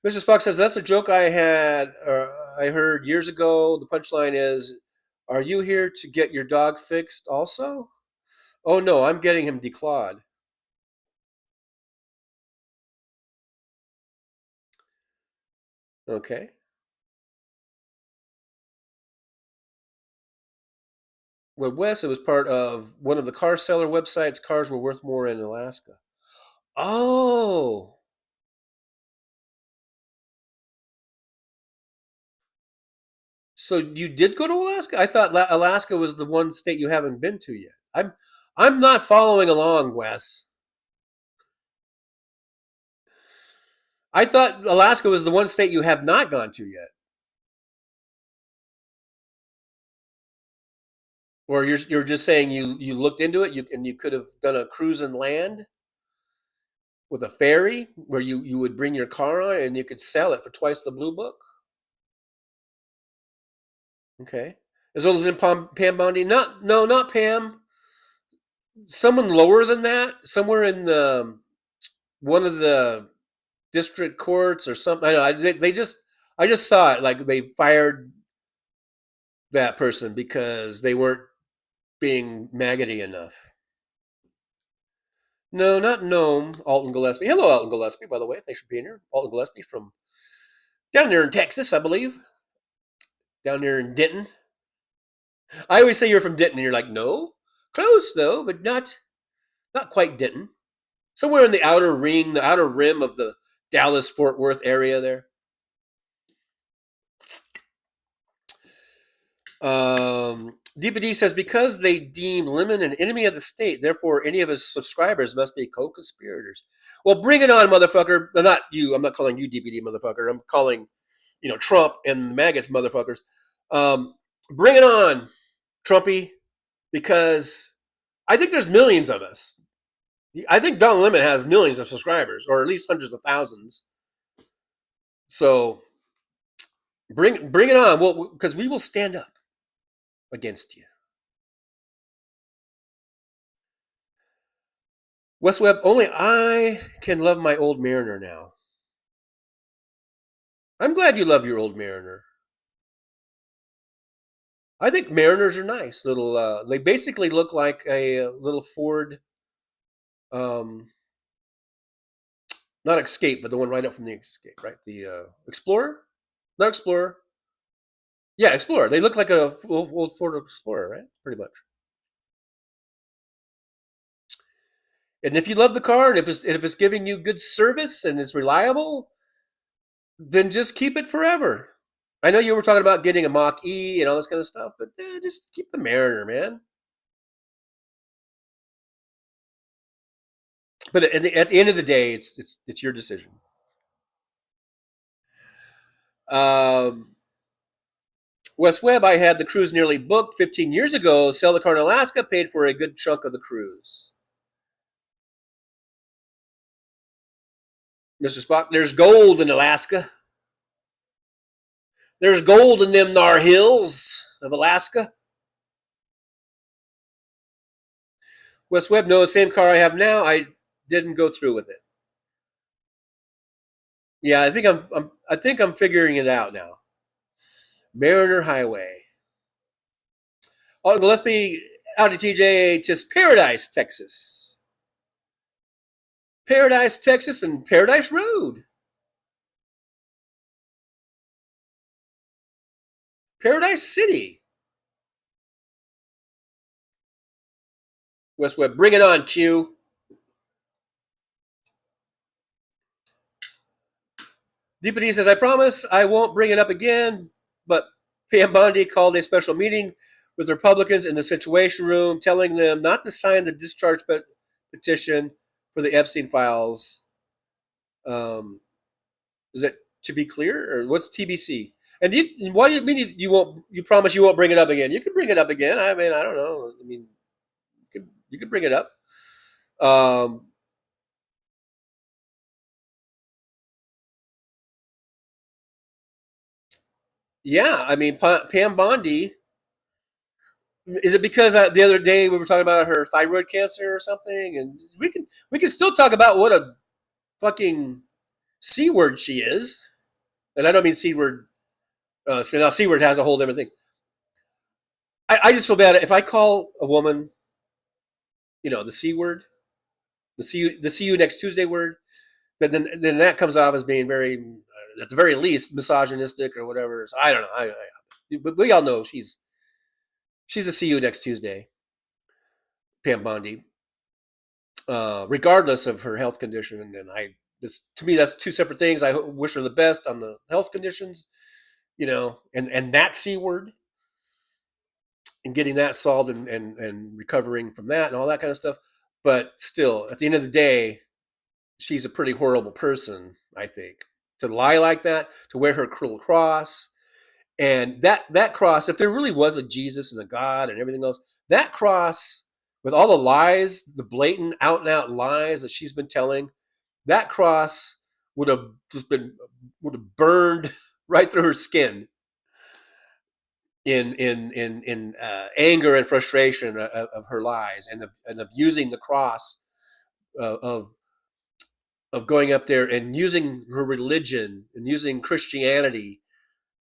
Mr. Spock says that's a joke I heard years ago. The punchline is, "Are you here to get your dog fixed also?" Oh no, I'm getting him declawed. Okay. Well, Wes, it was part of one of the car seller websites. Cars were worth more in Alaska. Oh, so you did go to Alaska? I thought Alaska was the one state you haven't been to yet. I'm not following along, Wes. I thought Alaska was the one state you have not gone to yet. Or you're just saying you looked into it, and you could have done a cruise and land with a ferry where you would bring your car on and you could sell it for twice the blue book. Okay. As well as in Pam Bondi? Not Pam. Someone lower than that, somewhere in the one of the district courts or something. I know. I just saw it. Like they fired that person because they weren't being maggoty enough. No, not Nome. Alton Gillespie. Hello, Alton Gillespie. By the way, thanks for being here. Alton Gillespie from down there in Texas, I believe. Down there in Denton. I always say you're from Denton, and you're like, no, close though, but not quite Denton. Somewhere in the outer ring, the outer rim of the Dallas Fort Worth area there. DPD says because they deem Lemon an enemy of the state, therefore any of his subscribers must be co-conspirators. Well, bring it on, motherfucker. Not you. I'm not calling you DPD, motherfucker. I'm calling, Trump and the maggots, motherfuckers. Bring it on, Trumpy, because I think there's millions of us. I think Don Lemon has millions of subscribers, or at least hundreds of thousands. So bring it on. Well, because we will stand up against you. West Webb, only I can love my old Mariner now. I'm glad you love your old Mariner. I think Mariners are nice. They basically look like a little Ford, um, not Escape, but the one right up from the Escape, right? The Explorer, not Explorer. Yeah, Explorer. They look like a old Ford Explorer, right? Pretty much. And if you love the car, and if it's giving you good service and it's reliable, then just keep it forever. I know you were talking about getting a Mach E and all this kind of stuff, but just keep the Mariner, man. But at the end of the day, it's your decision. Um, West Webb, I had the cruise nearly booked 15 years ago. Sell the car in Alaska, paid for a good chunk of the cruise. Mr. Spock, there's gold in Alaska. There's gold in them thar hills of Alaska. West Webb, no, the same car I have now. I didn't go through with it. Yeah, I think I'm figuring it out now. Mariner Highway. Oh, let's be out of TJ. Tis Paradise, Texas. Paradise, Texas, and Paradise Road. Paradise City. West Webb, bring it on, Q. DPD says, I promise I won't bring it up again, but Pam Bondi called a special meeting with Republicans in the Situation Room, telling them not to sign the discharge petition for the Epstein files. Is it to be clear, or what's TBC? And why do you mean you won't? You promise you won't bring it up again? You can bring it up again. I mean, I don't know. I mean, you could bring it up. Yeah, I mean, Pam Bondi. Is it because the other day we were talking about her thyroid cancer or something? And we can still talk about what a fucking c word she is, and I don't mean c word. So now c word has a whole different thing. I just feel bad if I call a woman, the c word, the see you next Tuesday word. Then that comes off as being very, at the very least, misogynistic or whatever. So I don't know. But we all know she's a see you next Tuesday, Pam Bondi, regardless of her health condition. And to me, that's two separate things. I wish her the best on the health conditions, and that c word, and getting that solved and recovering from that and all that kind of stuff. But still, at the end of the day, she's a pretty horrible person, I think, to lie like that, to wear her cruel cross. And that cross, if there really was a Jesus and a God and everything else, that cross, with all the lies, the blatant out and out lies that she's been telling, that cross would have burned right through her skin in anger and frustration of her lies, and of using the cross, of going up there and using her religion and using Christianity,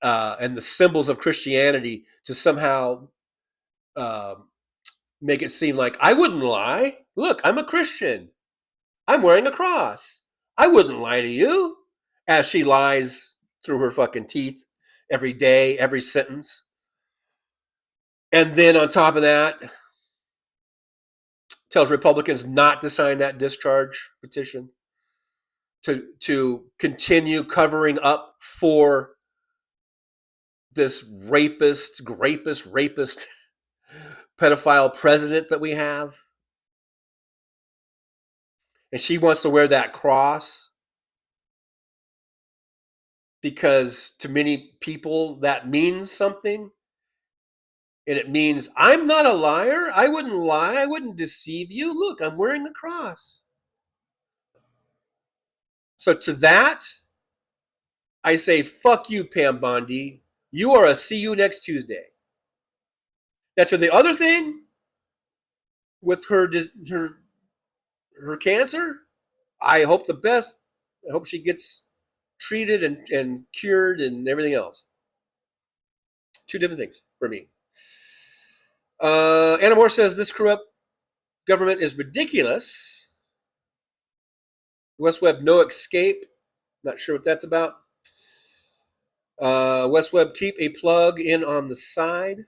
and the symbols of Christianity to somehow uh, make it seem like I wouldn't lie. Look, I'm a Christian. I'm wearing a cross. I wouldn't lie to you. As she lies through her fucking teeth every day, every sentence. And then on top of that, tells Republicans not to sign that discharge petition, to continue covering up for this rapist pedophile president that we have. And she wants to wear that cross because to many people that means something. And it means, I'm not a liar. I wouldn't lie. I wouldn't deceive you. Look, I'm wearing the cross. So to that, I say, fuck you, Pam Bondi. You are a see you next Tuesday. Now, to the other thing, with her cancer, I hope the best. I hope she gets treated and cured and everything else. Two different things for me. Anna Moore says this corrupt government is ridiculous. West Web, no escape. Not sure what that's about. West Web, keep a plug in on the side.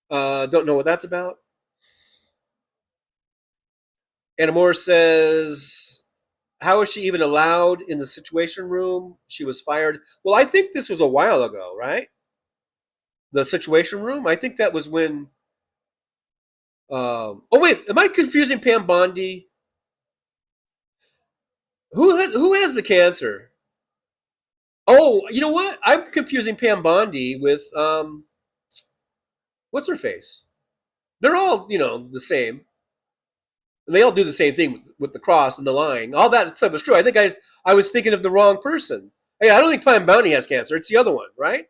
Don't know what that's about. Anna Moore says, how is she even allowed in the Situation Room? She was fired. Well, I think this was a while ago, right? The Situation Room? I think that was when... oh, wait. Am I confusing Pam Bondi? Who has the cancer? Oh, you know what? I'm confusing Pam Bondi with... what's her face? They're all, the same. And they all do the same thing with the cross and the lying. All that stuff is true. I think I was thinking of the wrong person. Hey, I don't think Pam Bondi has cancer. It's the other one, right?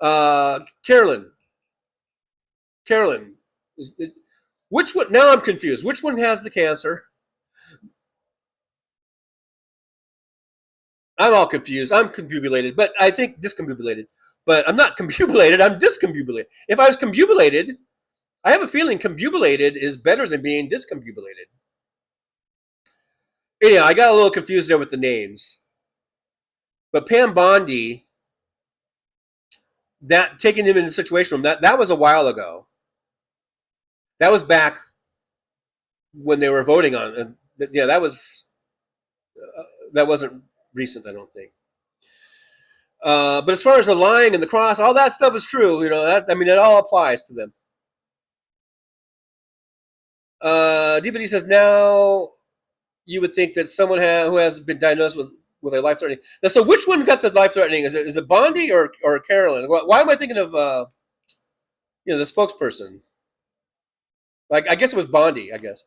Carolyn. Which one? Now I'm confused. Which one has the cancer? I'm all confused. I'm confubulated, but I think discombobulated. But I'm not confubulated. I'm discombobulated. If I was confubulated, I have a feeling confubulated is better than being discombobulated. Anyhow, I got a little confused there with the names. But Pam Bondi, that taking them in the Situation Room, that was a while ago. That was back when they were voting on it. Yeah, that wasn't recent, I don't think. But as far as the lying and the cross, all that stuff is true. It all applies to them. DPD says now you would think that someone who has been diagnosed with a life threatening. Now, so which one got the life threatening? Is it Bondi or Carolyn? Why am I thinking of the spokesperson? Like I guess it was Bondi. I guess.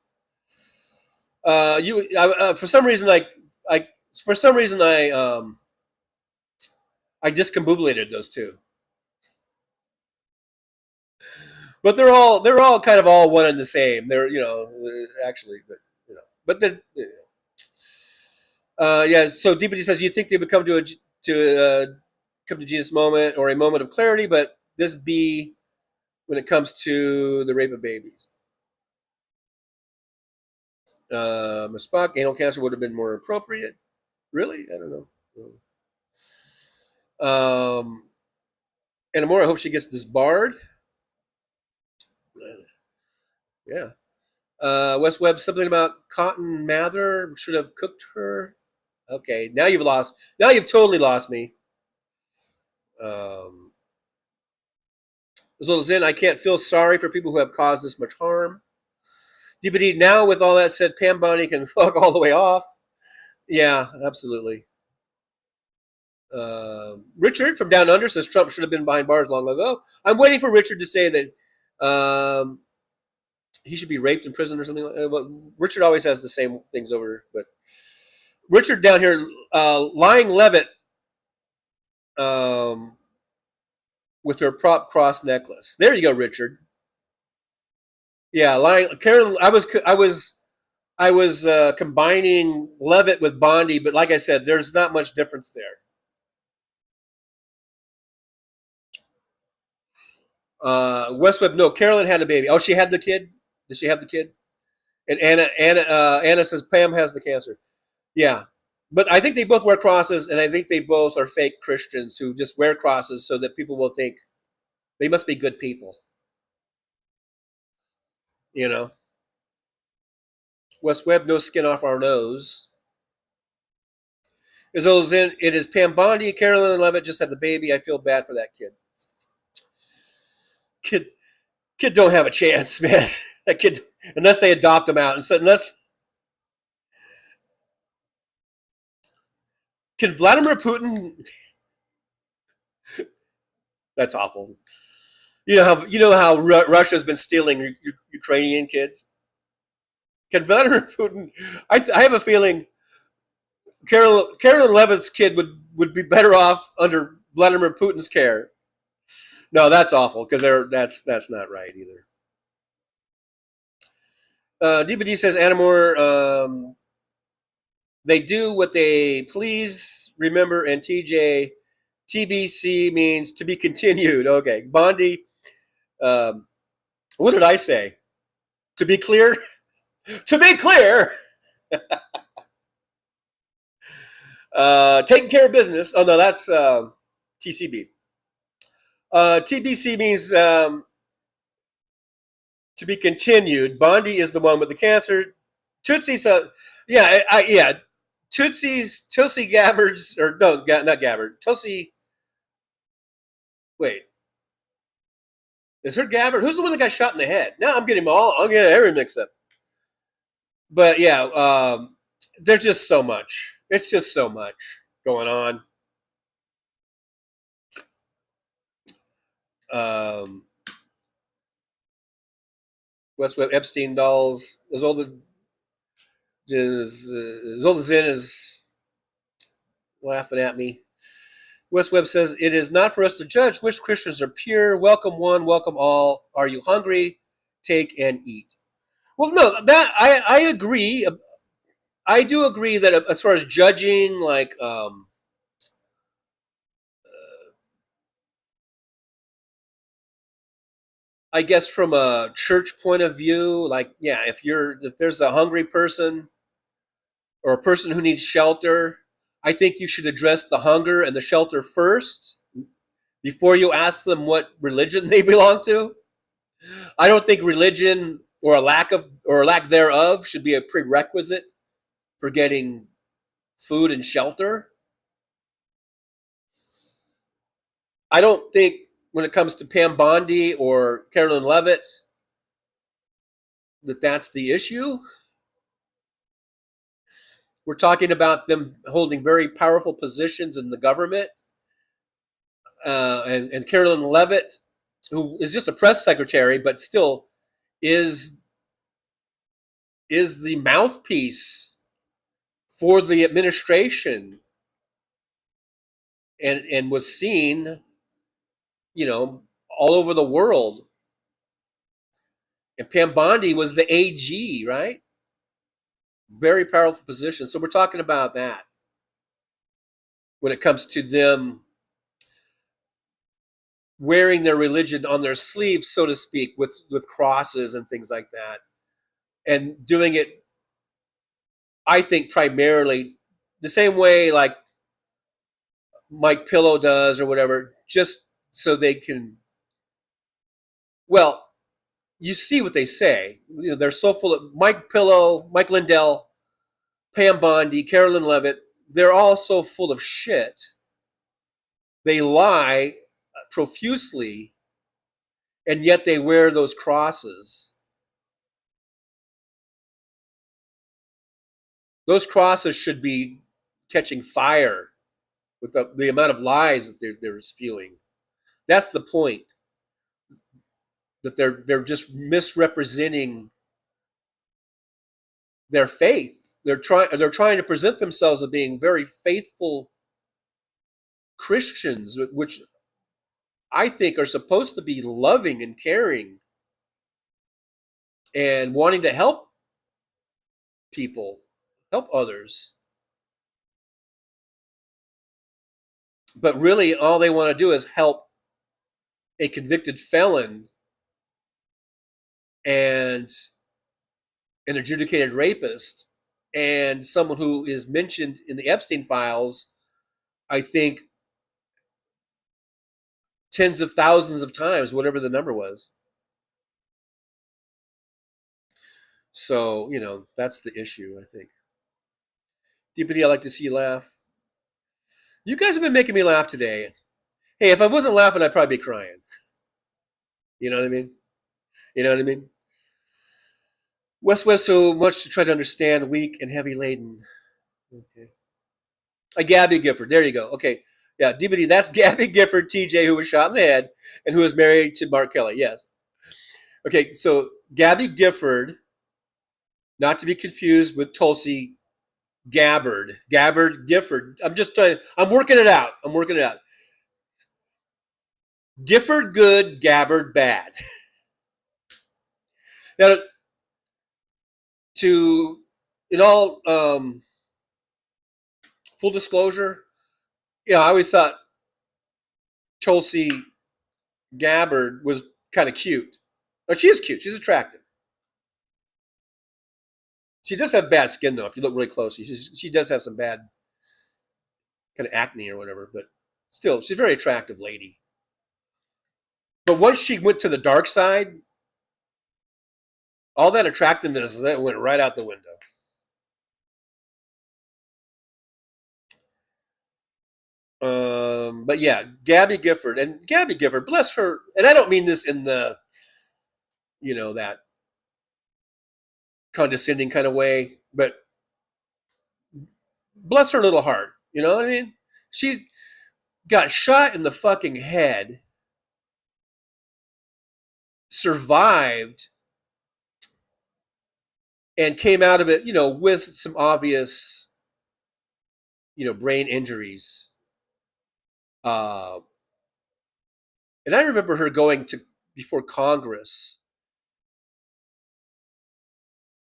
For some reason I discombobulated those two. But they're all kind of all one and the same. They're actually, but they're. Yeah. So DPD says you think they would come come to Jesus moment or a moment of clarity, but this be when it comes to the rape of babies. Spock, anal cancer would have been more appropriate. Really? I don't know. And more, I hope she gets disbarred. Yeah. West Webb, something about Cotton Mather should have cooked her. Okay, now you've lost. Now you've totally lost me. As little Zen, I can't feel sorry for people who have caused this much harm. DPD, now with all that said, Pam Bondi can fuck all the way off. Yeah, absolutely. Richard from Down Under says Trump should have been behind bars long ago. I'm waiting for Richard to say that he should be raped in prison or something like that. But Richard always has the same things over. But Richard down here, Lying Levitt with her prop cross necklace. There you go, Richard. Yeah, Karen. I was combining Levitt with Bondi, but like I said, there's not much difference there. West Webb, no, Carolyn had a baby. Oh, she had the kid. Did she have the kid? And Anna says Pam has the cancer. Yeah, but I think they both wear crosses, and I think they both are fake Christians who just wear crosses so that people will think they must be good people. You know. West Webb, no skin off our nose. It is Pam Bondi. Carolyn Levitt just had the baby. I feel bad for that kid. Kid don't have a chance, man. That kid, unless they adopt him out, and so can Vladimir Putin? That's awful. You know how Russia's been stealing Ukrainian kids. Can Vladimir Putin? I have a feeling Carolyn Levitt's kid would be better off under Vladimir Putin's care. No, that's awful because that's not right either. DPD says Anamore, they do what they please. Remember, and TJ, TBC means to be continued. Okay, Bondi. What did I say? To be clear. To be clear. Taking care of business. Oh no, that's TCB. TBC means to be continued. Bondi is the one with the cancer. Tootsie's yeah. Tootsie Gabbard's, or no, not Gabbard. Tootsie. Wait, is her Gabbard? Who's the one that got shot in the head? Now I'm getting every mixed up. But yeah, there's just so much. It's just so much going on. West Webb Epstein dolls. As old as Zen is laughing at me. West Webb says, it is not for us to judge which Christians are pure. Welcome one, welcome all. Are you hungry? Take and eat. Well, no, that I agree. I do agree that as far as judging, like I guess from a church point of view, like yeah, if there's a hungry person or a person who needs shelter, I think you should address the hunger and the shelter first before you ask them what religion they belong to. I don't think religion or a lack thereof should be a prerequisite for getting food and shelter. I don't think when it comes to Pam Bondi or Carolyn Levitt that that's the issue. We're talking about them holding very powerful positions in the government, and Carolyn Levitt, who is just a press secretary, but still is is the mouthpiece for the administration, and was seen, you know, all over the world. And Pam Bondi was the AG, right? Very powerful position. So we're talking about that when it comes to them wearing their religion on their sleeves, so to speak, with crosses and things like that, and doing it, I think, primarily the same way like Mike Pillow does or whatever, just so they can. Well, you see what they say. You know, they're so full of Mike Pillow, Mike Lindell, Pam Bondi, Carolyn Levitt. They're all so full of shit. They lie profusely, and yet they wear those crosses. Those crosses should be catching fire with the amount of lies that they're spewing. That's the point. That they're just misrepresenting their faith. They're trying to present themselves as being very faithful Christians, which I think are supposed to be loving and caring and wanting to help people, help others. But really, all they want to do is help a convicted felon and an adjudicated rapist and someone who is mentioned in the Epstein files, I think, tens of thousands of times, whatever the number was. So, that's the issue, I think. DPD, I like to see you laugh. You guys have been making me laugh today. Hey, if I wasn't laughing, I'd probably be crying. You know what I mean? You know what I mean? West so much to try to understand, weak and heavy laden. Okay. Gabby Gifford. There you go. Okay. Yeah, DPD, that's Gabby Gifford, TJ, who was shot in the head and who is married to Mark Kelly. Yes. Okay, so Gabby Gifford, not to be confused with Tulsi Gabbard. Gabbard Gifford. I'm working it out. Gifford good, Gabbard bad. Now, in all full disclosure, I always thought Tulsi Gabbard was kind of cute. Now, she is cute. She's attractive. She does have bad skin, though, if you look really closely. She does have some bad kind of acne or whatever, but still, she's a very attractive lady. But once she went to the dark side, all that attractiveness that went right out the window. But yeah, Gabby Gifford, bless her, and I don't mean this in the, that condescending kind of way, but bless her little heart. You know what I mean? She got shot in the fucking head, survived, and came out of it, with some obvious, brain injuries. And I remember her going before Congress.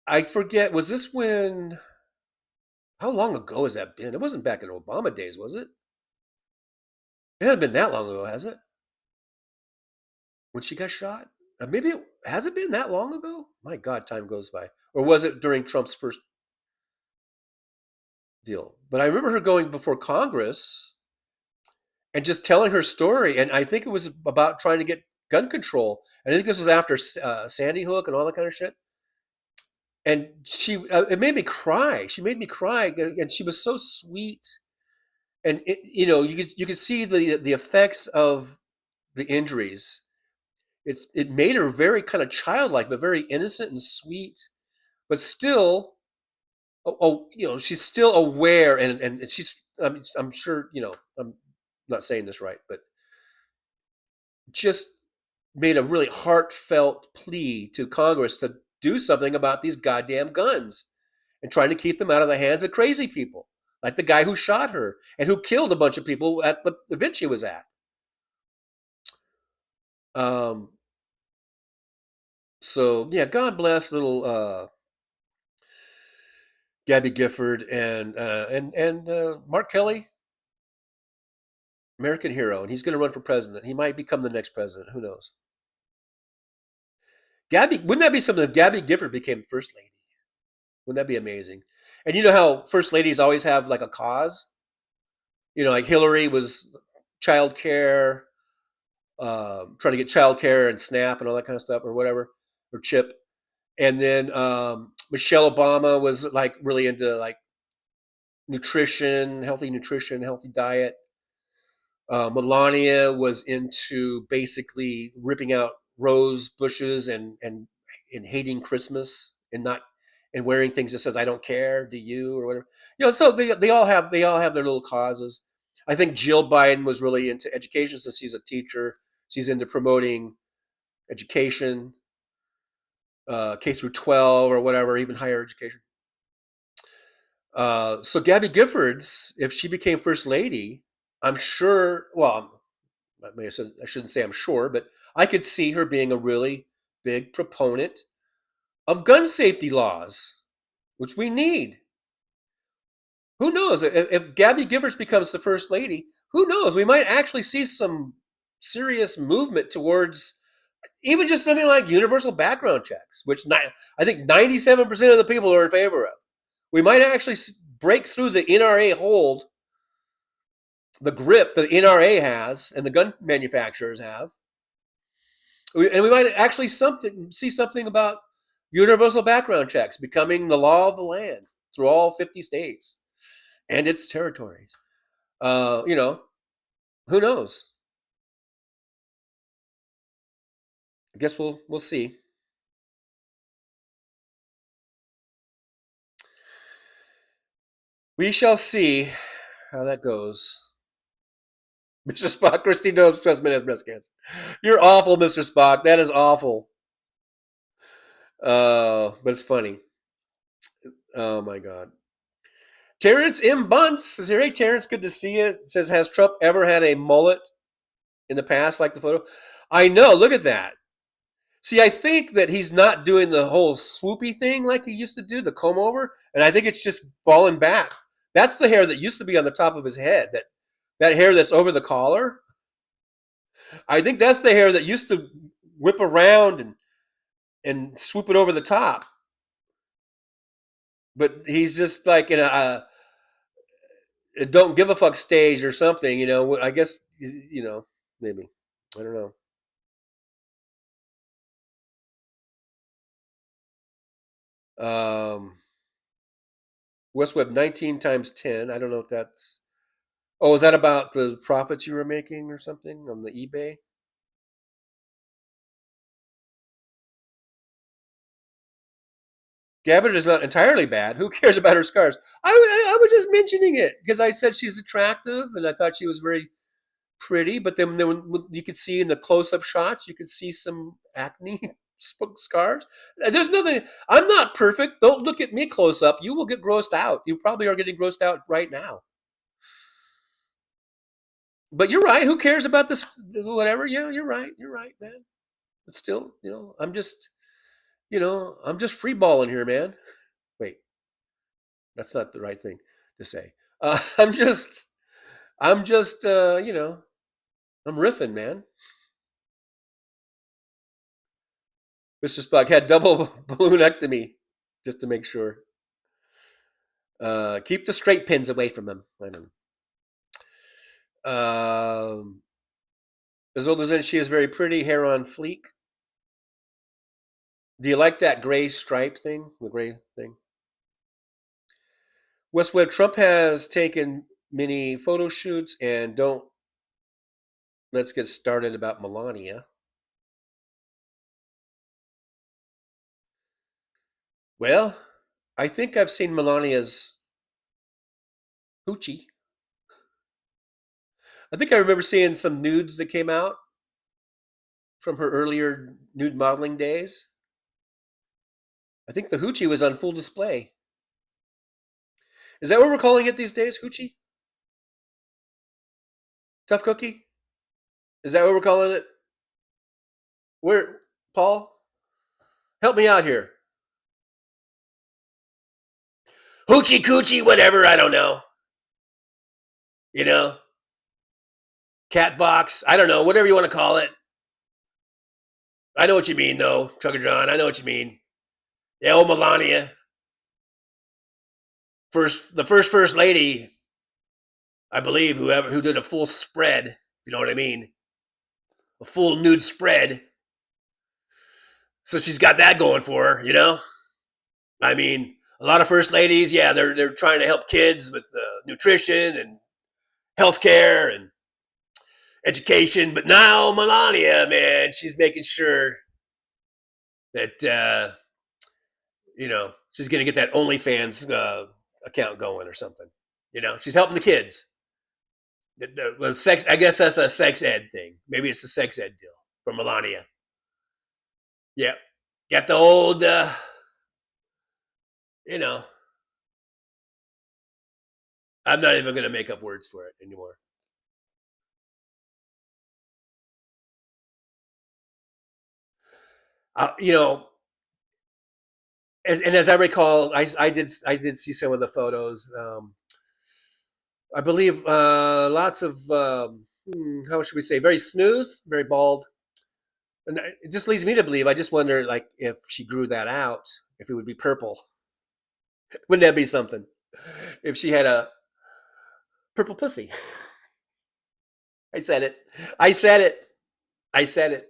I forget, was this when, how long ago has that been? It wasn't back in Obama days, was it? It hasn't been that long ago, has it? When she got shot? Maybe has it been that long ago? My God, time goes by. Or was it during Trump's first deal? But I remember her going before Congress and just telling her story. And I think it was about trying to get gun control. And I think this was after Sandy Hook and all that kind of shit. And it made me cry. She made me cry. And she was so sweet And you could see the effects of the injuries. It made her very kind of childlike, but very innocent and sweet, but still, she's still aware, and she's. I'm sure, I'm not saying this right, but just made a really heartfelt plea to Congress to do something about these goddamn guns and trying to keep them out of the hands of crazy people, like the guy who shot her and who killed a bunch of people at the event she was at. Um, so yeah, God bless little Gabby Gifford and Mark Kelly, American hero, and he's going to run for president. He might become the next president. Who knows? Wouldn't that be something if Gabby Gifford became first lady? Wouldn't that be amazing? And you know how first ladies always have like a cause? Like Hillary was child care, trying to get child care and SNAP and all that kind of stuff, or whatever, or CHIP. And then Michelle Obama was like really into like nutrition, healthy diet. Melania was into basically ripping out rose bushes and hating Christmas and not and wearing things that says "I don't care, do you?" or whatever. So they all have their little causes. I think Jill Biden was really into education since she's a teacher. She's into promoting education, K through 12 or whatever, even higher education. So Gabby Giffords, if she became first lady, I'm sure. Well, I shouldn't say I'm sure, but I could see her being a really big proponent of gun safety laws, which we need. Who knows? If Gabby Giffords becomes the first lady, who knows? We might actually see some serious movement towards even just something like universal background checks, which I think 97% of the people are in favor of. We might actually break through the NRA hold, the grip the NRA has and the gun manufacturers have, and we might actually see something about universal background checks becoming the law of the land through all 50 states and its territories. Uh, you know, who knows? I guess we'll see. We shall see how that goes. Mr. Spock, Christy Dobbs, specimen has breast cancer. You're awful, Mr. Spock. That is awful. But it's funny. Oh my God. Terrence M. Bunce says, "Hey, Terrence, good to see you." Says, "Has Trump ever had a mullet in the past, like the photo?" I know. Look at that. See, I think that he's not doing the whole swoopy thing like he used to do, the comb over, and I think it's just falling back. That's the hair that used to be on the top of his head. That hair that's over the collar. I think that's the hair that used to whip around and swoop it over the top. But he's just like in a don't give a fuck stage or something. I guess maybe I don't know. West Web 19 times 10. I don't know if that's. Oh, is that about the profits you were making or something on the eBay? Gabbard is not entirely bad. Who cares about her scars? I was just mentioning it because I said she's attractive and I thought she was very pretty. But then when you could see in the close-up shots, you could see some acne scars. There's nothing. I'm not perfect. Don't look at me close up. You will get grossed out. You probably are getting grossed out right now. But you're right. Who cares about this? Whatever. Yeah, you're right. You're right, man. But still, I'm just free balling here, man. Wait, that's not the right thing to say. I'm just, I'm riffing, man. Mr. Spock had double balloonectomy just to make sure. Keep the straight pins away from him. I don't know. As old as in, she is very pretty, hair on fleek. Do you like that gray stripe thing? The gray thing? West Web, Trump has taken mini photo shoots, and don't let's get started about Melania. Well, I think I've seen Melania's hoochie. I think I remember seeing some nudes that came out from her earlier nude modeling days. I think the hoochie was on full display. Is that what we're calling it these days? Hoochie? Tough cookie? Is that what we're calling it? Where, Paul? Help me out here. Hoochie coochie, whatever, I don't know. You know? Cat box, I don't know, whatever you want to call it. I know what you mean, though, Trucker John. I know what you mean. Yeah, old Melania. The first lady, I believe, who did a full spread, you know what I mean? A full nude spread. So she's got that going for her, you know? I mean, a lot of first ladies, yeah, they're trying to help kids with nutrition and healthcare and education, but now Melania, man, she's making sure that she's gonna get that OnlyFans account going or something. You know, she's helping the kids. Well, sex. I guess that's a sex ed thing. Maybe it's a sex ed deal from Melania. Yeah, got the old, I'm not even gonna make up words for it anymore. You know, and as I recall, I did see some of the photos. I believe lots of how should we say, very smooth, very bald, and it just leads me to believe. I just wonder, like, if she grew that out, if it would be purple. Wouldn't that be something? If she had a purple pussy. I said it. I said it. I said it.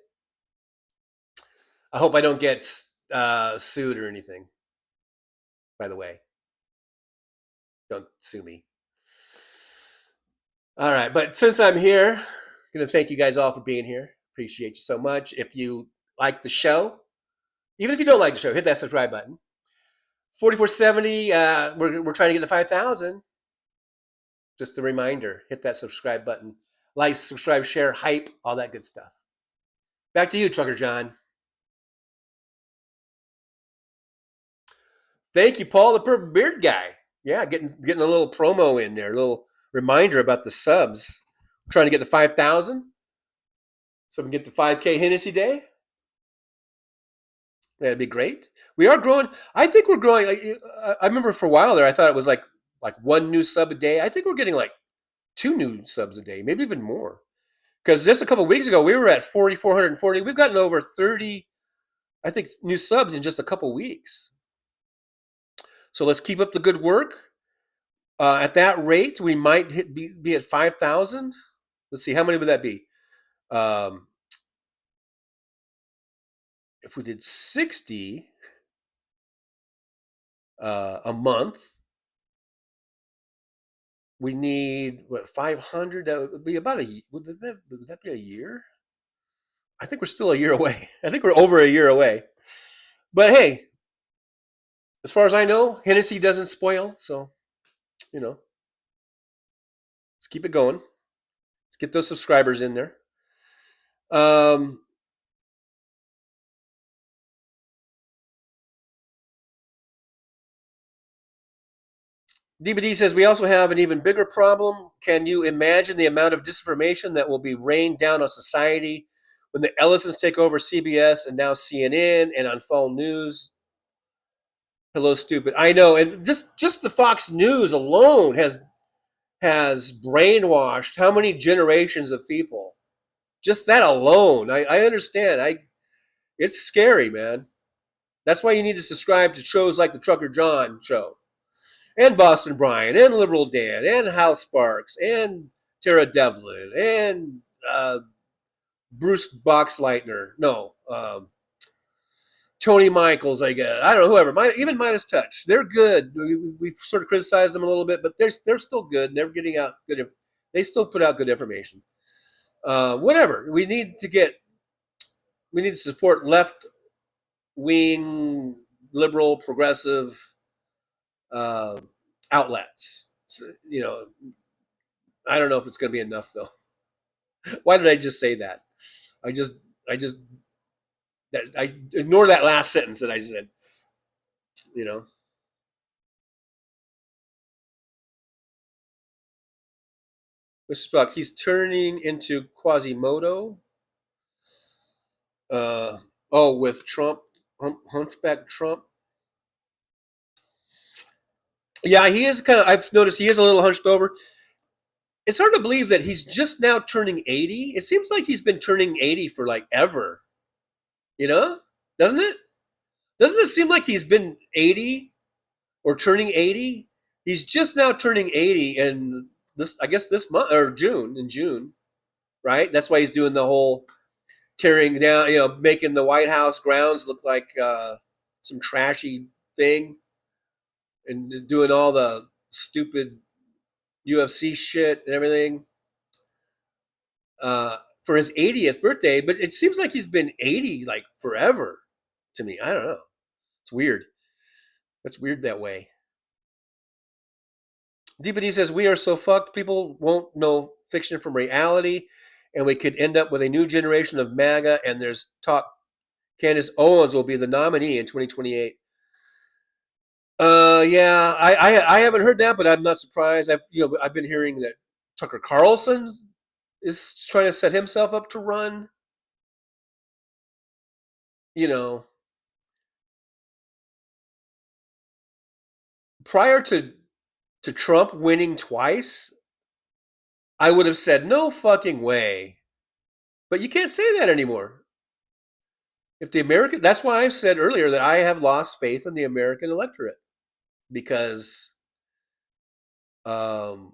I hope I don't get sued or anything. By the way, don't sue me. All right, but since I'm here, I'm going to thank you guys all for being here. Appreciate you so much. If you like the show, even if you don't like the show, hit that subscribe button. 4470, we're trying to get to 5,000. Just a reminder, hit that subscribe button. Like, subscribe, share, hype, all that good stuff. Back to you, Trucker John. Thank you, Paul, the purple beard guy. Yeah, getting a little promo in there, a little reminder about the subs. We're trying to get to 5,000, so we can get to 5K Hennessy Day. That'd be great. We are growing. I think we're growing. I remember for a while there, I thought it was like one new sub a day. I think we're getting like 2 new subs a day, maybe even more. Because just a couple of weeks ago, we were at 4,440. We've gotten over 30, I think, new subs in just a couple of weeks. So let's keep up the good work. At that rate, we might be at 5,000. Let's see, how many would that be? If we did 60 a month, we need, what, 500? That would be about would that be a year? I think we're still a year away. I think we're over a year away. But hey, as far as I know, Hennessy doesn't spoil. So, let's keep it going. Let's get those subscribers in there. DBD says, we also have an even bigger problem. Can you imagine the amount of disinformation that will be rained down on society when the Ellisons take over CBS and now CNN and on Fall News? Hello, stupid. I know, and just the Fox News alone has brainwashed how many generations of people? Just that alone. I understand. It's scary, man. That's why you need to subscribe to shows like the Trucker John show, and Boston Brian, and Liberal Dan, and Hal Sparks, and Tara Devlin, and Bruce Boxleitner. No, Tony Michaels, I guess. I don't know, whoever. Even Midas Touch. They're good. We've sort of criticized them a little bit, but they're still good. They're getting out good. They still put out good information. Whatever. We need to support left wing, liberal, progressive uh, outlets. So, I don't know if it's going to be enough though. Why did I just say that? I just, I just, I ignore that last sentence that I said. You know, Mr. Spock, he's turning into Quasimodo. With Trump, Hunchback Trump. Yeah, he is kind of. I've noticed he is a little hunched over. It's hard to believe that he's just now turning 80. It seems like he's been turning 80 for like ever. You know, doesn't it? Doesn't it seem like he's been 80 or turning 80? He's just now turning 80, and I guess this month or June, right? That's why he's doing the whole tearing down, making the White House grounds look like some trashy thing, and doing all the stupid UFC shit and everything for his 80th birthday. But it seems like he's been 80 like forever to me. I don't know. It's weird. That's weird that way. DPD says we are so fucked. People won't know fiction from reality, and we could end up with a new generation of MAGA. And there's talk Candace Owens will be the nominee in 2028. Yeah, I haven't heard that, but I'm not surprised. I've been hearing that Tucker Carlson is trying to set himself up to run. You know, prior to Trump winning twice, I would have said no fucking way. But you can't say that anymore. That's why I said earlier that I have lost faith in the American electorate because, um,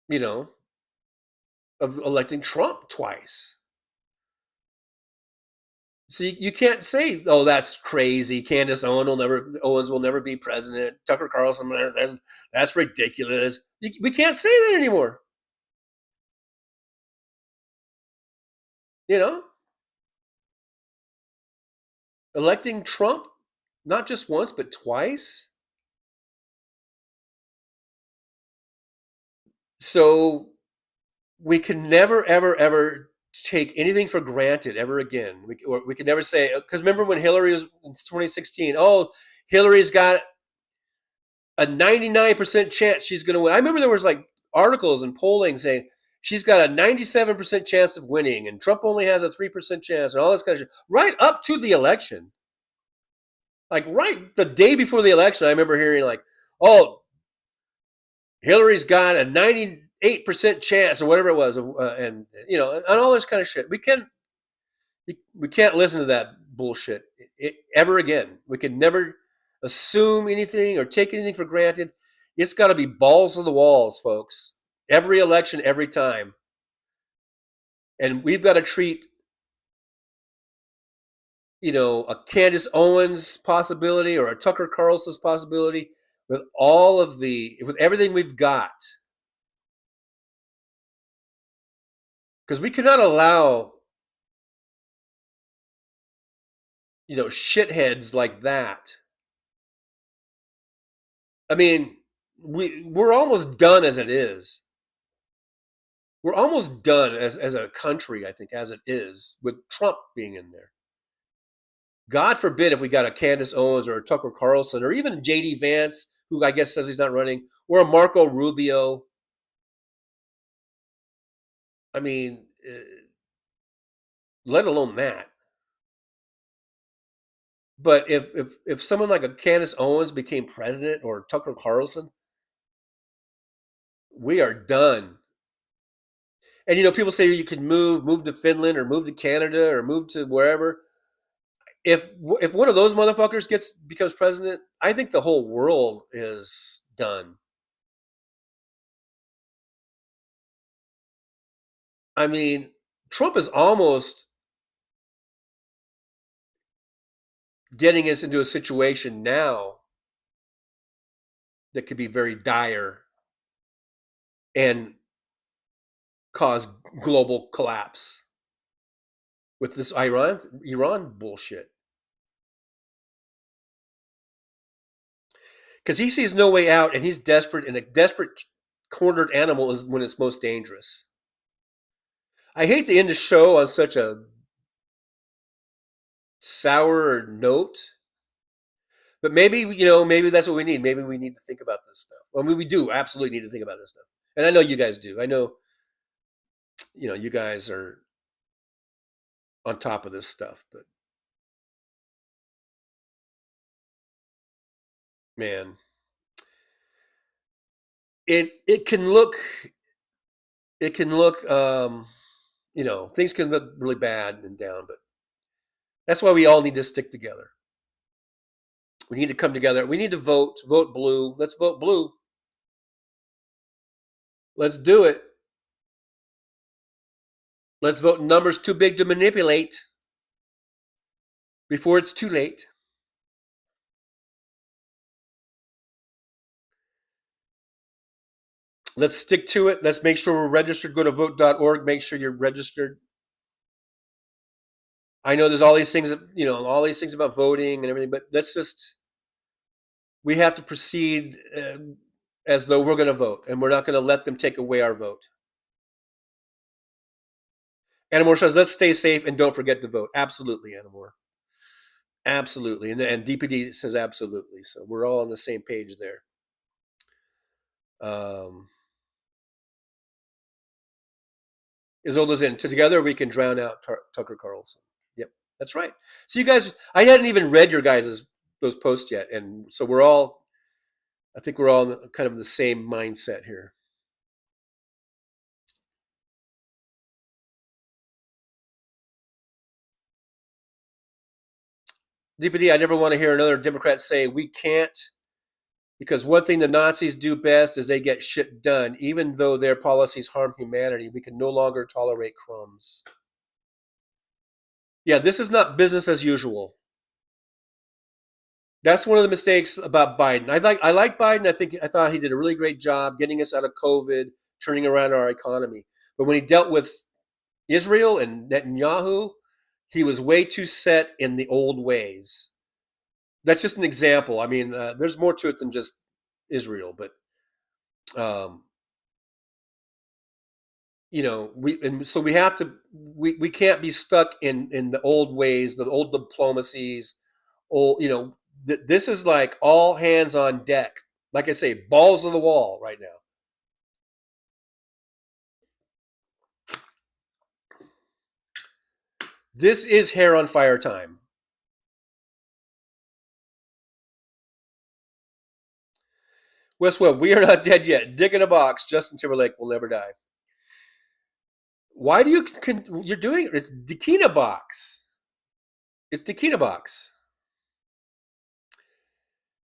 you know, of electing Trump twice. So you can't say, "Oh, that's crazy." Candace Owens will never be president. Tucker Carlson, that's ridiculous. We can't say that anymore. You know, electing Trump not just once but twice. So we can never, ever, ever take anything for granted ever again. We can never say, because remember when Hillary was in 2016? Oh, Hillary's got a 99% chance she's going to win. I remember there was like articles and polling saying she's got a 97% chance of winning, and Trump only has a 3% chance, and all this kind of shit. Right up to the election, like right the day before the election, I remember hearing like, "Oh, Hillary's got a 98% chance," or whatever it was, and all this kind of shit. We can't listen to that bullshit ever again. We can never assume anything or take anything for granted. It's got to be balls to the walls, folks. Every election, every time. And we've got to treat, a Candace Owens possibility or a Tucker Carlson's possibility with with everything we've got. Because we cannot allow, shitheads like that. I mean, we're almost done as it is. We're almost done as a country, I think, as it is, with Trump being in there. God forbid if we got a Candace Owens or a Tucker Carlson or even J.D. Vance, who I guess says he's not running, or a Marco Rubio. I mean, let alone that. But if someone like a Candace Owens became president or Tucker Carlson, we are done. And people say you can move to Finland or move to Canada or move to wherever. If one of those motherfuckers becomes president, I think the whole world is done. I mean, Trump is almost getting us into a situation now that could be very dire and cause global collapse with this Iran bullshit. Because he sees no way out, and he's desperate, and a desperate, cornered animal is when it's most dangerous. I hate to end the show on such a sour note, but maybe maybe that's what we need. Maybe we need to think about this stuff. I mean, we do absolutely need to think about this stuff, and I know you guys do. I know, you guys are on top of this stuff, but man, it can look things can look really bad and down, but that's why we all need to stick together. We need to come together. We need to vote blue. Let's vote blue. Let's do it. Let's vote numbers too big to manipulate before it's too late. Let's stick to it. Let's make sure we're registered. Go to vote.org. Make sure you're registered. I know there's all these things, about voting and everything, but we have to proceed as though we're going to vote, and we're not going to let them take away our vote. Anamor says, let's stay safe and don't forget to vote. Absolutely, Anamor. Absolutely. And DPD says absolutely. So we're all on the same page there. Isolda's in. Together we can drown out Tucker Carlson. Yep, that's right. So you guys, I hadn't even read your guys' those posts yet, and so I think we're all kind of in the same mindset here. DPD, I never want to hear another Democrat say we can't, because one thing the Nazis do best is they get shit done. Even though their policies harm humanity, we can no longer tolerate crumbs. Yeah, this is not business as usual. That's one of the mistakes about Biden. I like Biden. I thought he did a really great job getting us out of COVID, turning around our economy. But when he dealt with Israel and Netanyahu, he was way too set in the old ways. That's just an example. I mean, there's more to it than just Israel, but so we have to. We can't be stuck in the old ways, the old diplomacies. This is like all hands on deck. Like I say, balls to the wall right now. This is hair on fire time. Westwood, we are not dead yet. Dick in a box. Justin Timberlake will never die. Why do you're doing it? It's Dikina box. It's Dikina box.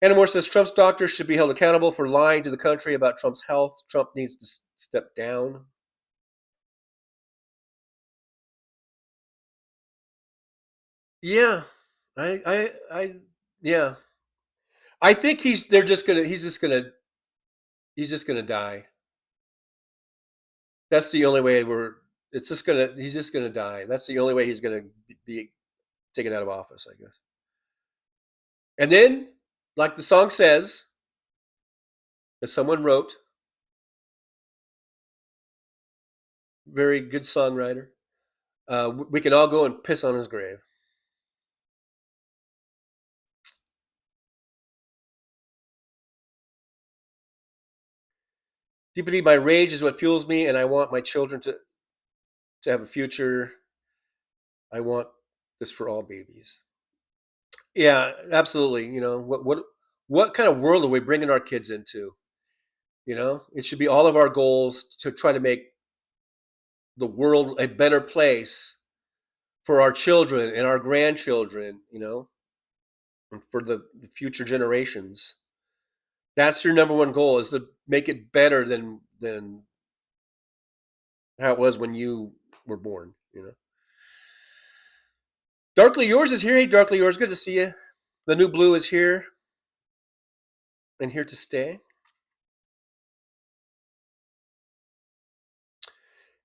Anamor says Trump's doctors should be held accountable for lying to the country about Trump's health. Trump needs to step down. Yeah, yeah. I think he's just gonna die. That's the only way he's just gonna die. That's the only way he's gonna be taken out of office, I guess. And then, like the song says, that someone wrote, very good songwriter, we can all go and piss on his grave. Deeply, my rage is what fuels me, and I want my children to have a future. I want this for all babies. Yeah, absolutely. What kind of world are we bringing our kids into? It should be all of our goals to try to make the world a better place for our children and our grandchildren, and for the future generations. That's your number one goal, is to make it better than how it was when you were born. You know. Darkly Yours is here. Hey, Darkly Yours, good to see you. The New Blue is here and here to stay.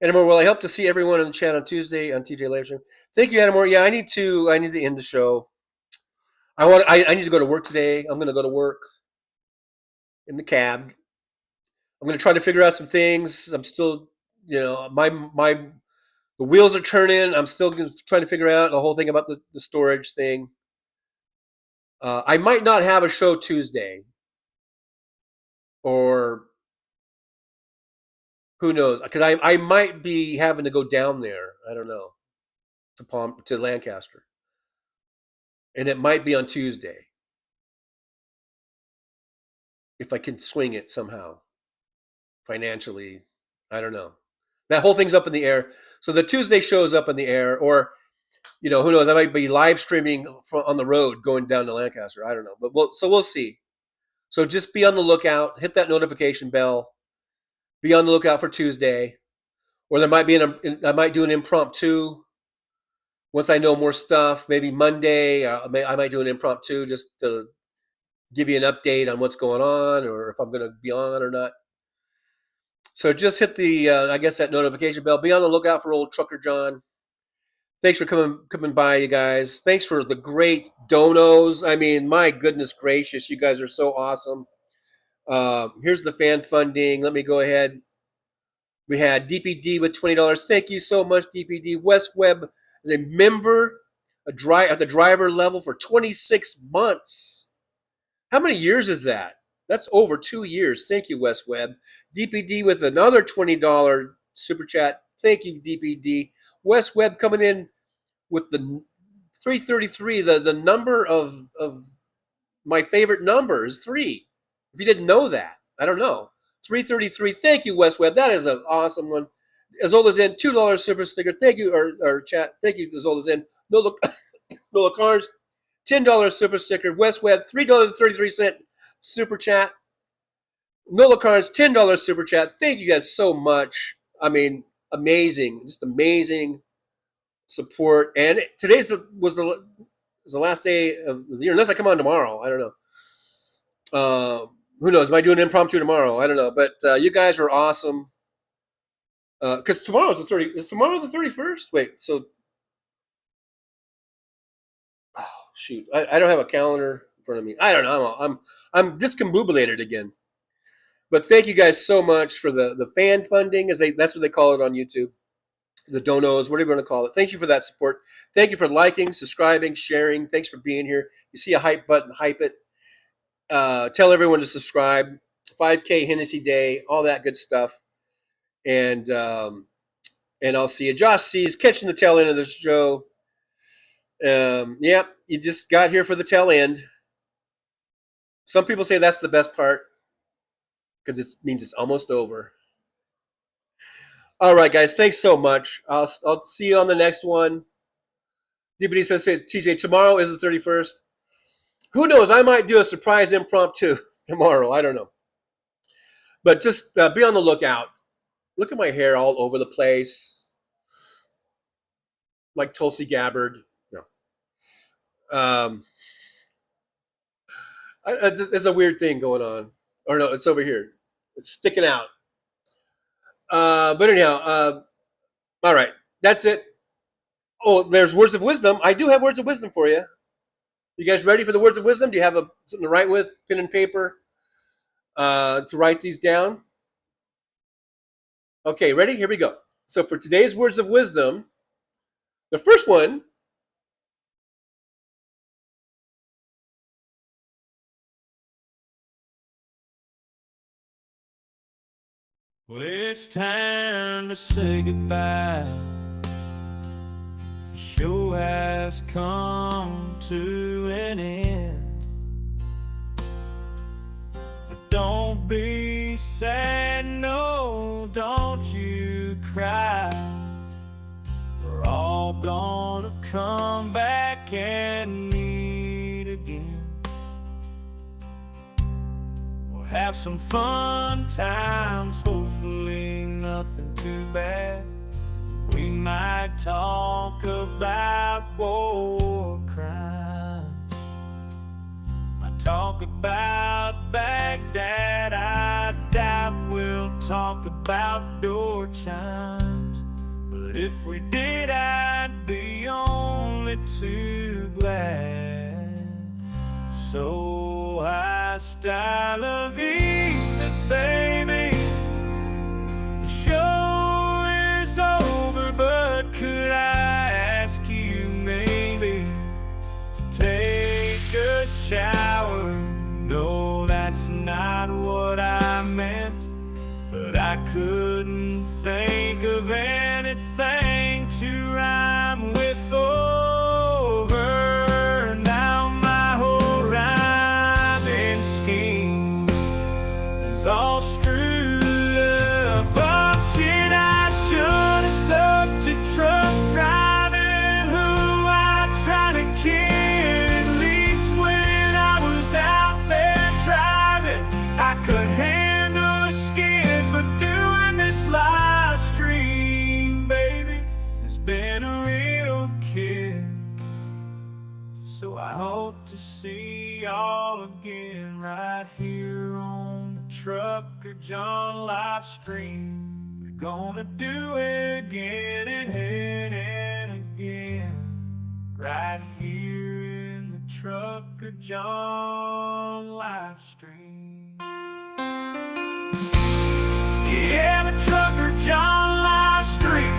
Anymore, well, I hope to see everyone in the chat on Tuesday on TJ Livestream. Thank you, Anymore. Yeah, I need to end the show. I need to go to work today. I'm going to go to work in the cab. I'm going to try to figure out some things. I'm still, the wheels are turning. I'm still trying to figure out the whole thing about the storage thing. I might not have a show Tuesday, or who knows? Because I might be having to go down there. I don't know, to Lancaster, and it might be on Tuesday if I can swing it somehow financially. I don't know. That whole thing's up in the air. So the Tuesday show's up in the air, or who knows? I might be live streaming on the road going down to Lancaster. I don't know, but we'll see. So just be on the lookout. Hit that notification bell. Be on the lookout for Tuesday, or there might be I might do an impromptu once I know more stuff. Maybe Monday, I might do an impromptu just to give you an update on what's going on, or if I'm going to be on or not. So just hit the that notification bell. Be on the lookout for old Trucker John. Thanks for coming by, you guys. Thanks for the great donos. I mean, my goodness gracious, you guys are so awesome. Here's the fan funding. Let me go ahead. We had DPD with $20. Thank you so much, DPD. West Webb is a member at the driver level for 26 months. How many years is that? That's over 2 years. Thank you, West Webb. DPD with another $20 super chat. Thank you, DPD. West Webb coming in with the 333. The number of my favorite number is 3. If you didn't know that, I don't know. 333. Thank you, West Webb. That is an awesome one. Azola's in $2 super sticker. Thank you, or chat. Thank you, Azola's in. Nola Carnes, $10 super sticker. West Webb, $3.33 super chat. Nola Carnes, $10 super chat. Thank you guys so much. I mean, amazing, just amazing support. And today's was the last day of the year, unless I come on tomorrow. I don't know. Who knows? Am I doing an impromptu tomorrow? I don't know. But you guys are awesome. Because tomorrow's the 30th. Is tomorrow the 31st? Wait, so shoot, I don't have a calendar in front of me. I don't know. I'm discombobulated again. But thank you guys so much for the fan funding, that's what they call it on YouTube. The donos, whatever you want to call it. Thank you for that support. Thank you for liking, subscribing, sharing. Thanks for being here. You see a hype button, hype it. Tell everyone to subscribe. 5K Hennessy Day, all that good stuff. And I'll see you. Josh C's catching the tail end of the show. Yep, you just got here for the tail end. Some people say that's the best part because it means it's almost over. All right, guys, thanks so much. I'll see you on the next one. DPD says, TJ, tomorrow is the 31st. Who knows? I might do a surprise impromptu tomorrow. I don't know. But just be on the lookout. Look at my hair all over the place. Like Tulsi Gabbard. No. There's a weird thing going on. Or no, it's over here. It's sticking out. But anyhow, all right. That's it. Oh, there's words of wisdom. I do have words of wisdom for you. You guys ready for the words of wisdom? Do you have something to write with, pen and paper, to write these down? Okay, ready? Here we go. So for today's words of wisdom, the first one. Well, it's time to say goodbye. The show has come to an end. But don't be sad, no, don't you cry. We're all gonna come back and meet again. We'll have some fun times, hopefully nothing too bad. We might might talk about war crimes, might talk about Baghdad. I doubt we'll talk about door chimes, but if we did, I'd be only too glad. So I style of Easter, baby. The show is over, but could I ask you maybe to take a shower? No, that's not what I meant, but I couldn't think of anything to rhyme with over. Now my whole rhyming scheme is all screwed up. Oh shit, I should have stuck to truck driving, who I tried to kid. At least when I was out there driving, I could handle a skid, but doing this live stream, baby, has been a real kid. So I hope to see y'all again right here on the Trucker John live stream. We're gonna do it again and again, right here in the Trucker John live stream. Yeah, the Trucker John live stream.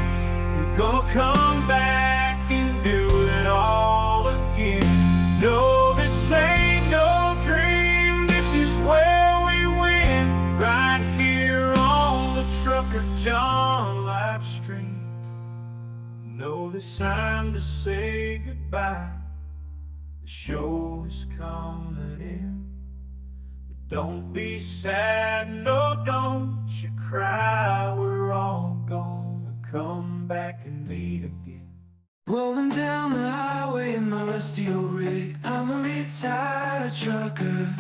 We're gonna come back and do it all again. No, this ain't no dream. This is where we win, right here on the Trucker John live stream. No, this time to say goodbye. The show is coming in. Don't be sad, no, don't you cry. We're all gonna come back and meet again. Rolling down the highway in my rusty old rig. I'm a retired trucker,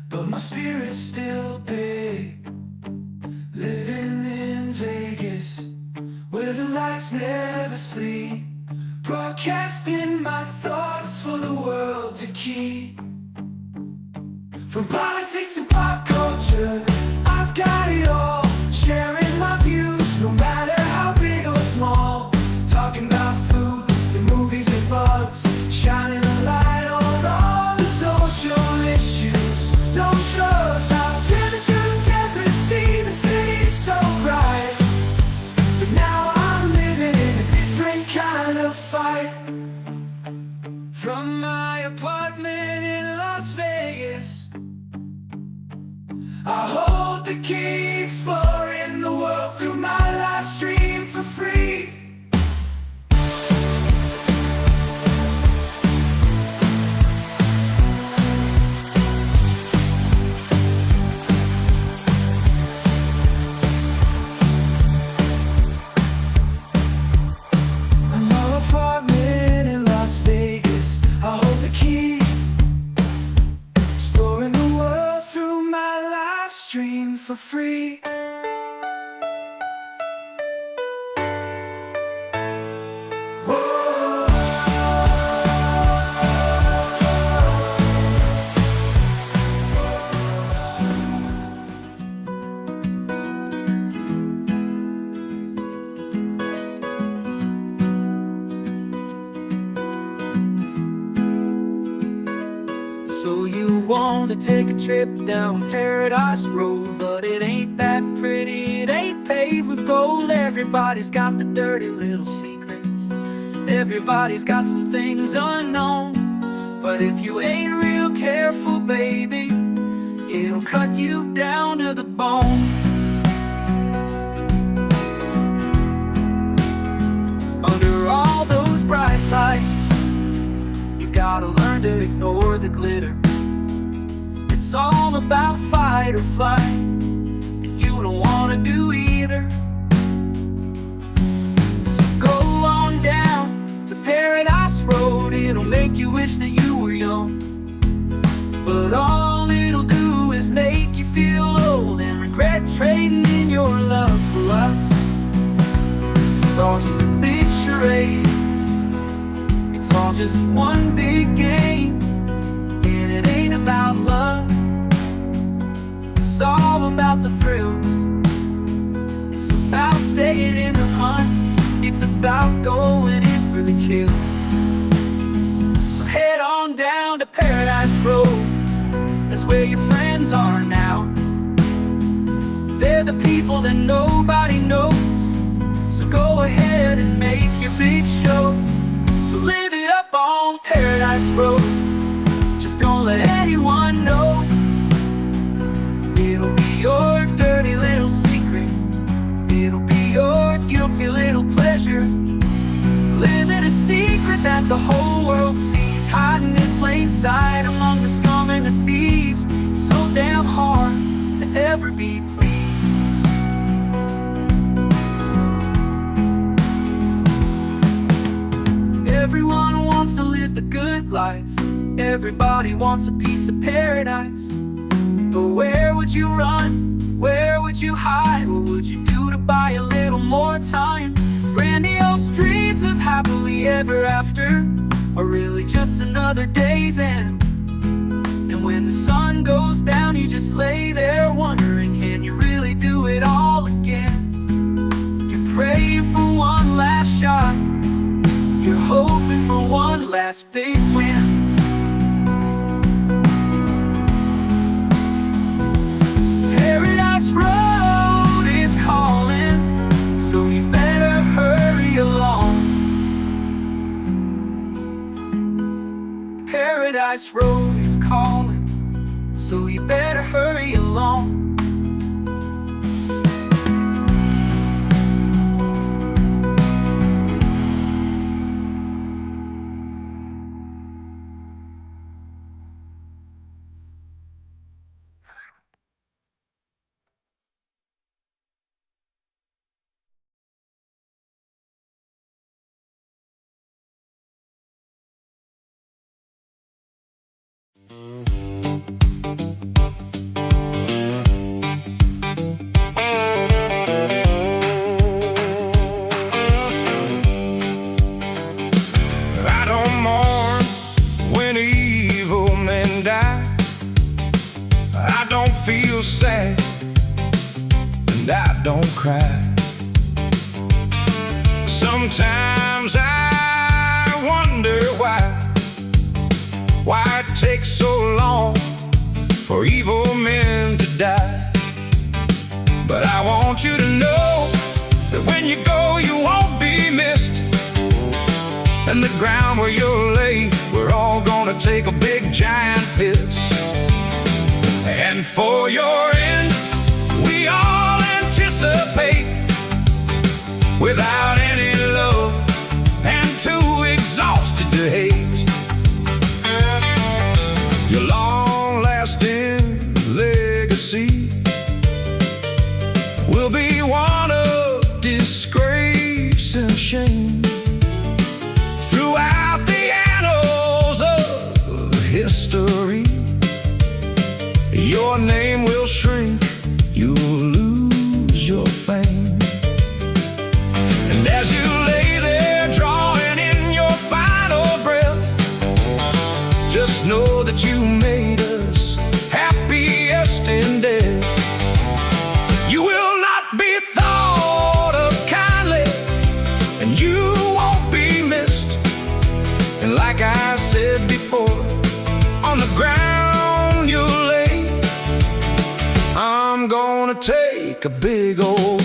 but my spirit's still big. Living in Vegas, where the lights never sleep. Broadcasting my thoughts for the world to keep. From politics to pop culture, I've got it all. Sharing my views, no matter how big or small. Talking about food, the movies and bugs. Shining a light on all the social issues. No shows, I've driven through the desert, seen the city so bright. But now I'm living in a different kind of fight. From my apartment in Las Vegas, I hold the key, exploring the world through my live stream for free. In my apartment in Las Vegas, I hold the key, exploring the world through my live stream for free. So you wanna take a trip down Paradise Road, but it ain't that pretty, it ain't paved with gold. Everybody's got the dirty little secrets, everybody's got some things unknown. But if you ain't real careful, baby, it'll cut you down to the bone. Under all those bright lights, you've gotta learn to ignore the glitter. It's all about fight or flight, and you don't wanna do either. So go on down to Paradise Road, it'll make you wish that you were young. But all it'll do is make you feel old and regret trading in your love for lust. It's all just a big charade. It's all just one big game, and it ain't about love. It's all about the thrills. It's about staying in the hunt. It's about going in for the kill. So head on down to Paradise Road. That's where your friends are now. They're the people that nobody knows. So go ahead and make your big show. So live it up on Paradise Road. Just don't let anyone know. It'll be your dirty little secret. It'll be your guilty little pleasure. Living a secret that the whole world sees, hiding in plain sight among the scum and the thieves. It's so damn hard to ever be pleased. Everyone wants to live the good life. Everybody wants a piece of paradise. But where would you run? Where would you hide? What would you do to buy a little more time? Grandiose dreams of happily ever after are really just another day's end. And when the sun goes down, you just lay there wondering, can you really do it all again? You're praying for one last shot. You're hoping for one last big win. Paradise Road is calling, so you better hurry along. Paradise Road is calling, so you better hurry along. I don't mourn when evil men die. I don't feel sad, and I don't cry. Sometimes I wonder why it takes so long for evil men to die. But I want you to know that when you go, you won't be missed. And the ground where you'll lay, we're all gonna take a big giant piss. And for your end, we all anticipate, without any love and too exhausted to hate. Your long-lasting legacy will be one of disgrace and shame. Throughout the annals of history, your name will shrink, you'll lose your fame. And as you lay there drawing in your final breath, just know that you made us happiest in death. You will not be thought of kindly, and you won't be missed. And like I said before, on the ground you'll lay. I'm gonna take a big old